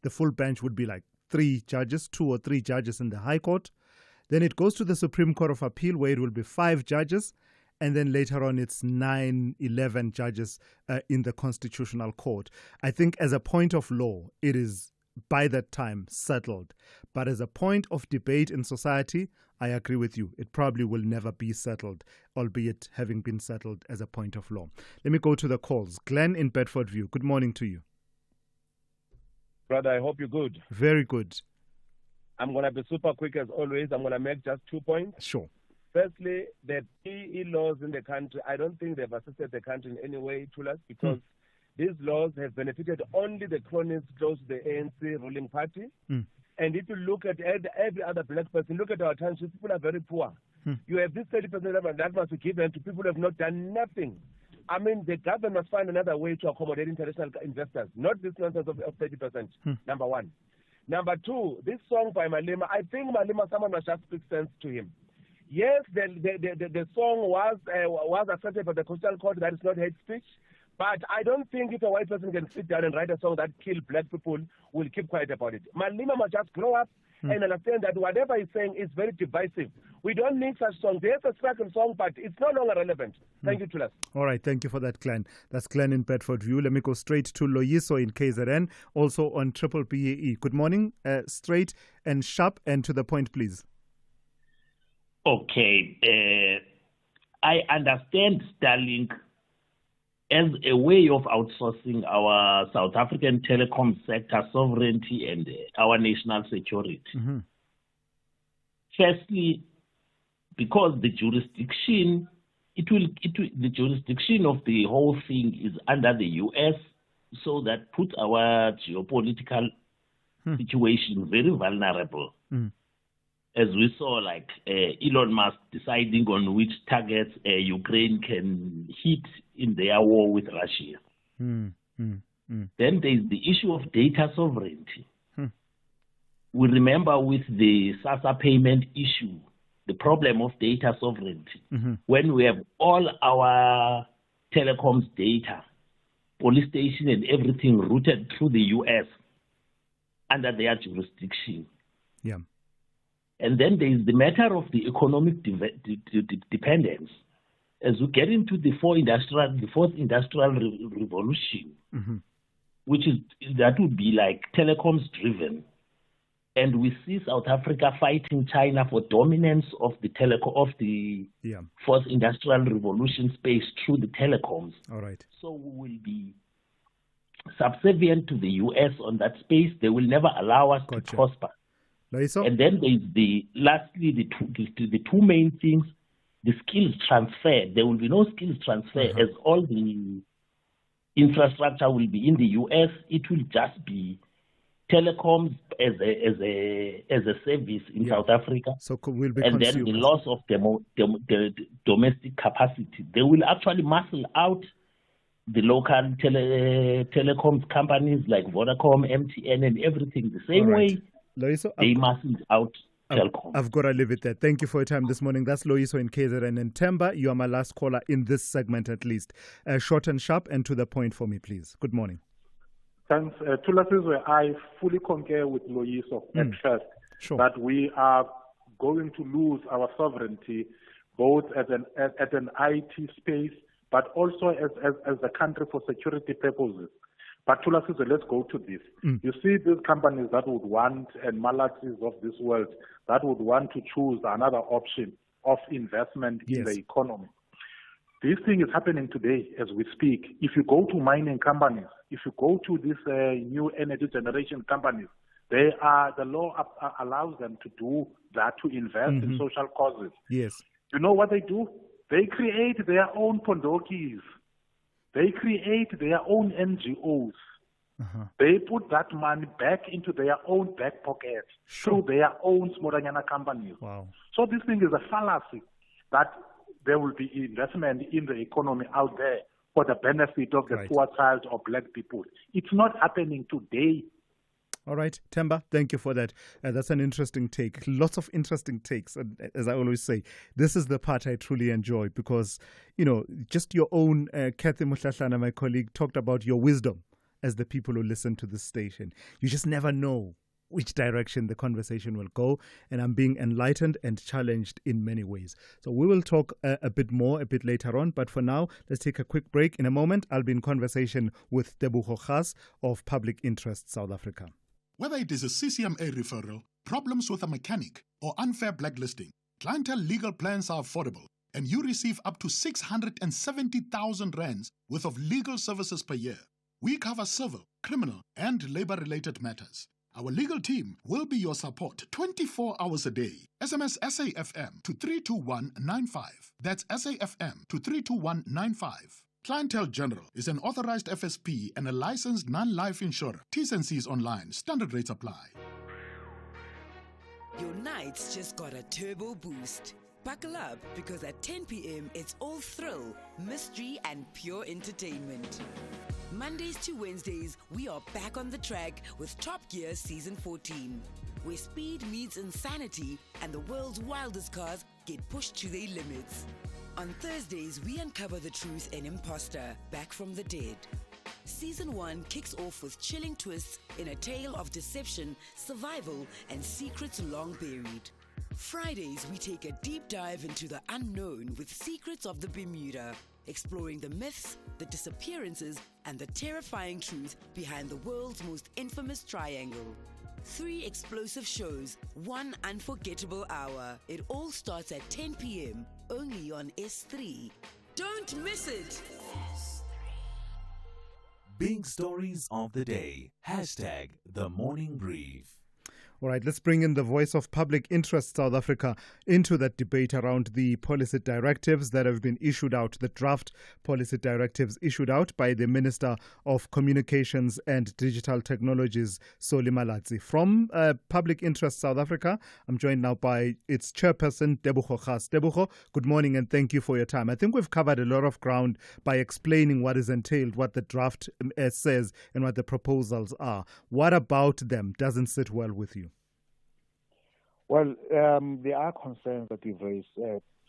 the full bench would be like 2 or 3 judges in the High Court. Then it goes to the Supreme Court of Appeal, where it will be 5 judges. And then later on, it's 11 judges in the Constitutional Court. I think as a point of law, it is by that time settled. But as a point of debate in society, I agree with you. It probably will never be settled, albeit having been settled as a point of law. Let me go to the calls. Glenn in Bedfordview, good morning to you. Brother, I hope you're good. Very good. I'm going to be super quick as always. I'm going to make just 2 points. Sure. Firstly, the PE laws in the country, I don't think they've assisted the country in any way, Thulas, because these laws have benefited only the cronies close to the ANC ruling party. And if you look at every other black person, look at our townships, people are very poor. You have this 30% that must be given to people who have not done nothing. I mean, the government must find another way to accommodate international investors, not this nonsense of 30%, number one. Number two, this song by Malema, I think Malema, someone must just speak sense to him. Yes, the song was accepted by the Constitutional Court, that is not hate speech, But I don't think if a white person can sit down and write a song that kills black people, we'll keep quiet about it. Malema must just grow up and understand that whatever he's saying is very divisive. We don't need such songs. There's a struggle song, but it's no longer relevant. Thank you, Thulas. All right, thank you for that, Glenn. That's Glenn in Bedford View. Let me go straight to Loyiso in KZN, also on Triple BAE. Good morning, straight and sharp and to the point, please. Okay, I understand Starlink as a way of outsourcing our South African telecom sector sovereignty and our national security. Firstly, because the jurisdiction of the whole thing is under the US, so that puts our geopolitical situation very vulnerable. As we saw, like Elon Musk deciding on which targets Ukraine can hit in their war with Russia. Then there's the issue of data sovereignty. We remember with the SASA payment issue, the problem of data sovereignty. When we have all our telecoms data, police station and everything routed through the US under their jurisdiction. Yeah. And then there is the matter of the economic dependence. As we get into the fourth industrial revolution, that would be like telecoms driven, and we see South Africa fighting China for dominance of the fourth industrial revolution space through the telecoms. All right. So we will be subservient to the US on that space. They will never allow us to prosper. And then there's lastly the two main things: the skills transfer. There will be no skills transfer as all the infrastructure will be in the US. It will just be telecoms as a service in South Africa. So we'll be and then the loss of the domestic capacity. They will actually muscle out the local telecoms companies like Vodacom, MTN, and everything the same way. Loyiso, they muscled out telecom. I've got to leave it there. Thank you for your time this morning. That's Loyiso in KZN. And Temba, you are my last caller in this segment at least. Short and sharp and to the point for me, please. Good morning. Thanks. Thulasizwe, I fully concur with Loyiso at first that we are going to lose our sovereignty both at an IT space, but also as a country for security purposes. But Thulasizwe, let's go to this. You see these companies that would want, and Malaxis of this world, that would want to choose another option of investment in the economy. This thing is happening today as we speak. If you go to mining companies, if you go to these new energy generation companies, the law allows them to do that, to invest in social causes. Yes. You know what they do? They create their own pondokis. They create their own NGOs. They put that money back into their own back pockets through their own Smoranyana companies. Wow. So this thing is a fallacy that there will be investment in the economy out there for the benefit of the poor child or black people. It's not happening today. All right, Temba, thank you for that. That's an interesting take. Lots of interesting takes. And as I always say, this is the part I truly enjoy because, just your own, Kathy Mutlahlana, my colleague, talked about your wisdom as the people who listen to this station. You just never know which direction the conversation will go. And I'm being enlightened and challenged in many ways. So we will talk a bit more a bit later on. But for now, let's take a quick break. In a moment, I'll be in conversation with Tebogo Khas of Public Interest South Africa. Whether it is a CCMA referral, problems with a mechanic, or unfair blacklisting, clientele legal plans are affordable, and you receive up to 670,000 rands worth of legal services per year. We cover civil, criminal, and labor-related matters. Our legal team will be your support 24 hours a day. SMS SAFM to 32195. That's SAFM to 32195. Clientele General is an authorized FSP and a licensed non-life insurer. T's and C's online. Standard rates apply. Your nights just got a turbo boost. Buckle up because at 10 p.m. it's all thrill, mystery and pure entertainment. Mondays to Wednesdays, we are back on the track with Top Gear Season 14, where speed meets insanity and the world's wildest cars get pushed to their limits. On Thursdays, we uncover the truth in Imposter, Back from the Dead. Season 1 kicks off with chilling twists in a tale of deception, survival, and secrets long buried. Fridays, we take a deep dive into the unknown with Secrets of the Bermuda, exploring the myths, the disappearances, and the terrifying truth behind the world's most infamous triangle. 3 explosive shows, 1 unforgettable hour. It all starts at 10 p.m. only on S3. Don't miss it! Big stories of the day. Hashtag the morning brief. All right, let's bring in the voice of Public Interest South Africa into that debate around the policy directives that have been issued out, the draft policy directives issued out by the Minister of Communications and Digital Technologies, Soli Malatsi. From Public Interest South Africa, I'm joined now by its chairperson, Tebogo Khas. Tebogo, good morning and thank you for your time. I think we've covered a lot of ground by explaining what is entailed, what the draft says and what the proposals are. What about them doesn't sit well with you? Well, there are concerns that we've raised,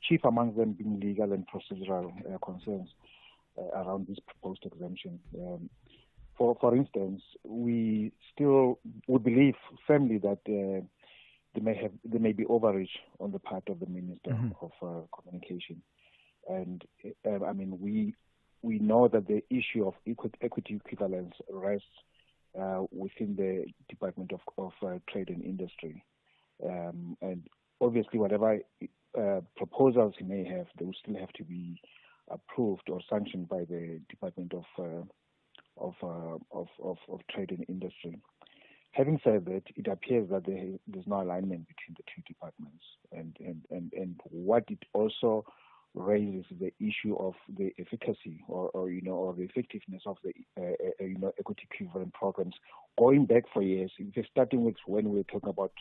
chief among them being legal and procedural concerns around this proposed exemption. For instance, we believe firmly that there may be overreach on the part of the Minister of Communication, and we know that the issue of equity equivalence rests within the Department of Trade and Industry. And obviously, whatever proposals he may have, they will still have to be approved or sanctioned by the Department of Trade and Industry. Having said that, it appears that there's no alignment between the two departments, and what it also raises the issue of the efficacy or the effectiveness of the equity equivalent programs going back for years. Starting with when we were talking about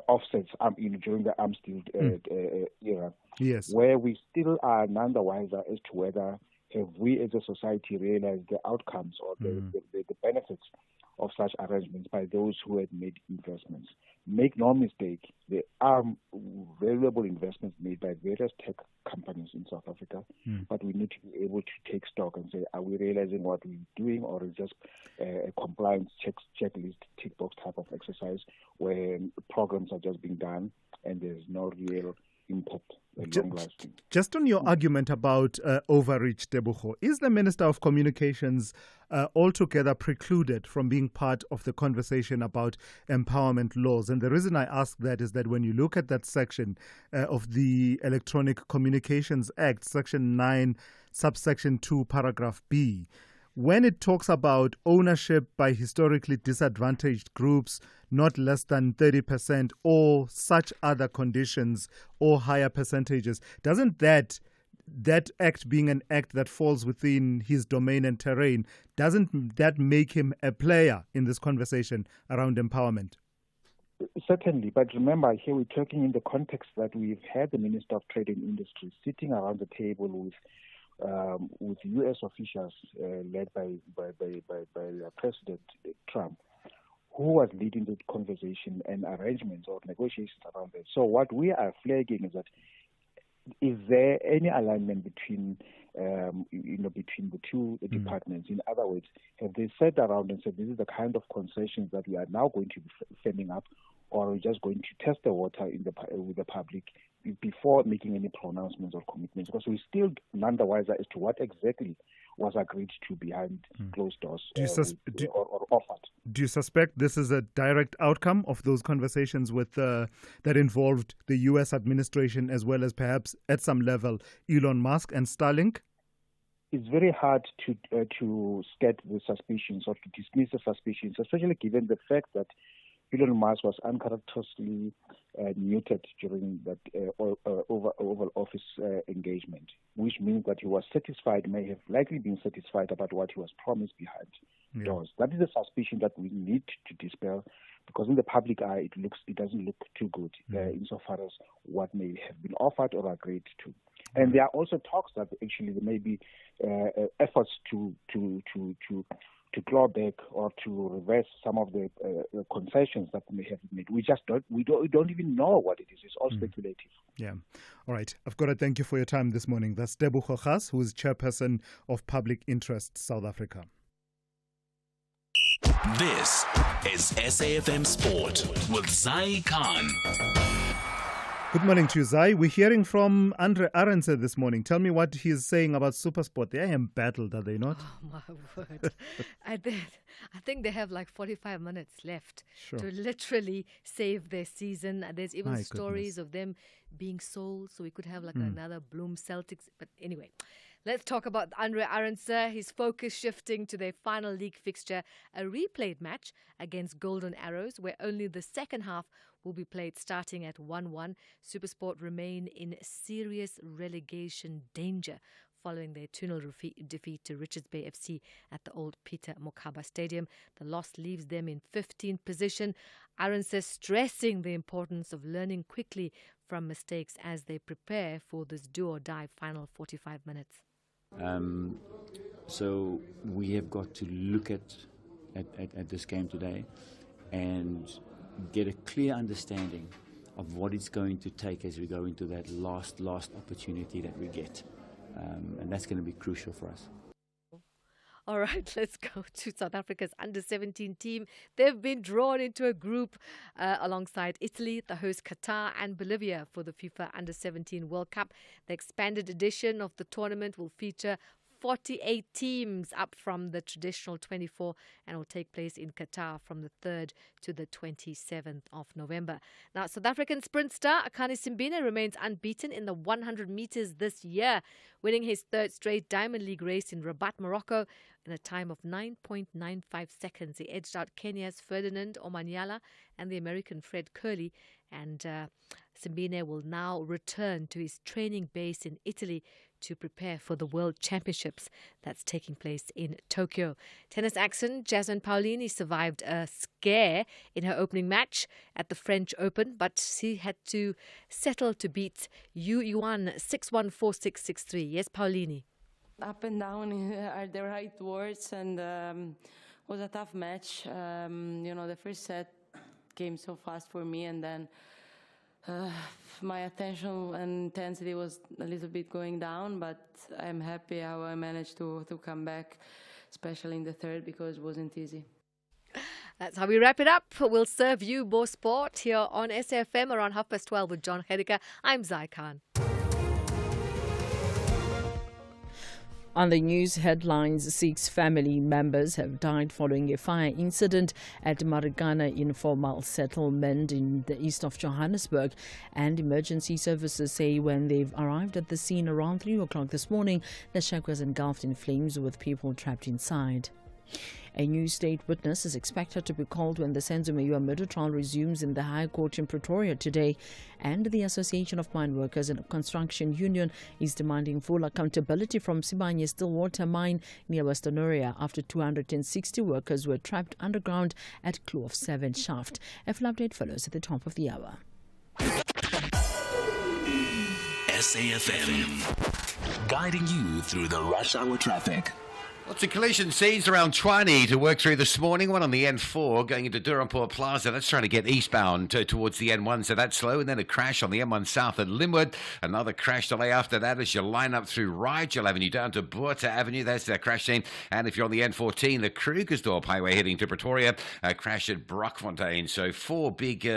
offsets during the arms deal era, yes, where we still are none the wiser as to whether have we as a society realized the outcomes or the benefits of such arrangements by those who had made investments. Make no mistake, there are valuable investments made by various tech companies in South Africa, but we need to be able to take stock and say, are we realizing what we're doing, or is just a compliance checklist, tick box type of exercise where programs are just being done and there's no real impact? Just on your argument about overreach, Tebogo, is the Minister of Communications altogether precluded from being part of the conversation about empowerment laws? And the reason I ask that is that when you look at that section of the Electronic Communications Act, Section 9, subsection 2, paragraph B, when it talks about ownership by historically disadvantaged groups, not less than 30% or such other conditions or higher percentages, doesn't that act being an act that falls within his domain and terrain, doesn't that make him a player in this conversation around empowerment? Certainly, but remember, here we're talking in the context that we've had the Minister of Trade and Industry sitting around the table with U.S. officials led by President Trump, who was leading the conversation and arrangements or negotiations around it. So what we are flagging is that is there any alignment between the two departments? In other words, have they sat around and said this is the kind of concessions that we are now going to be firming up, or are we just going to test the water with the public before making any pronouncements or commitments? Because we still none the wiser as to what exactly was agreed to behind closed doors or offered. Do you suspect this is a direct outcome of those conversations with that involved the U.S. administration as well as perhaps at some level Elon Musk and Starlink? It's very hard to scat the suspicions or to dismiss the suspicions, especially given the fact that Elon Musk was uncharacteristically muted during that Oval Office engagement, which means that he was satisfied, may have likely been satisfied about what he was promised behind doors. That is a suspicion that we need to dispel, because in the public eye, it doesn't look too good insofar as what may have been offered or agreed to. And there are also talks that actually there may be efforts to claw back or to reverse some of the concessions that may have been made. We don't even know what it is. It's all speculative. Yeah. All right. I've got to thank you for your time this morning. That's Tebogo Gas, who is chairperson of Public Interest South Africa. This is SAFM Sport with Zai Khan. Good morning to you, Zai. We're hearing from Andre Arendse this morning. Tell me what he's saying about Supersport. They are embattled, are they not? Oh, my word. I think they have like 45 minutes left to literally save their season. There's even stories of them being sold, so we could have like another Bloom Celtics. But anyway, let's talk about Andre Arendse. His focus shifting to their final league fixture, a replayed match against Golden Arrows, where only the second half will be played starting at 1-1. Supersport remain in serious relegation danger following their 2-0 defeat to Richards Bay FC at the old Peter Mokaba Stadium. The loss leaves them in 15th position. Arendse stressing the importance of learning quickly from mistakes as they prepare for this do-or-die final 45 minutes. So we have got to look at this game today and get a clear understanding of what it's going to take as we go into that last opportunity that we get. And that's going to be crucial for us. All right, let's go to South Africa's under-17 team. They've been drawn into a group alongside Italy, the host Qatar and Bolivia for the FIFA Under-17 World Cup. The expanded edition of the tournament will feature 48 teams up from the traditional 24 and will take place in Qatar from the 3rd to the 27th of November. Now, South African sprint star Akani Simbine remains unbeaten in the 100 meters this year, winning his third straight Diamond League race in Rabat, Morocco in a time of 9.95 seconds. He edged out Kenya's Ferdinand Omanyala and the American Fred Curley, and Simbine will now return to his training base in Italy to prepare for the World Championships that's taking place in Tokyo. Tennis action, Jasmine Paolini survived a scare in her opening match at the French Open, but she had to settle to beat Yu Yuan 6-1, 4-6, 6-3. Yes, Paolini. Up and down are the right words, and was a tough match. The first set came so fast for me, and then my attention and intensity was a little bit going down, but I'm happy how I managed to come back, especially in the third, because it wasn't easy. That's how we wrap it up. We'll serve you more sport here on SAFM around 12:30 with John Hediker. I'm Zai Khan. On the news headlines, 6 family members have died following a fire incident at Marikana Informal Settlement in the east of Johannesburg. And emergency services say when they've arrived at the scene around 3 o'clock this morning, the shack was engulfed in flames with people trapped inside. A new state witness is expected to be called when the Senzo Meyiwa murder trial resumes in the High Court in Pretoria today. And the Association of Mine Workers and Construction Union is demanding full accountability from Sibanye Stillwater Mine near Western Area after 260 workers were trapped underground at Kloof 7 shaft. A full update follows at the top of the hour. SAFM, guiding you through the rush hour traffic. Lots of collision scenes around Tshwane to work through this morning. One on the N4 going into Durhampur Plaza. That's trying to get eastbound towards the N1, so that's slow. And then a crash on the M1 South at Linwood. Another crash delay after that as you line up through Rigel Avenue down to Buerta Avenue. That's the crash scene. And if you're on the N14, the Krugersdorp Highway heading to Pretoria, a crash at Brockfontein. So four big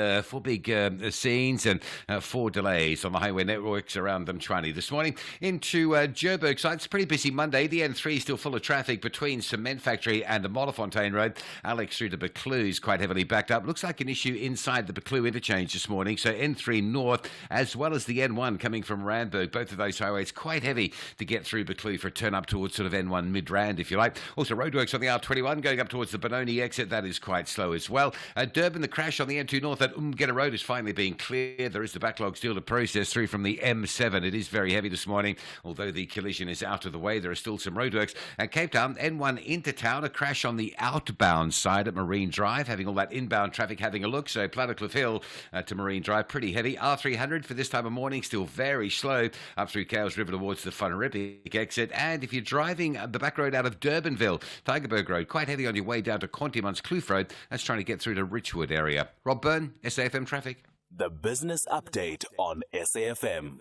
scenes and 4 delays on the highway networks around Tshwane this morning. Into Joburg side, it's a pretty busy Monday. The N3 is still full of traffic between Cement Factory and the Modderfontein Road. Alex through to Buccleuch is quite heavily backed up. Looks like an issue inside the Buccleuch interchange this morning. So N3 North as well as the N1 coming from Randburg. Both of those highways quite heavy to get through Buccleuch for a turn up towards sort of N1 mid-Rand, if you like. Also roadworks on the R21 going up towards the Benoni exit. That is quite slow as well. Durban, the crash on the N2 North at Umgeta Road is finally being cleared. There is the backlog still to process through from the M7. It is very heavy this morning. Although the collision is out of the way, there are still some roadworks. And Cape Cape Town, N1 into town, a crash on the outbound side at Marine Drive, having all that inbound traffic having a look. So Plattercliff Hill to Marine Drive, pretty heavy. R300 for this time of morning, still very slow up through Cowes River towards the Whanaripik exit. And if you're driving the back road out of Durbanville, Tygerberg Road, quite heavy on your way down to Quantimon's Kloof Road. That's trying to get through to Richwood area. Rob Byrne, SAFM Traffic. The business update on SAFM.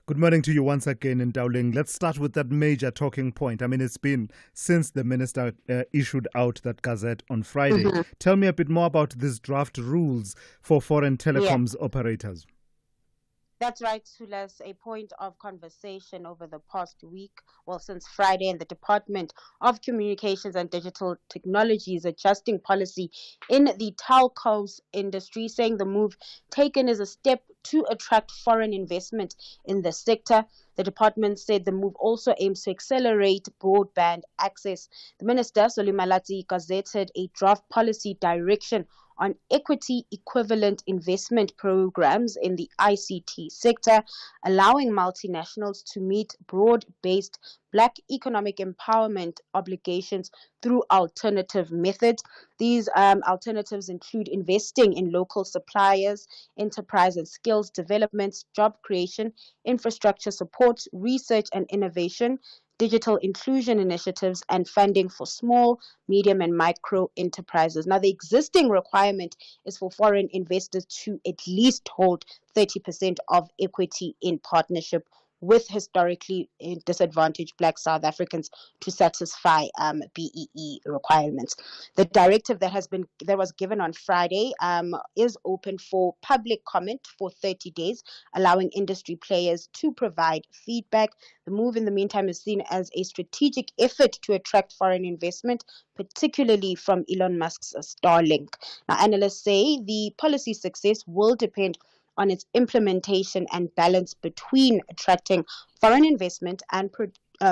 Good morning to you once again in Dowling. Let's start with that major talking point. I mean, it's been since the minister issued out that gazette on Friday. Mm-hmm. Tell me a bit more about these draft rules for foreign telecoms operators. That's right, Thulas. A point of conversation over the past week, well, since Friday, in the Department of Communications and Digital Technologies adjusting policy in the telcos industry, saying the move taken is a step to attract foreign investment in the sector. The department said the move also aims to accelerate broadband access. The minister, Solimalati, gazetted a draft policy direction on equity equivalent investment programs in the ICT sector, allowing multinationals to meet broad-based Black economic empowerment obligations through alternative methods. These alternatives include investing in local suppliers, enterprise and skills development, job creation, infrastructure support, research and innovation, digital inclusion initiatives, and funding for small, medium, and micro enterprises. Now, the existing requirement is for foreign investors to at least hold 30% of equity in partnership with historically disadvantaged Black South Africans to satisfy BEE requirements. The directive that was given on Friday is open for public comment for 30 days, allowing industry players to provide feedback. The move, in the meantime, is seen as a strategic effort to attract foreign investment, particularly from Elon Musk's Starlink. Now, analysts say the policy success will depend on its implementation and balance between attracting foreign investment and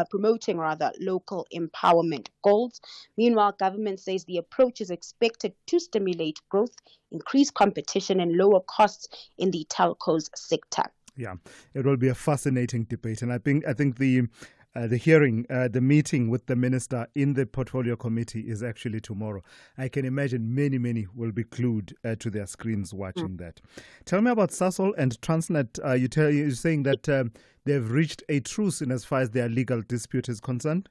promoting local empowerment goals. Meanwhile, government says the approach is expected to stimulate growth, increase competition, and lower costs in the telcos sector. Yeah, it will be a fascinating debate, and I think the hearing, the meeting with the minister in the portfolio committee is actually tomorrow. I can imagine many will be glued to their screens watching that. Tell me about Sasol and Transnet. You're saying that they've reached a truce in as far as their legal dispute is concerned?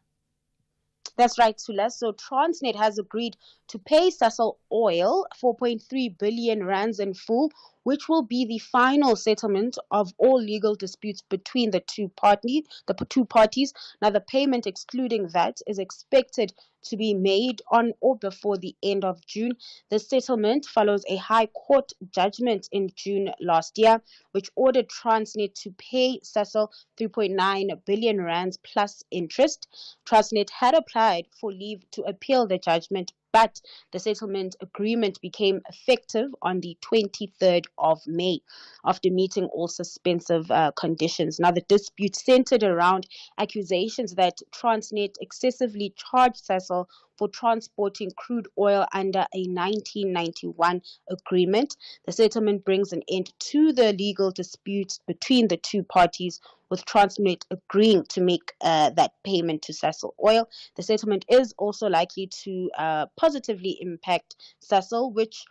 That's right, Thulas. So Transnet has agreed to pay Sasol Oil 4.3 billion rands in full, which will be the final settlement of all legal disputes between the two parties. Now, the payment, excluding that, is expected to be made on or before the end of June. The settlement follows a High Court judgment in June last year, which ordered Transnet to pay Sasol 3.9 billion rands plus interest. Transnet had applied for leave to appeal the judgment, but the settlement agreement became effective on the 23rd of May after meeting all suspensive conditions. Now, the dispute centered around accusations that Transnet excessively charged Sasol for transporting crude oil under a 1991 agreement. The settlement brings an end to the legal disputes between the two parties, with Transnet agreeing to make that payment to Sasol Oil. The settlement is also likely to positively impact Sasol, which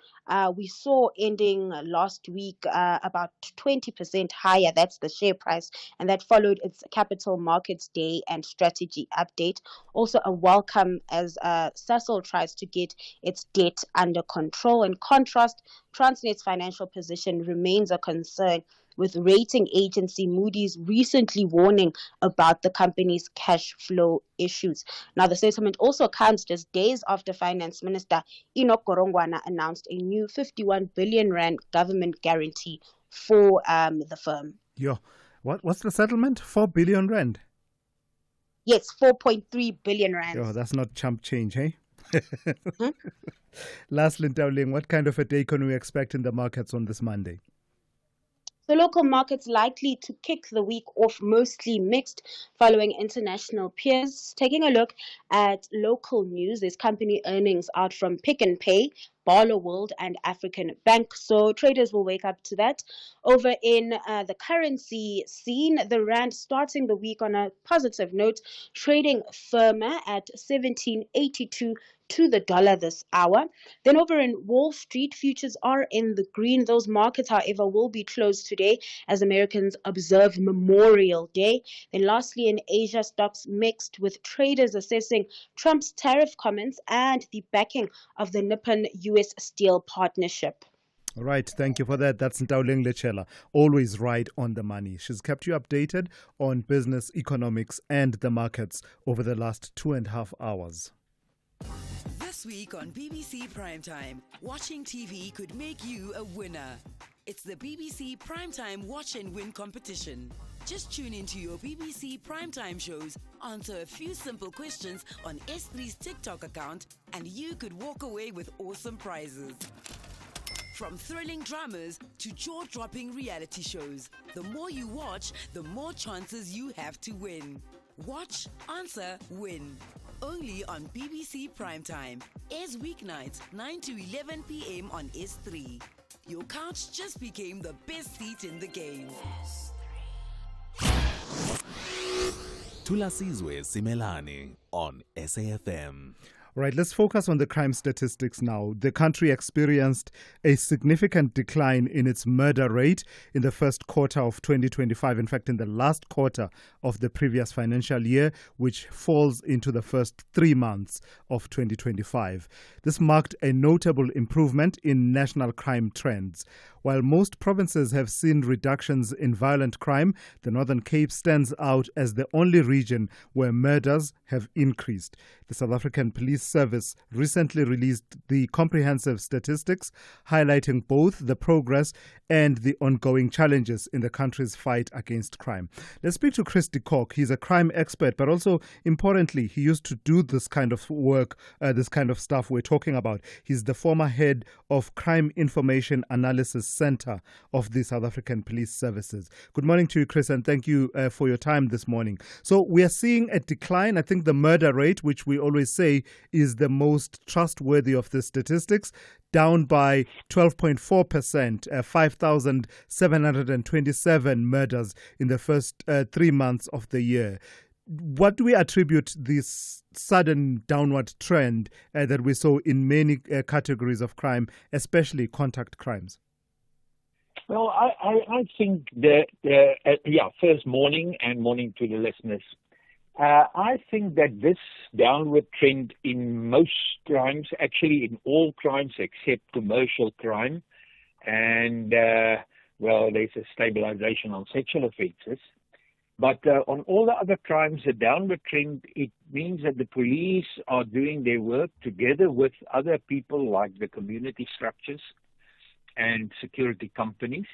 we saw ending last week about 20% higher. That's the share price, and that followed its Capital Markets Day and strategy update. Also a welcome as Sasol tries to get its debt under control. In contrast, Transnet's financial position remains a concern, with rating agency Moody's recently warning about the company's cash flow issues. Now, the settlement also comes just days after Finance Minister Enoch Gorongwana announced a new 51 billion rand government guarantee for the firm. Yeah. What's the settlement? 4 billion rand? Yes, 4.3 billion rand. Oh, that's not chump change, hey? Lastly, Dowling, what kind of a day can we expect in the markets on this Monday? The local markets likely to kick the week off mostly mixed following international peers. Taking a look at local news, there's company earnings out from Pick n Pay, Barloworld and African Bank. So traders will wake up to that. Over in the currency scene, the rand starting the week on a positive note, trading firmer at 17.82 to the dollar this hour. Then over in Wall Street, futures are in the green. Those markets, however, will be closed today as Americans observe Memorial Day. Then lastly, in Asia, stocks mixed with traders assessing Trump's tariff comments and the backing of the Nippon-US Steel partnership. All right, thank you for that. That's Ntauleng Lechela, always right on the money. She's kept you updated on business, economics, and the markets over the last 2.5 hours. This week on BBC Primetime, watching TV could make you a winner. It's the BBC Primetime Watch and Win competition. Just tune into your BBC Primetime shows, answer a few simple questions on S3's TikTok account, and you could walk away with awesome prizes. From thrilling dramas to jaw-dropping reality shows, the more you watch, the more chances you have to win. Watch, answer, win. Only on BBC Primetime. Airs weeknights 9 to 11 p.m. on S3. Your couch just became the best seat in the game. Thulasizwe Simelane on SAFM. Right, let's focus on the crime statistics now. The country experienced a significant decline in its murder rate in the first quarter of 2025. In fact, in the last quarter of the previous financial year, which falls into the first 3 months of 2025. This marked a notable improvement in national crime trends. While most provinces have seen reductions in violent crime, the Northern Cape stands out as the only region where murders have increased. The South African Police Service recently released the comprehensive statistics highlighting both the progress and the ongoing challenges in the country's fight against crime. Let's speak to Chris de Kock. He's a crime expert, but also importantly, he used to do this kind of work, this kind of stuff we're talking about. He's the former head of Crime Information Analysis Center of the South African Police Services. Good morning to you, Chris, and thank you for your time this morning. So we are seeing a decline. I think the murder rate, which we always say is the most trustworthy of the statistics, down by 12.4%, 5,727 murders in the first 3 months of the year. What do we attribute this sudden downward trend that we saw in many categories of crime, especially contact crimes? Well, I think that, first morning and morning to the listeners. I think that this downward trend in most crimes, actually in all crimes except commercial crime, and, there's a stabilization on sexual offenses. But on all the other crimes, a downward trend, it means that the police are doing their work together with other people like the community structures and security companies.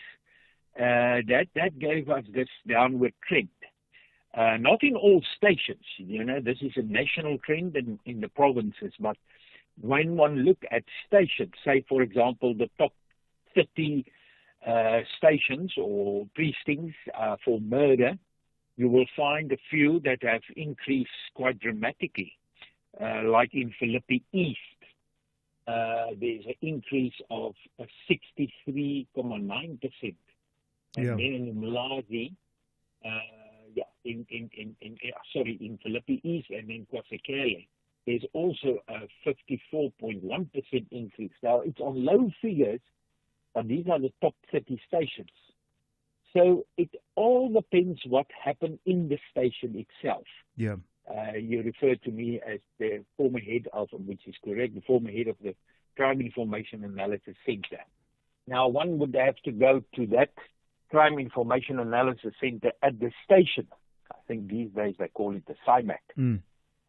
That gave us this downward trend. Not in all stations, this is a national trend in the provinces, but when one look at stations, say for example the top 30 stations or precincts for murder, you will find a few that have increased quite dramatically, like in Philippi East. There's an increase of 63.9%. And then in Mlazi, in Philippi East and in Kwasekele, there's also a 54.1% increase. Now, it's on low figures, but these are the top 30 stations. So it all depends what happened in the station itself. Yeah. You referred to me as the former head of, which is correct, the former head of the Crime Information Analysis Center. Now, one would have to go to that Crime Information Analysis Center at the station. I think these days they call it the CIMAC.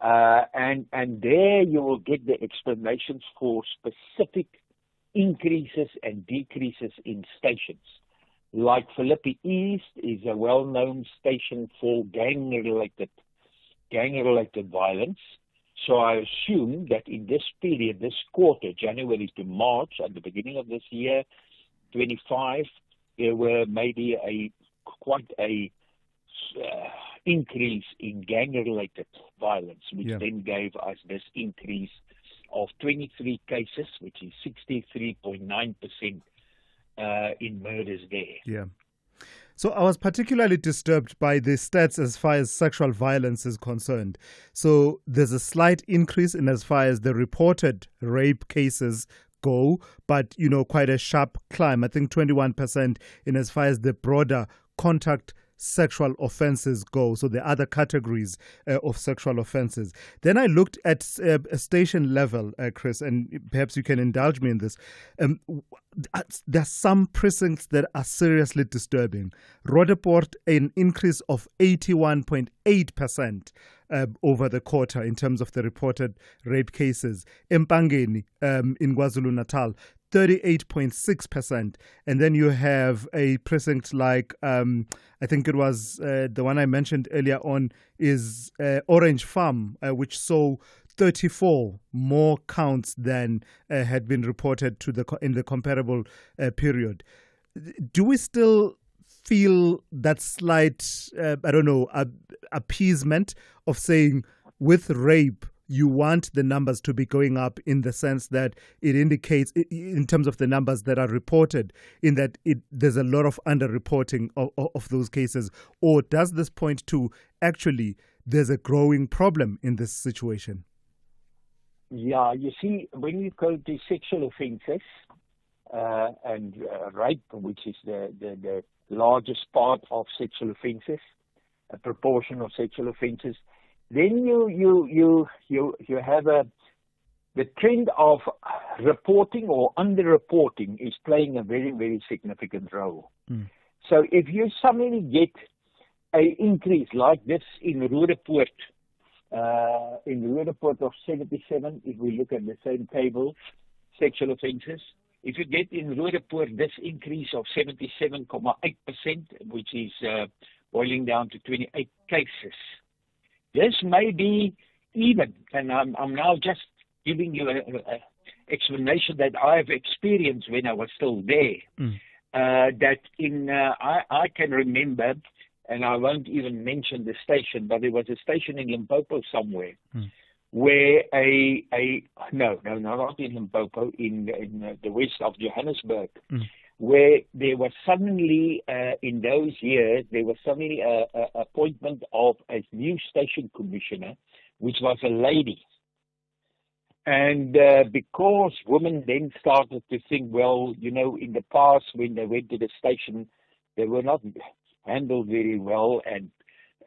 And there you will get the explanations for specific increases and decreases in stations. Like Philippi East is a well-known station for gang-related violence. So I assume that in this period, this quarter, January to March, at the beginning of this year, 25, there were maybe quite a increase in gang-related violence, which then gave us this increase of 23 cases, which is 63.9% in murders there. Yeah. So I was particularly disturbed by the stats as far as sexual violence is concerned. So there's a slight increase in as far as the reported rape cases go, but, quite a sharp climb. I think 21% in as far as the broader contact sexual offenses go, so the other categories of sexual offenses. Then I looked at a station level, Chris, and perhaps you can indulge me in this. There are some precincts that are seriously disturbing. Roodepoort, an increase of 81.8% over the quarter in terms of the reported rape cases. Empangeni in KwaZulu-Natal, 38.6%. And then you have a precinct like, I think it was the one I mentioned earlier on, is Orange Farm, which saw 34 more counts than had been reported in the comparable period. Do we still feel that slight, appeasement of saying with rape, you want the numbers to be going up in the sense that it indicates, in terms of the numbers that are reported, in that there's a lot of underreporting of those cases? Or does this point to actually there's a growing problem in this situation? Yeah, you see, when you go to sexual offences and rape, which is the largest part of sexual offences, a proportion of sexual offences, then you have the trend of reporting or underreporting is playing a very, very significant role. So if you suddenly get an increase like this in Roodepoort of 77, if we look at the same table, sexual offences, if you get in Roodepoort this increase of 77.8%, which is boiling down to 28 cases, this may be even, and I'm now just giving you an explanation that I've experienced when I was still there. That I can remember, and I won't even mention the station, but there was a station in Limpopo somewhere where not in Limpopo, in the west of Johannesburg, where there was suddenly, in those years, there was suddenly an appointment of a new station commissioner, which was a lady. And because women then started to think, well, in the past when they went to the station, they were not handled very well and,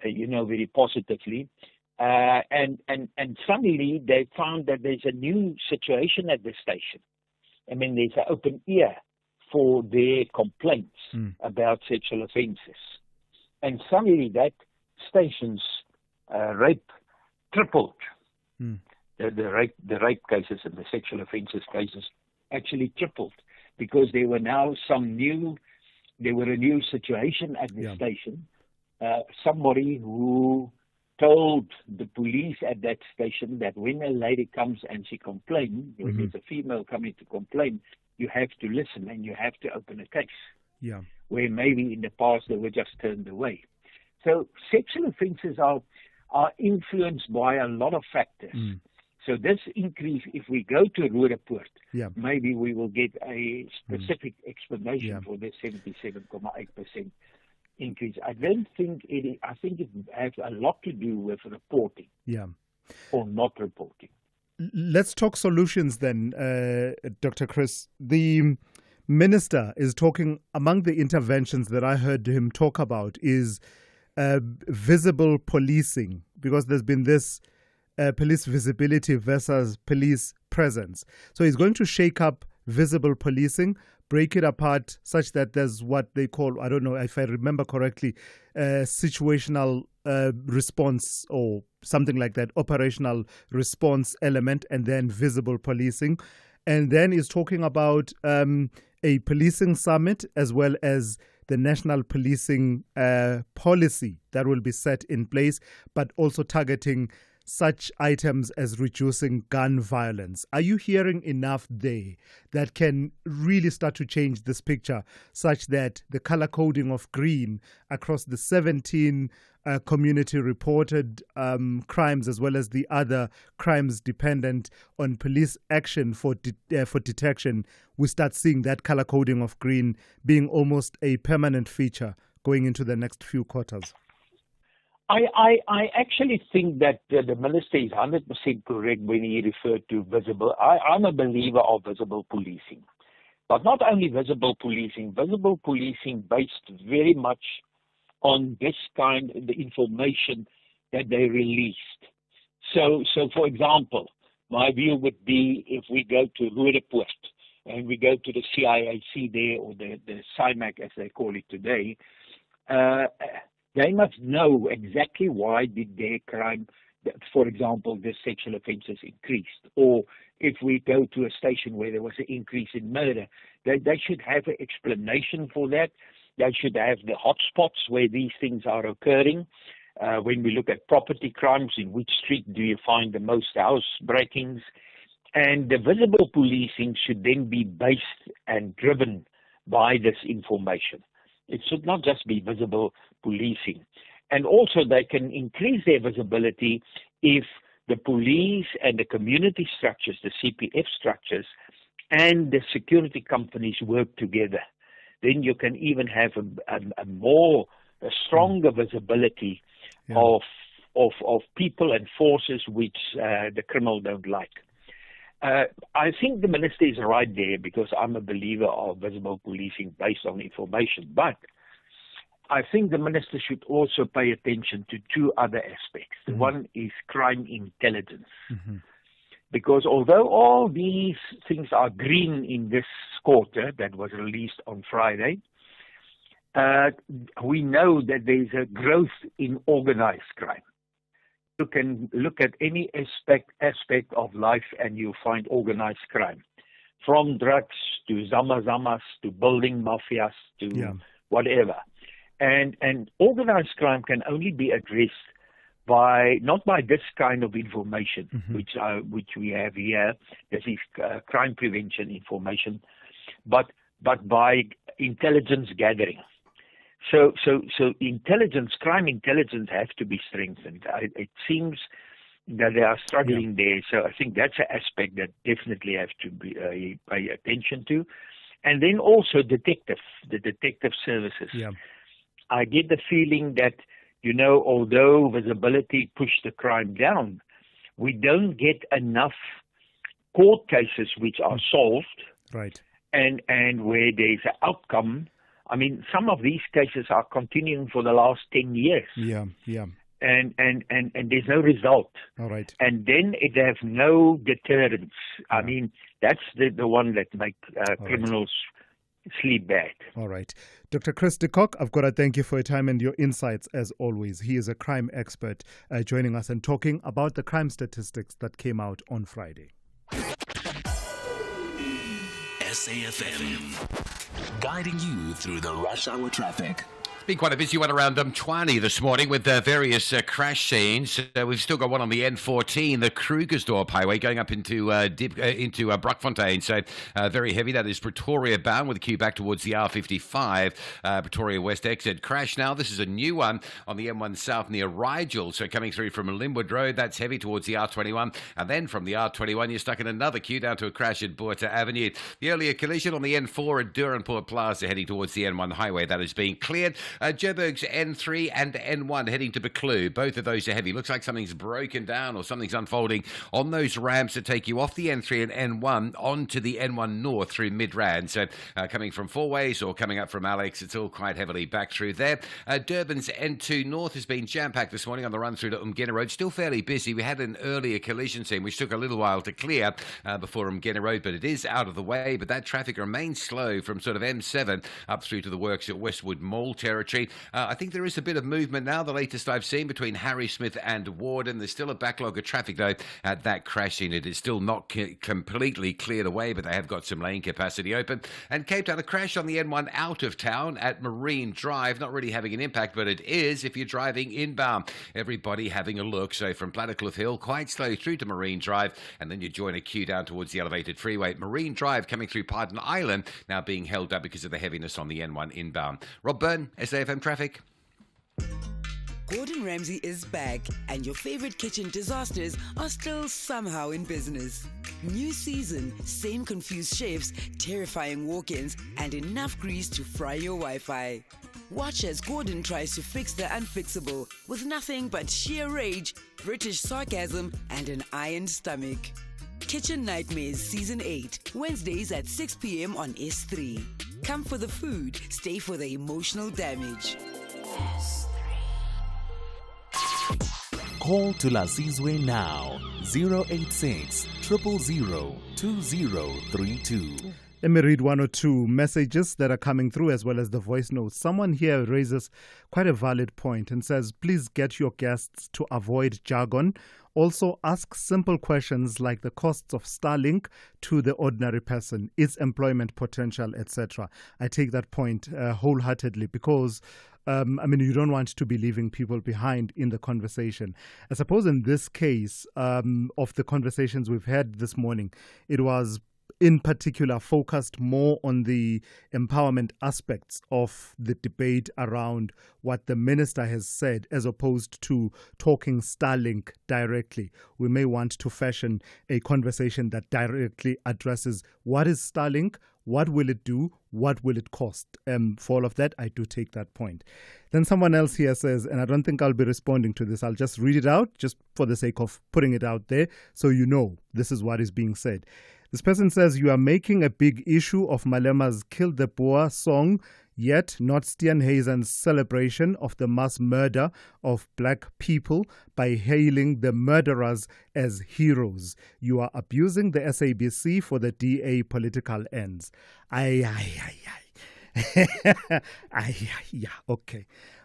very positively. And suddenly they found that there's a new situation at the station. I mean, there's an open ear for their complaints about sexual offences. And suddenly that station's rape tripled. The rape cases and the sexual offences cases actually tripled because there were now a new situation at the station. Somebody who told the police at that station that when a lady comes and she complains, when there's a female coming to complain, you have to listen and you have to open a case. Yeah. Where maybe in the past they were just turned away. So sexual offences are influenced by a lot of factors. So this increase, if we go to Roodepoort, maybe we will get a specific explanation for the 77.8% increase. I don't think I think it has a lot to do with reporting or not reporting. Let's talk solutions then, Dr. Chris. The minister is talking, among the interventions that I heard him talk about is visible policing, because there's been this police visibility versus police presence. So he's going to shake up visible policing, break it apart such that there's what they call, I don't know if I remember correctly, situational response or something like that, operational response element, and then visible policing. And then he's talking about a policing summit as well as the national policing policy that will be set in place, but also targeting such items as reducing gun violence. Are you hearing enough there that can really start to change this picture, such that the color coding of green across the 17 community reported crimes, as well as the other crimes dependent on police action for detection, we start seeing that color coding of green being almost a permanent feature going into the next few quarters? I actually think that the minister is 100% correct when he referred to visible. I'm a believer of visible policing. But not only visible policing based very much on this kind of the information that they released. So for example, my view would be if we go to Roodepoort and we go to the CIAC there, or the CIMAC as they call it today, they must know exactly why did their crime, for example, the sexual offences increased. Or if we go to a station where there was an increase in murder, they should have an explanation for that. They should have the hotspots where these things are occurring. When we look at property crimes, in which street do you find the most house breakings? And the visible policing should then be based and driven by this information. It should not just be visible policing. And also they can increase their visibility if the police and the community structures, the CPF structures, and the security companies work together. Then you can even have a stronger visibility of people and forces which the criminal don't like. I think the minister is right there, because I'm a believer of visible policing based on information. But I think the minister should also pay attention to two other aspects. Mm-hmm. One is crime intelligence. Mm-hmm. Because although all these things are green in this quarter that was released on Friday, we know that there's a growth in organized crime. You can look at any aspect of life and you'll find organized crime. From drugs to zamazamas to building mafias to whatever. And organized crime can only be addressed not by this kind of information, mm-hmm. which we have here. This is crime prevention information, but by intelligence gathering. So crime intelligence has to be strengthened. It seems that they are struggling there. So I think that's an aspect that definitely have to be pay attention to. And then also the detective services. Yeah. I get the feeling that, although visibility pushed the crime down, we don't get enough court cases which are solved. Right. And where there's an outcome. I mean, some of these cases are continuing for the last 10 years. Yeah. And there's no result. All right. And then it has no deterrence. Yeah. I mean, that's the one that makes criminals sleep bad. All right. Dr. Chris de Kock, I've got to thank you for your time and your insights as always. He is a crime expert joining us and talking about the crime statistics that came out on Friday. SAFM, guiding you through the rush hour traffic. It's been quite a busy one around Mtshwane this morning with various crash scenes. We've still got one on the N14, the Krugersdorp Highway, going up into Brockfontein. So very heavy. That is Pretoria bound with a queue back towards the R55, Pretoria West exit. Crash now. This is a new one on the M1 South near Rigel. So coming through from Linwood Road, that's heavy towards the R21. And then from the R21, you're stuck in another queue down to a crash at Buerta Avenue. The earlier collision on the N4 at Duranport Plaza heading towards the N1 Highway. That is being cleared. Joburg's N3 and N1 heading to Buccleuch. Both of those are heavy. Looks like something's broken down or something's unfolding on those ramps that take you off the N3 and N1 onto the N1 North through Midrand. So coming from Four Ways or coming up from Alex, it's all quite heavily back through there. Durban's N2 North has been jam-packed this morning on the run through to Umgeni Road. Still fairly busy. We had an earlier collision scene which took a little while to clear before Umgeni Road, but it is out of the way. But that traffic remains slow from sort of M7 up through to the works at Westwood Mall territory. territory. I think there is a bit of movement now, the latest I've seen, between Harry Smith and Warden. There's still a backlog of traffic, though, at that crash scene. It is still not completely cleared away, but they have got some lane capacity open. And Cape Town, a crash on the N1 out of town at Marine Drive, not really having an impact, but it is if you're driving inbound. Everybody having a look. So from Plattekloof Hill, quite slow through to Marine Drive, and then you join a queue down towards the elevated freeway. Marine Drive coming through Pardon Island, now being held up because of the heaviness on the N1 inbound. Rob Byrne, SAFM Traffic. Gordon Ramsay is back, and your favorite kitchen disasters are still somehow in business. New season, same confused chefs, terrifying walk-ins, and enough grease to fry your Wi-Fi. Watch as Gordon tries to fix the unfixable with nothing but sheer rage, British sarcasm, and an iron stomach. Kitchen Nightmares Season 8, Wednesdays at 6 p.m. on S3. Come for the food, stay for the emotional damage. Call Thulasizwe now, 086 000 2032. Let me read one or two messages that are coming through, as well as the voice notes. Someone here raises quite a valid point and says, please get your guests to avoid jargon. Also, ask simple questions like the costs of Starlink to the ordinary person, its employment potential, etc. I take that point wholeheartedly because you don't want to be leaving people behind in the conversation. I suppose in this case, of the conversations we've had this morning, it was in particular focused more on the empowerment aspects of the debate around what the minister has said, as opposed to talking Starlink directly. We may want to fashion a conversation that directly addresses what is Starlink, what will it do, what will it cost? For all of that, I do take that point. Then someone else here says, and I don't think I'll be responding to this, I'll just read it out just for the sake of putting it out there so you know this is what is being said. This person says, you are making a big issue of Malema's Kill the Boer song, yet not Steenhuisen's celebration of the mass murder of black people by hailing the murderers as heroes. You are abusing the SABC for the DA political ends. Okay.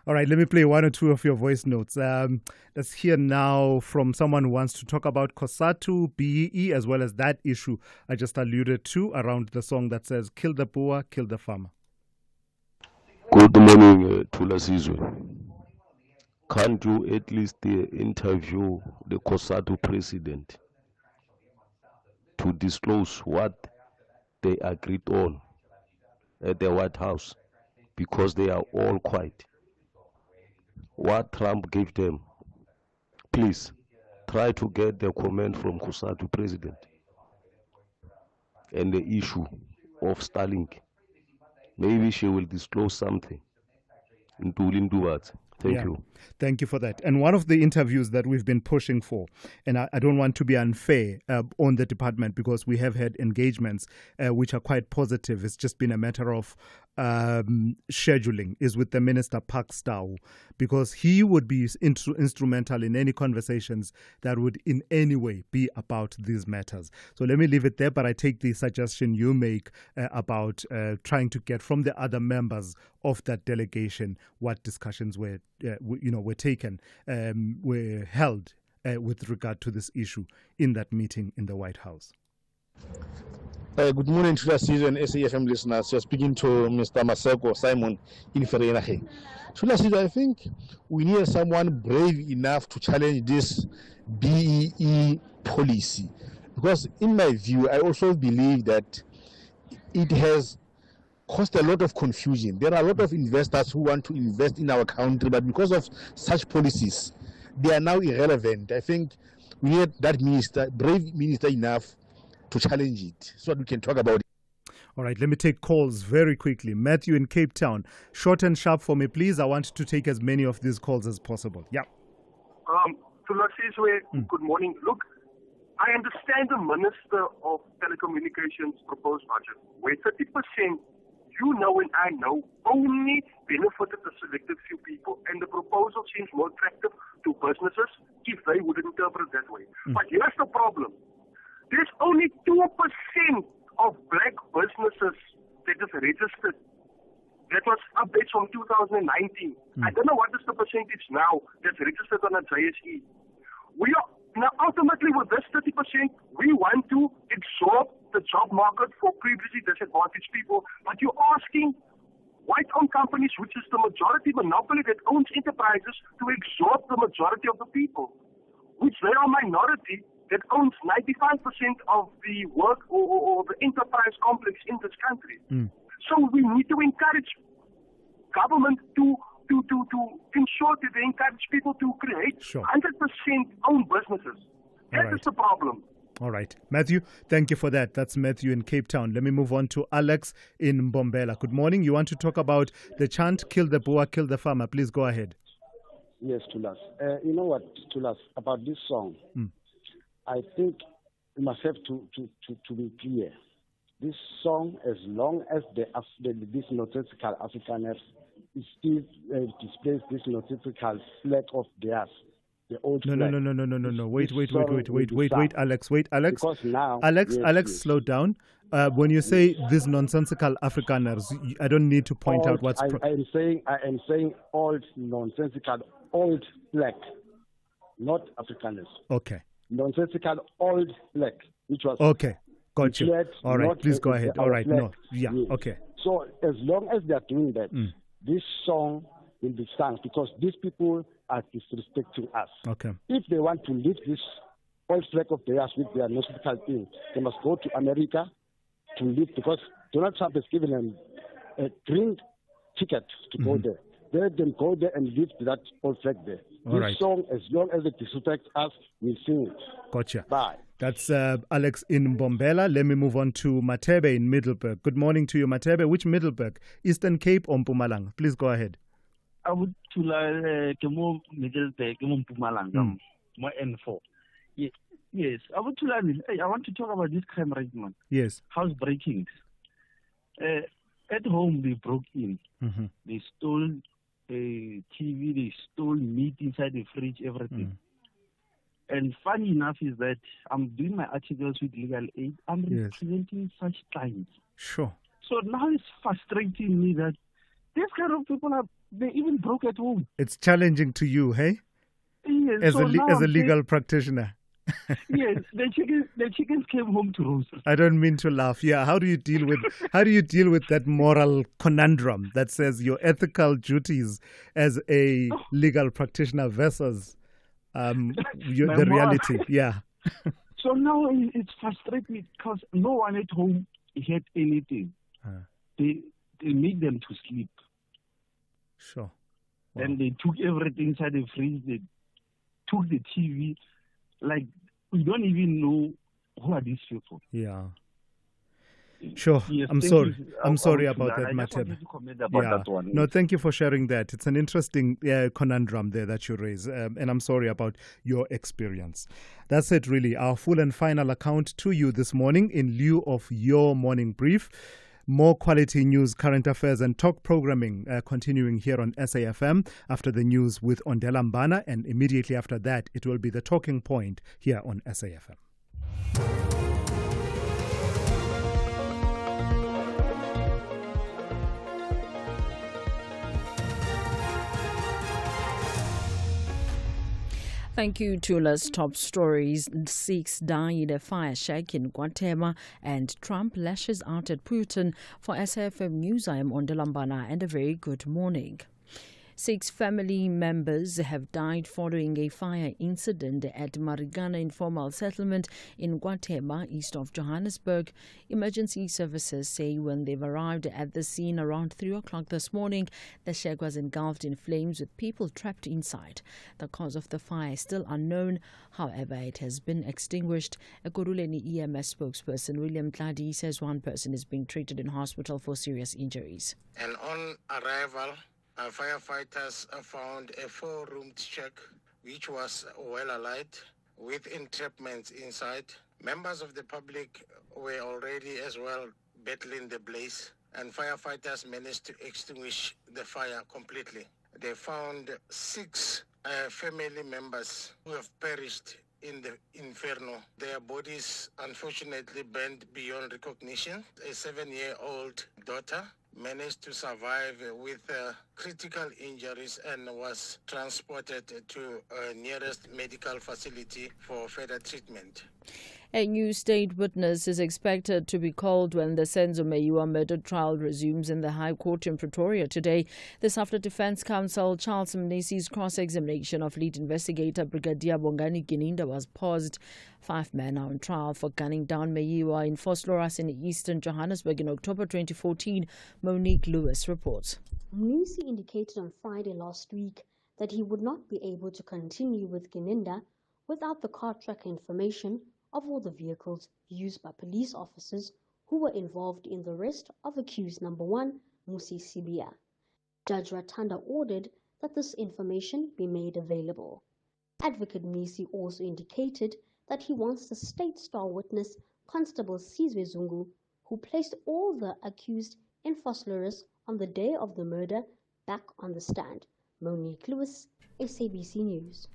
All right, let me play one or two of your voice notes. Let's hear now from someone who wants to talk about COSATU, BEE, as well as that issue I just alluded to around the song that says, kill the Boer, kill the farmer. Good morning, Thulasizwe. Can't you at least interview the COSATU president to disclose what they agreed on at the White House? Because they are all quiet. What Trump gave them, please try to get the comment from COSATU president and the issue of Starlink. Maybe she will disclose something in Tulindu words. Thank you. Thank you for that. And one of the interviews that we've been pushing for, and I don't want to be unfair on the department because we have had engagements which are quite positive. It's just been a matter of scheduling, is with the Minister Park Stau, because he would be instrumental in any conversations that would in any way be about these matters. So let me leave it there, but I take the suggestion you make about trying to get from the other members of that delegation what discussions were taken, were held with regard to this issue in that meeting in the White House. Good morning to the season SAFM listeners. You're speaking to Mr. Maseko Simon in Ferrenahe. I think we need someone brave enough to challenge this BEE policy, because in my view, I also believe that it has caused a lot of confusion. There are a lot of investors who want to invest in our country, but because of such policies, they are now irrelevant. I think we need that minister, brave minister enough to challenge it so that we can talk about it. All right, let me take calls very quickly. Matthew in Cape Town, short and sharp for me, please. I want to take as many of these calls as possible. Yeah. Thulasizwe, good morning. Look, I understand the Minister of Telecommunications proposed budget, where 30%, you know and I know, only benefited a selected few people. And the proposal seems more attractive to businesses if they would interpret it that way. But here's the problem. There's only 2% of black businesses that is registered that was updates from 2019. I don't know what is the percentage now that's registered on a JSE. We are now ultimately with this 30%, we want to absorb the job market for previously disadvantaged people. But you're asking white-owned companies, which is the majority monopoly that owns enterprises, to absorb the majority of the people, which they are minority that owns 95% of the work or the enterprise complex in this country. So we need to encourage government to ensure that they encourage people to create 100% own businesses. That is the problem. All right. Matthew, thank you for that. That's Matthew in Cape Town. Let me move on to Alex in Mbombela. Good morning. You want to talk about the chant, kill the Boer, kill the farmer. Please go ahead. Yes, Tulas. You know what, Tulas, about this song, I think we must have to be clear. This song, as long as this nonsensical Afrikaners still displays this nonsensical flag of theirs, the old flag. No. Wait, Alex. Because now, Alex, slow down. When you say these nonsensical Afrikaners, I don't need to point out what's. I am saying old nonsensical old flag, not Afrikaners. Okay. Nonsensical old flag, which was okay. Got you. All right, please go ahead. All right, flag. no, yeah, yes. Okay. So as long as they are doing that, this song will be sung because these people are disrespecting us. Okay. If they want to lift this old flag of theirs with their national thing, they must go to America to lift because Donald Trump has given them a green ticket to go there. Let them go there and lift that old flag there. This song, as long as it disrespects us, we sing it. Gotcha. Bye. That's Alex in Mbombela. Let me move on to Matebe in Middleburg. Good morning to you, Matebe. Which Middleburg? Eastern Cape or Mpumalanga? Please go ahead. I would to Middleburg, Mpumalanga, my N4. Yes, I would to I want to talk about this crime rate, man. Yes. House breakings. At home, they broke in. They stole a TV, they stole meat inside the fridge, everything. And funny enough is that I'm doing my articles with legal aid. I'm representing such clients. Sure. So now it's frustrating me that these kind of people they even broke at home. It's challenging to you, hey? Yes, as a legal practitioner. Yes, the chickens came home to roast. I don't mean to laugh. Yeah, how do you deal with that moral conundrum that says your ethical duties as a legal practitioner versus the reality? Yeah. So now it's frustrating because no one at home had anything. They made them to sleep. Sure. Wow. And they took everything inside the fridge. They took the TV. Like, we don't even know who are these people. Yeah. Sure. Yes, I'm sorry about that, Matebe. I just wanted to comment about that one. No, thank you for sharing that. It's an interesting conundrum there that you raise, and I'm sorry about your experience. That's it, really. Our full and final account to you this morning in lieu of your morning brief. More quality news, current affairs and talk programming continuing here on SAFM after the news with Ondela Mbana, and immediately after that it will be the talking point here on SAFM. Thank you, Tula's top stories. Sikhs die in a fire shack in Guatemala and Trump lashes out at Putin. For SAFM News, I am Ondela Mbana and a very good morning. 6 family members have died following a fire incident at Marigana Informal Settlement in Guatemala, east of Johannesburg. Emergency services say when they've arrived at the scene around 3 o'clock this morning, the shack was engulfed in flames with people trapped inside. The cause of the fire is still unknown. However, it has been extinguished. A Koruleni EMS spokesperson, William Tladi, says one person is being treated in hospital for serious injuries. And on arrival, our firefighters found a 4-room shack which was well alight with entrapments inside. Members of the public were already as well battling the blaze, and firefighters managed to extinguish the fire completely. They found 6 family members who have perished in the inferno. Their bodies unfortunately burned beyond recognition. A 7-year-old daughter managed to survive with critical injuries and was transported to nearest medical facility for further treatment. A new state witness is expected to be called when the Senzo Meyiwa murder trial resumes in the High Court in Pretoria today. This after Defence Counsel Charles Mnesi's cross-examination of lead investigator Brigadier Bongani Gininda was paused. 5 men are on trial for gunning down Meyiwa in Vosloorus in eastern Johannesburg in October 2014. Monique Lewis reports. Mnesi indicated on Friday last week that he would not be able to continue with Gininda without the car track information of all the vehicles used by police officers who were involved in the arrest of accused number 1, Musi Sibia. Judge Ratanda ordered that this information be made available. Advocate Mnesi also indicated that he wants the state star witness, Constable Sizwe Zungu, who placed all the accused in Vosloorus on the day of the murder, back on the stand. Monique Lewis, SABC News.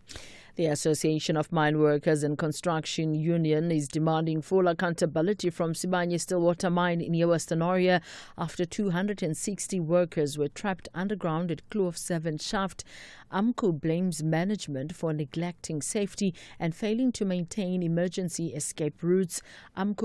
The Association of Mine Workers and Construction Union is demanding full accountability from Sibanye Stillwater Mine in Western area after 260 workers were trapped underground at Kloof 7 shaft. AMCU blames management for neglecting safety and failing to maintain emergency escape routes. AMCU